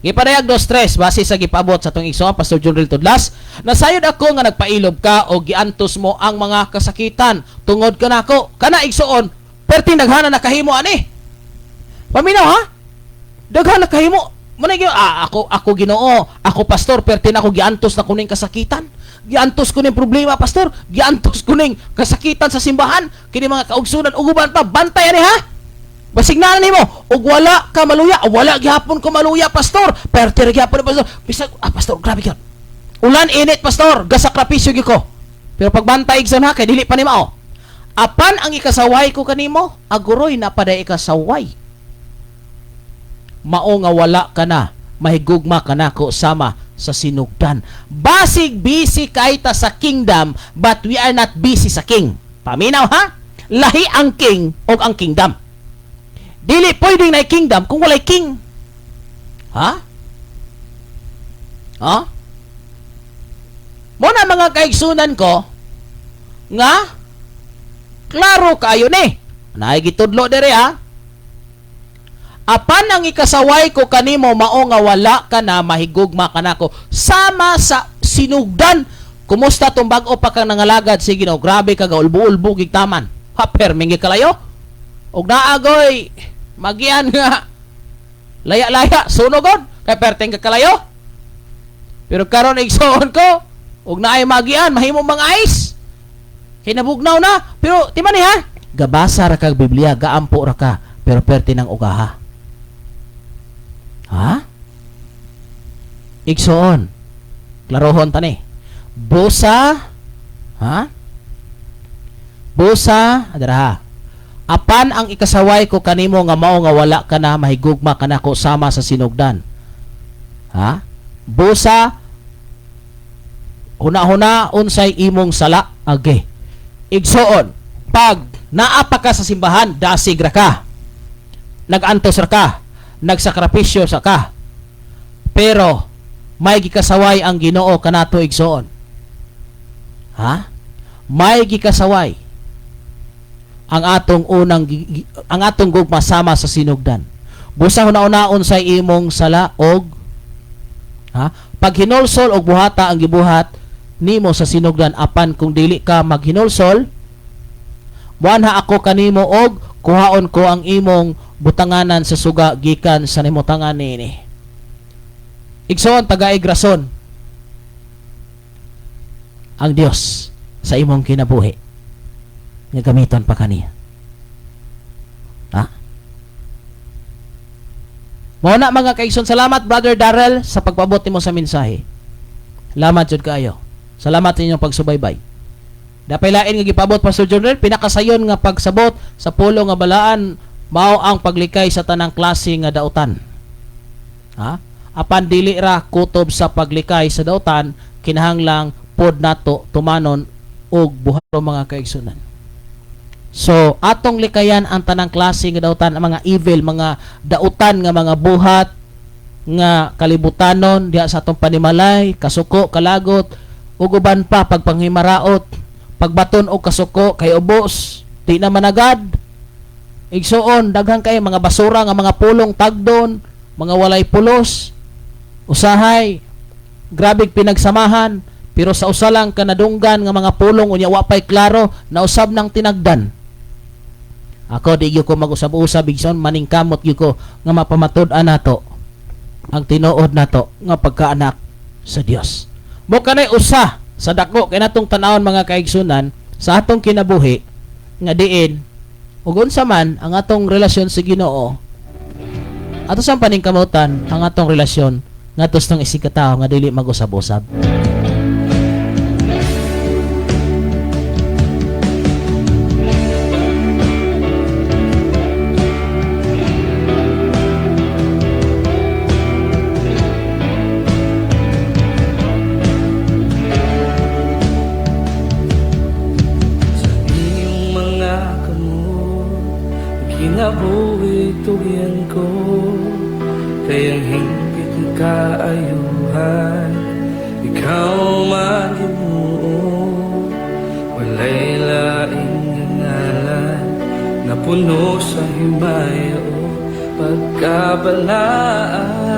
Gipadayag 2:3 base sa gipabot sa tong igsoon Pastor John Ril Tudlas. Nasayod ako nga nagpailob ka o giantos mo ang mga kasakitan tungod kanako. Kana igsoon, perting daghana nakahimo ani. Paminaw ha? Daghana nakahimo. Muna ako Ginoo, ako pastor, pertin ako giantos na kuning kasakitan. Giantos ko ning problema, pastor. Giantos ko ning kasakitan sa simbahan. Kini mga kaugsunan uguban pa bantay ani ha? Basig na nimo, ug wala ka maluya, wala gihapon ko maluya, pastor. Pertir gihapon pastor. Bisag pastor, grabe gyud. Ulan init, pastor, gasakripisyo gyud ko. Pero pagbantay igsoon ha kay dili pa ni mao. Apan ang ikasaway ko kanimo, aguroy na pada ikasaway. Mao nga wala ka na, mahigugma ka na ko sama sa sinugdan. Basig busy kay ta sa kingdom, but we are not busy sa king. Paminaw ha? Lahi ang king o ang kingdom. Dili pwedeng na kingdom kung walay king. Ha? Muna mga kaigsunan ko nga klaro kayo ni. Naigitudlo dere ha? Apan ang ikasaway ko kanimo mao nga wala ka na mahigugma ka nako sama sa sinugdan. Kumusta tong bag-o pa kang nangalagad? Sige no, grabe ka gaulbo-ulbo gigtaman. Haper mingi kalayo. Og naagoy magian nga laya-laya sunogod kay perteng ka kalayo. Pero karon igsoon ko og naay magian mahimong mga ice. Kinabugnaw na. Pero di man ni ha? Gabasa ra kag Biblia, gaampo ra ka, pero perti ng ugaha. Ha? Igsoon. Klarohon tani. Busa, ha? Busa, adara. Apan ang ikasaway ko kanimo nga mao nga wala ka na mahigugma ka na ko sama sa sinugdan. Ha? Busa, huna-huna unsay imong sala age. Igsoon, pag naapa ka sa simbahan, dasig ra ka. Nag-antos ra ka, nagsakripisyo sa ka. Pero may gikasaway ang Ginoo kanato igsoon. Ha? May gikasaway ang atong gugma sama sa sinugdan. Busa huna-unaon sa imong sala og ha? Pag hinulsol og buhata ang gibuhat nimo sa sinugdan, apan kung dili ka maghinulsol, muanha ako kanimo og kuhaon ko ang imong butanganan sa suga gikan sa nimutangan nini. Igsoon tagaig rason ang Dios sa imong kinabuhi nga gamiton pa kaniya. Ha? Mao na mga kaigsoon, salamat Brother Darrell sa pagpaabot nimo sa mensahe. Salamat jud kaayo. Salamat sa inyong pagsubaybay. Dapay lain nga gipabot Pastor Jonel, pinakasayon nga pagsabot sa pulo nga balaan mao ang paglikay sa tanang klase nga dautan. Ha? Apan dili ra kutob sa paglikay sa dautan, kinahanglang pod nato tumanon og buhaton mga kaigsunan. So, atong likayan ang tanang klase nga dautan, ang mga evil, mga dautan nga mga buhat nga kalibutanon diha sa atong panimalay, kasuko, kalagot, ug uban pa pagpanghimaraot, pagbaton og kasuko kay ubos, di na managad. Igsoon, daghang kay mga basura nga mga pulong tagdon, mga walay pulos, usahay, grabig pinagsamahan, pero sa usa lang kanadunggan nga mga pulong unya wa pay klaro na usab nang tinagdan. Ako di gyud ko mag-usab-usab bigson, maningkamot gyud ko nga mapamatud-an nato ang tinuod nato nga pagkaanak sa Dios. Mo kanay usa sa dako kay natong tan-awon mga kaigsunan sa atong kinabuhi nga diin ug unsa man ang atong relasyon sa Ginoo, ato sang paningkamutan ang atong relasyon ngadto sa isikatawo nga dili mag-usab-usab. Kinabuhi tugyan ko, kayang hingpit ng kaayuhan, ikaw magimuo, walay laing ngalan, na puno sa himaya o pagkabalaan.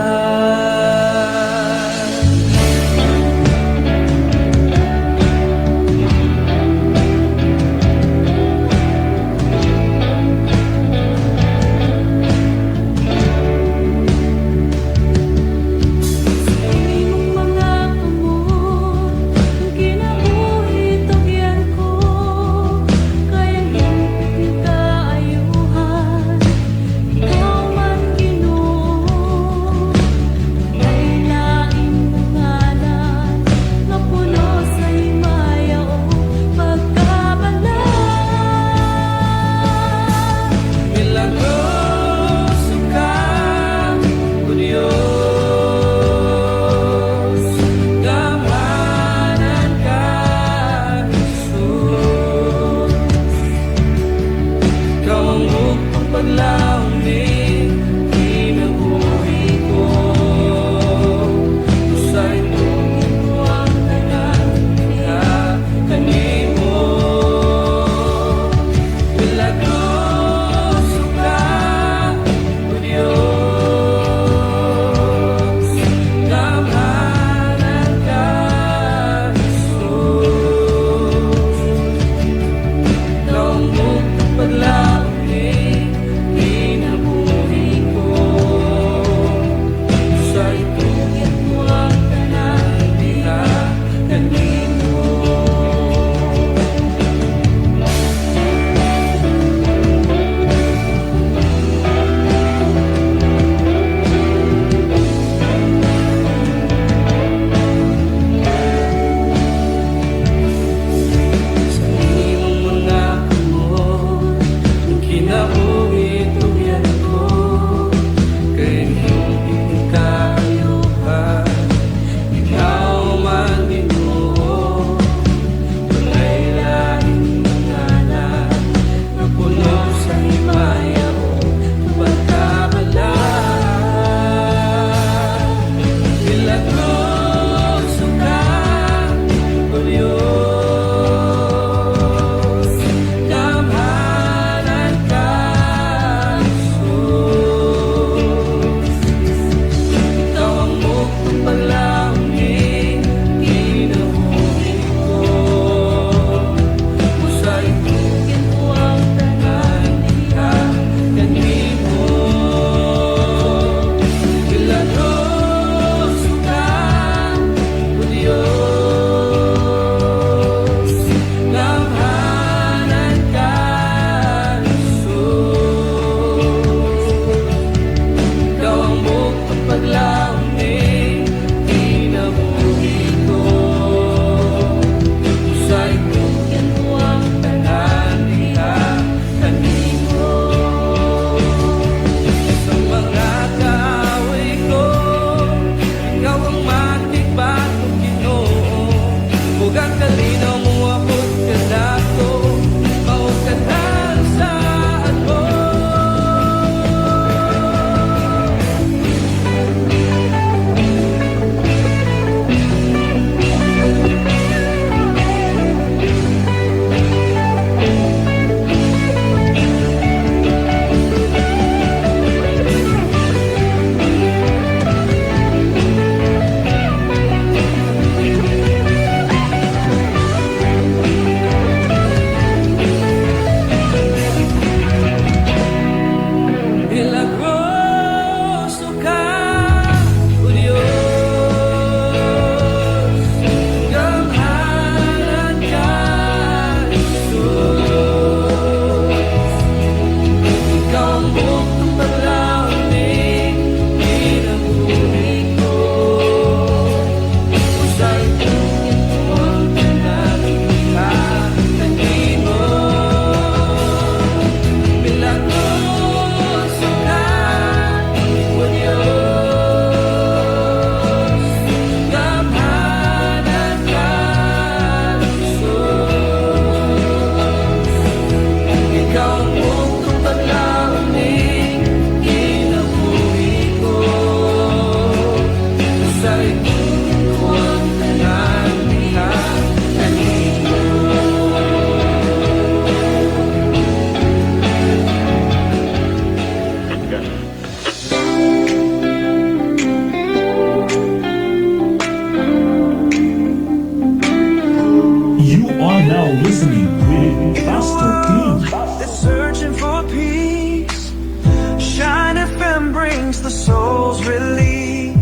the soul's release,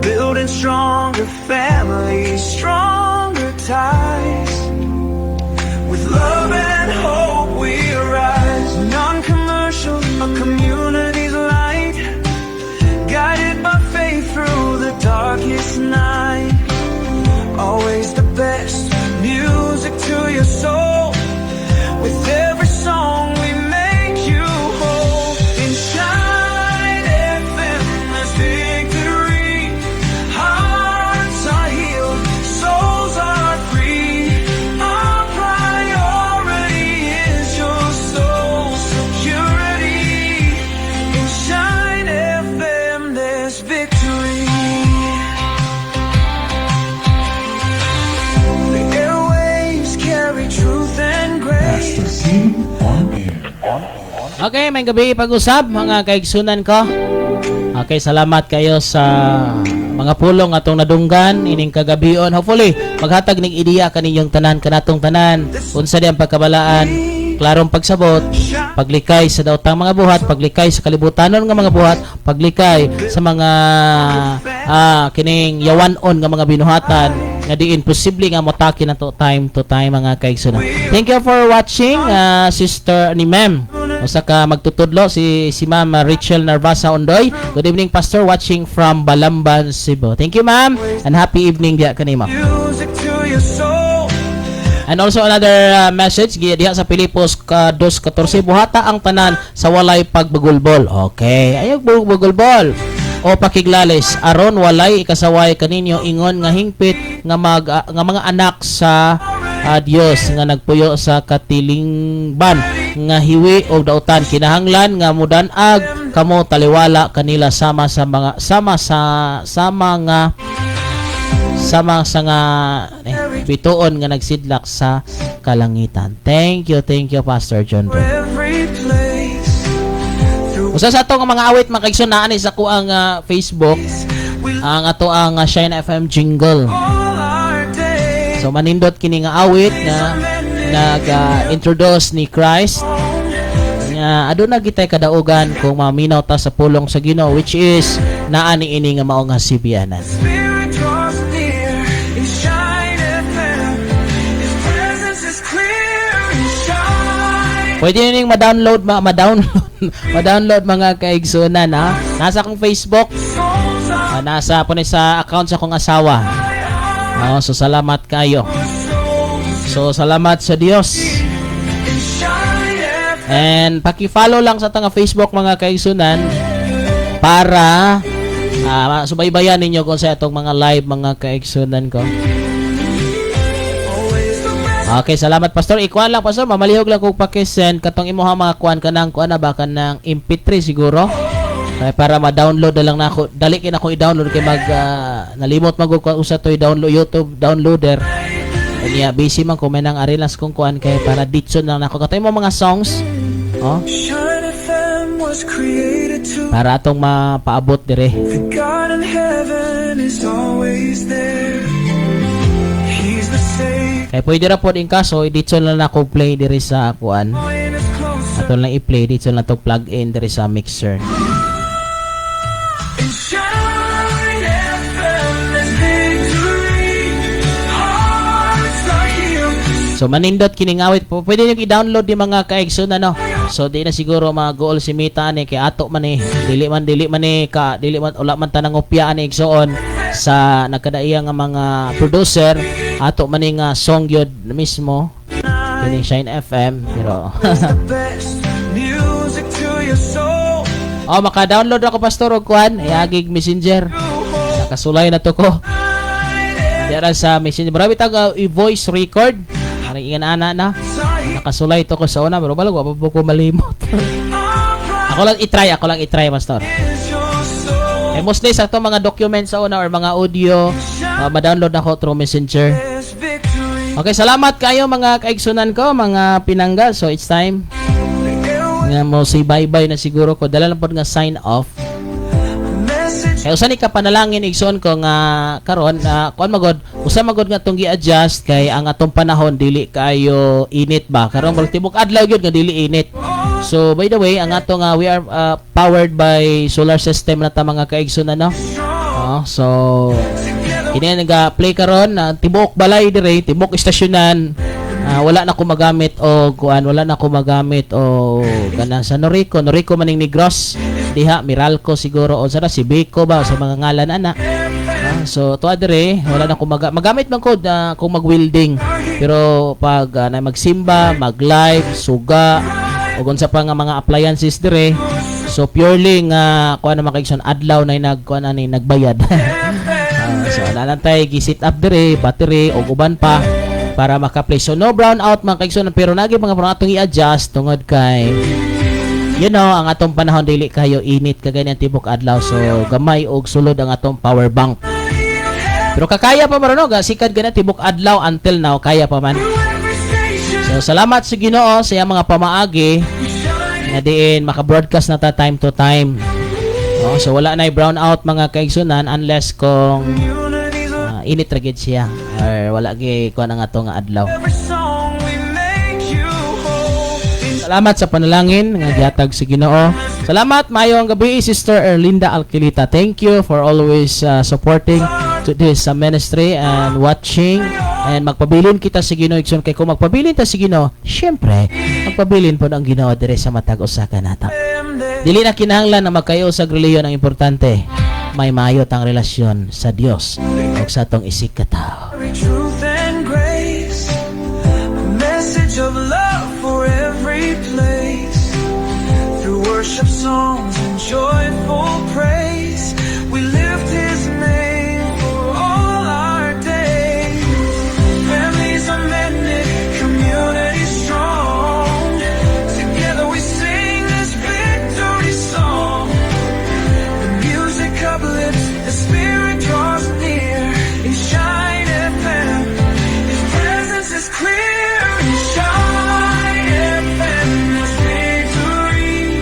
building stronger families, stronger ties. With love and hope we rise, non-commercial, a community's light, guided by faith through the darkest night. Always the best music to your soul. With every song we make you whole. In Shine FM there's victory. Hearts are healed, souls are free. Our priority is your soul security. In Shine FM there's victory. The airwaves carry truth and grace. Pastor C on air. Okay, may gabi pag-usab mga kaigsunan ko. Okay, salamat kayo sa mga pulong atong nadunggan ining kagabion. Hopefully, maghatag ning ideya kaninyong tanan kanatong tanan. Unsa di ang pagkabalaan, klarong pagsabot, paglikay sa daotang mga buhat, paglikay sa kalibutanon nga mga buhat, paglikay sa mga kining yawanon nga mga binuhatan nga diin posible nga motake nato time to time mga kaigsunan. Thank you for watching, sister ni Ma'am. Usa ka magtutudlo si Ma'am Rachel Narvasa Ondoy. Good evening, Pastor, watching from Balamban, Cebu. Thank you, ma'am, and happy evening diya kanimo. Music to your soul. And also another message diha sa Pilipos 2:14, buhata ang tanan sa walay pagbagulbol. Okay, ayaw bagulbol o pakiglalis aron walay ikasaway kaninyo ingon nga hingpit nga mga anak sa Dios nga nagpuyo sa katilingban nga hiwi o dautan, kinahanglan nga mudanag kamo taliwala kanila sama sa nga bituon nga nagsidlak sa kalangitan. Thank you, Pastor John Ray. Every place through Usa sa ato nga mga awit makaigsoon naa ni sa kuang Facebook ang ato ang Shine FM jingle. all our days. So manindot kini nga awit na nag-introduce ni Christ nga aduna kitay kadaugan kung maminaw ta sa pulong sa Ginoo, which is naa ni ini nga mao nga sibianan. Spirit draws near in Shine FM. His presence is clear in Shine. Pwede nining ma-download ma-download mga kaigsunan ha. Nasa akong Facebook, Souls are nasa po ni sa account sa akong asawa. So salamat kayo. So salamat sa Dios. in Shine FM. And paki-follow lang sa tanga Facebook mga kaigsunan para subaybayan ninyo kung sa itong mga live mga kaigsunan ko. Always the best. Okay, salamat Pastor. Ikuan lang Pastor, mamalihog lang kung pakisend katong imuha mga kuan kanang kuan na ba kanang MP3 siguro. Kaya para ma-download na lang nako. Dali kay nako i-download kay nalimot magug usa to i-download YouTube downloader. Kanya busy man ko menang arilas kung kuan kay para ditso na nako. Katay mo mga songs. Oh, Shine FM was created to para atong mapaabot dire. the God in heaven is always there. He's the Savior Kay pwede ra pod in kaso ditso na nako play dire sa kuan. in us closer. Ato lang i-play ditso na to plug in dire sa mixer. In Shine FM there's victory. Hearts are healed. So manindot kining awit po. Pwede niyo i-download di mga kaigsoon no. So di na siguro mag-goal si Mita ani kay ato man eh. Dili man wala man tanang opya ani igsoon sa nagkadaiya nga mga producer ato man nga song gyud mismo kining Shine FM pero Best music to your soul. maka-download ako Pastor og kuan iagig Messenger. Nakasulay na to ko. Dira sa Messenger. Marami tag i-voice record. Ari ingan ana na. Nakasulay to ko sa una pero balag wa pa ko malimot. ako lang i-try Pastor. Eh mostly sa to mga documents sa una or mga audio ma-download ako through Messenger. There's victory. Okay, salamat kayo mga kaigsunan ko, mga pinangga. So it's time nga mo say bye-bye na siguro ko. Dala lang po nga sign off. Message Kaya usa ni ka panalangin igsoon ko nga karon kuan magod usa magod nga tong gi-adjust kay ang atong panahon dili kayo init ba. Karon murag tibok adlaw gyud nga dili init. So by the way, ang ato nga we are powered by solar system na ta mga kaigsoon ano. So kini naga-play karon tibok balay dire, tibok istasyonan. Wala na ko magamit o kuan, wala na ko magamit o kana sa Noriko maning Negros diha Miralco siguro o sa si Biko ba sa mga ngalan ana. So to adire wala na ko magamit man ko kung mag-welding, pero pag na magsimba, mag-live, suga o unsa pa nga mga appliances dire, so purely nga kuan na makaigsoon adlaw na nagkuan ani nagbayad. So nanantay gi-set up dire battery o uban pa para maka-play. So no brownout mga kaigsoon, pero nagi mga pro atong i-adjust tungod kay ang atong panahon dili kayo init kagaya ng tibok adlaw, so gamay og sulod ang atong power bank. Pero kakaya pa maron sikad gana tibok adlaw until now kaya pa man. So salamat sa Ginoo sa iyang mga pamaagi nga diin maka-broadcast na ta time to time. So wala na brownout mga kaigsunan unless kung init ra gid siya or wala gi kuan ang ato nga adlaw. Salamat sa panalangin nga gihatag sa Ginoo. Salamat mayong gabi Sister Erlinda Alquilita. Thank you for always supporting to this ministry and watching, and magpabilin kita sa Ginoo igsoon kay kung magpabilin ta sa Ginoo, syempre magpabilin pod ang Ginoo dire sa matag usa ka nata. Dili na kinahanglan na magkayo sa relihiyon, ang importante may mayot ang relasyon sa Dios ug sa atong isig ka tao. Truth and grace, a message of love for every place. Through worship songs and joyful praise, we lift His name for all our days. Families are mended, community strong. Together we sing this victory song. The music uplifts, the spirit draws near. In Shine FM, His presence is clear. In Shine FM, there's victory.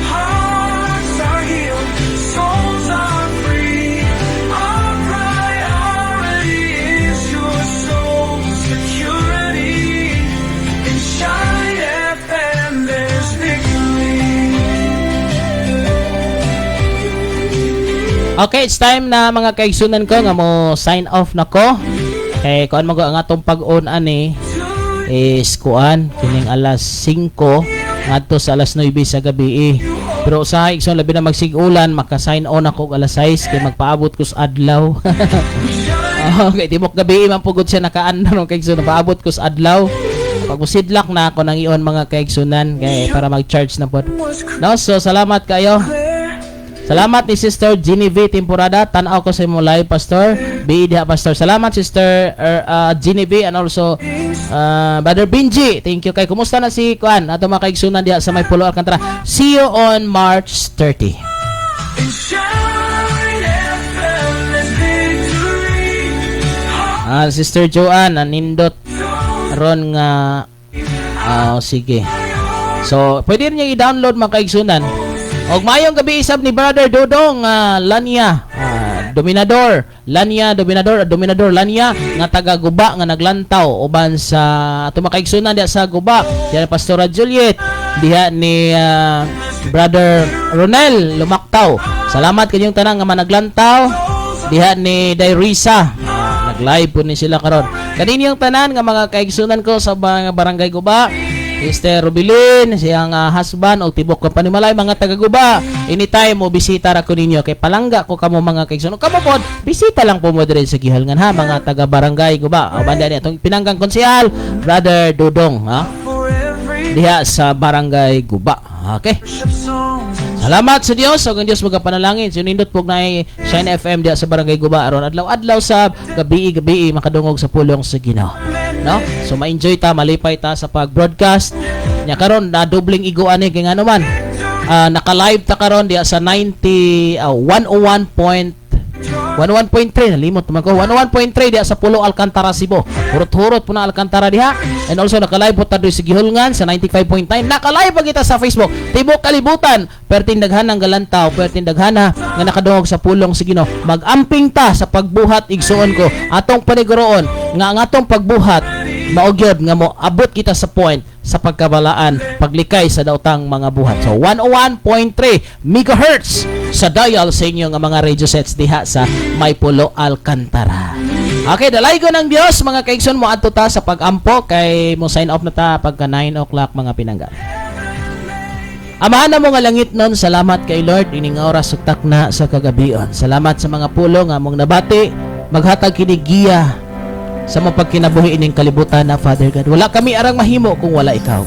Hearts are healed, souls are free. Our priority is your soul's security. In Shine FM, there's victory. Okay, it's time na mga kaigsunan ko nga mo sign off na ko. Kay kuan mago ang atong pag-on ani is kuan kining alas 5 ngadto sa alas 9 sa gabi. Pero sa igsoon labi na magsig-ulan maka-sign on ako alas 6 kay magpaabot ko sa adlaw. Okay, tibok gabi man pugod siya nakaandar kay igsoon paabot ko sa adlaw. Pag musidlak na ako nang iyon mga kaigsunan kay para mag-charge na pod. No, so salamat kayo. Salamat ni Sister Genevieve Temporada. Tanaw ko sa imo live, Pastor. Biidha, Pastor. Salamat, Sister Genevieve, and also Brother Benji. Thank you kay. Kumusta na si Kuan? Ato mga kaigsunan diha sa may Pulo Alcantara. See you on March 30. In Shine FM, there's victory. Sister Joanne, nindot ron nga sige. So, pwede rin niya i-download mga kaigsunan. Og mayong gabi isab ni Brother Dodong Lania Dominador Lania nga taga Guba nga naglantaw uban sa ato makaigsunan diha sa Guba diha Pastora Juliet diha ni Brother Ronel Lumaktaw. Salamat kanyong tanan nga managlantaw diha ni Dairisa. Nag-live po ni sila karon. Kanini yung tanan nga mga kaigsunan ko sa mga barangay Guba. Sister Rubilin, siyang husband o tibok ko panimalay mga taga-Guba. Anytime mo bisita ra ko ninyo kay palangga ko kamo mga kaigsunan. Kamo pod bisita lang po mo dire sa Gihalngan ha mga taga-barangay Guba. O banda ni atong pinanggang konsehal Brother Dudong ha. Diha sa barangay Guba. Okay. Salamat sa Dios. O ang Dios magapanalangin. Sinindot pog na Shine FM diha sa barangay Guba aron adlaw-adlaw sa gabi makadungog sa pulong sa Ginoo. No? So ma-enjoy ta, malipay ta sa pag-broadcast. Nya karon na dobling iguan ni kay ngano man. Naka-live ta karon diha sa 101.9 101.3 nalimot man ko. 101.3 diha sa Pulo Alcantara, Cebu. Hurot-hurot po na Alcantara diha. And also naka-live po tayo sa Gihulngan sa 95.9. Naka-live pa kita sa Facebook. Tibok kalibutan. Perting daghan ng galantaw, perting daghana nga nakadungog sa pulong sa Ginoo. Mag-amping ta sa pagbuhat igsuon ko. Atong paniguroon nga ang atong pagbuhat maugyod nga mo abot kita sa point sa pagkabalaan, paglikay sa daotang mga buhat. So 101.3 megahertz sa dial sa inyo nga mga radio sets diha sa May Pulo Alcantara. Okay, dalay ko ng Dios mga kaigsoon mo adto ta sa pagampo kay mo sign off na ta pagka 9 o'clock mga pinangga. Amahan na mo nga langit nun, salamat kay Lord ining oras suktak na sa kagabion. Salamat sa mga pulo nga mong nabati, maghatag kinigiya sa mapagkinabuhi ining kalibutan na Father God. Wala kami arang mahimo kung wala ikaw.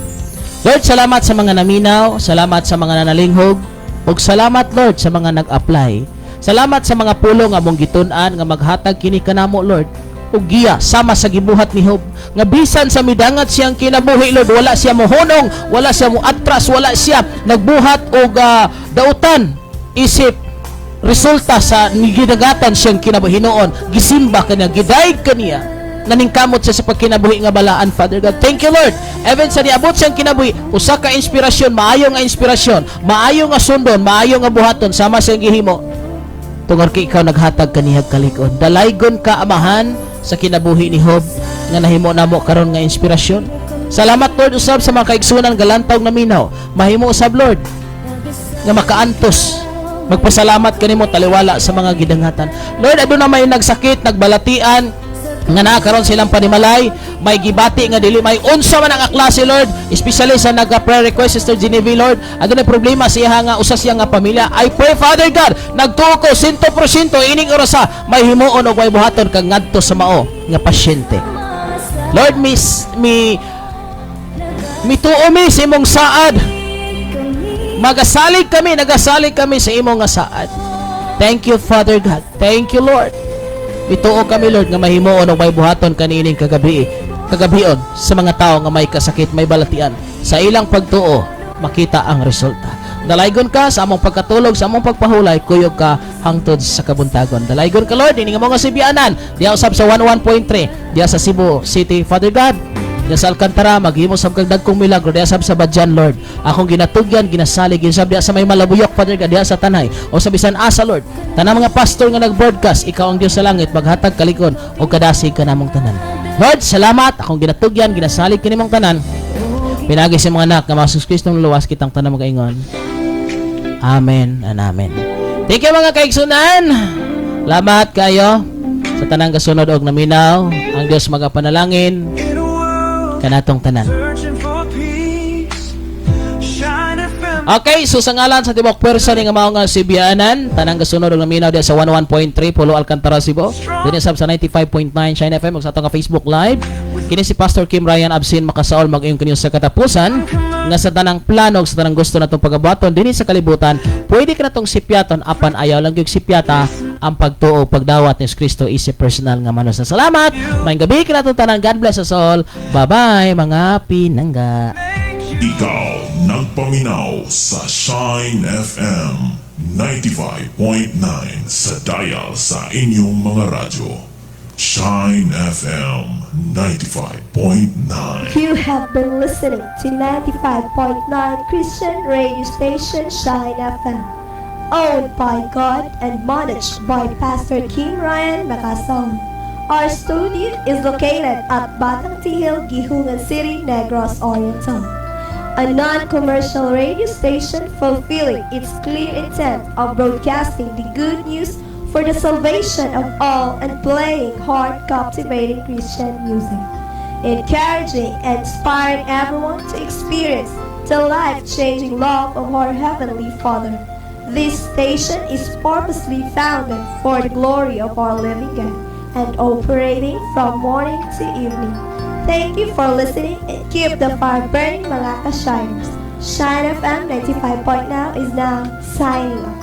Lord, salamat sa mga naminaw, salamat sa mga nanalinghog, ug salamat Lord sa mga nag-apply. Salamat sa mga pulo nga mong gitun-an nga maghatag kini kanamo Lord. Ug giya sama sa gibuhat ni Job nga bisan sa midangat siyang kinabuhi Lord, wala siya mohonong, wala siya mo atras, wala siya nagbuhat og dautan isip resulta sa gidagatan siyang kinabuhi noon. Gisimba kaniya, gidayeg kaniya. Naningkamot siya sa pagkinabuhi nga balaan, Father God. Thank you, Lord. Even sa niabot siyang kinabuhi, usa ka inspirasyon, maayo nga inspirasyon, maayo nga sundon, maayo nga buhaton, sama siyang gihimo. Tungod kay ikaw naghatag kanihag kalig-on. Dalaygon ka, Amahan, sa kinabuhi ni Job, nga nahimo namo karon nga inspirasyon. Salamat, Lord, usab sa mga kaigsunan galantaw na minaw. Mahimo usab, Lord, nga makaantos. Magpasalamat kanimo taliwala sa mga gidangatan. Lord, aduna may nagsakit, nagbalatian, nga nakaroon silang panimalay, may gibati nga dili may unsa man ang aklase Lord, especially sa nag-prayer request Sister Genevieve Lord, adunay problema siya nga usa siya nga pamilya. I pray Father God, nagtuo ko 100% ining orasa may himuon og may buhaton kang ngadto sa mao nga pasyente. Lord, mituo mi sa imong saad. Nagasalig kami sa imong nga saad. Thank you Father God. Thank you Lord. Ituo kami Lord nga mahimuon og may buhaton kanining kagabion sa mga tao nga may kasakit, may balatian. Sa ilang pagtuo, makita ang resulta. Dalaygon ka sa among pagkatulog, sa among pagpahulay, kuyog ka hangtod sa kabuntagon. Dalaygon ka Lord, ini nga mga sibianan, diya usab sa 101.3, diya sa Cebu City, Father God. Diya sa Alcantara, maghimo sab kag dagkong milagro, diya sab sa Badyan Lord. Akong ginatugyan, ginasalig, gisab diya sa may Malabuyok, Father God, diya sa Tanay, o sa bisan asa Lord. Tanang mga pastor nga nag-broadcast, ikaw ang Dios sa langit, maghatag kalikon o kadasig ka namong tanan. Lord, salamat, akong ginatugyan, ginasalig kanimong tanan. Pinagi sa mga anak nga mga Kristong luwas kitang tanan magaingon. Amen and amen. Thank you mga kaigsunan. Salamat kayo sa tanang kasunod og naminaw. Ang Dios magapanalangin kanatong tanan. Okay, so sa ngalan sa tibok pwersa ni nga mao nga sibianan, tanang kasunod og naminaw diya sa 101.3 Pulo Alcantara, Cebu. Dinhi sa 95.9 Shine FM ug sa atong Facebook Live. Kini si Pastor Kim Ryan Absin makasaol mag-ingon kanyo sa katapusan nga sa tanang plano sa tanang gusto natong pagabaton dinhi sa kalibutan, pwede ka natong sipyaton apan ayaw lang gyud sipyata ang pagtuo pagdawat ni Kristo isip personal nga manos. Salamat. Maayong gabi kanatong tanan. God bless us all. Bye-bye mga pinangga. Ikaw nagpaminaw sa Shine FM 95.9 sa dial sa inyong mga radyo. Shine FM 95.9. You have been listening to 95.9 Christian radio station Shine FM, owned by God and managed by Pastor Kim Ryan Macasong. Our studio is located at Batang Tihil, Gihungan City, Negros Oriental. A non-commercial radio station fulfilling its clear intent of broadcasting the good news for the salvation of all and playing heart-captivating Christian music, encouraging and inspiring everyone to experience the life-changing love of our Heavenly Father. This station is purposely founded for the glory of our living God and operating from morning to evening. Thank you for listening and keep the fire burning, mga ka-shiners. Shine FM 95.9 is now signing off.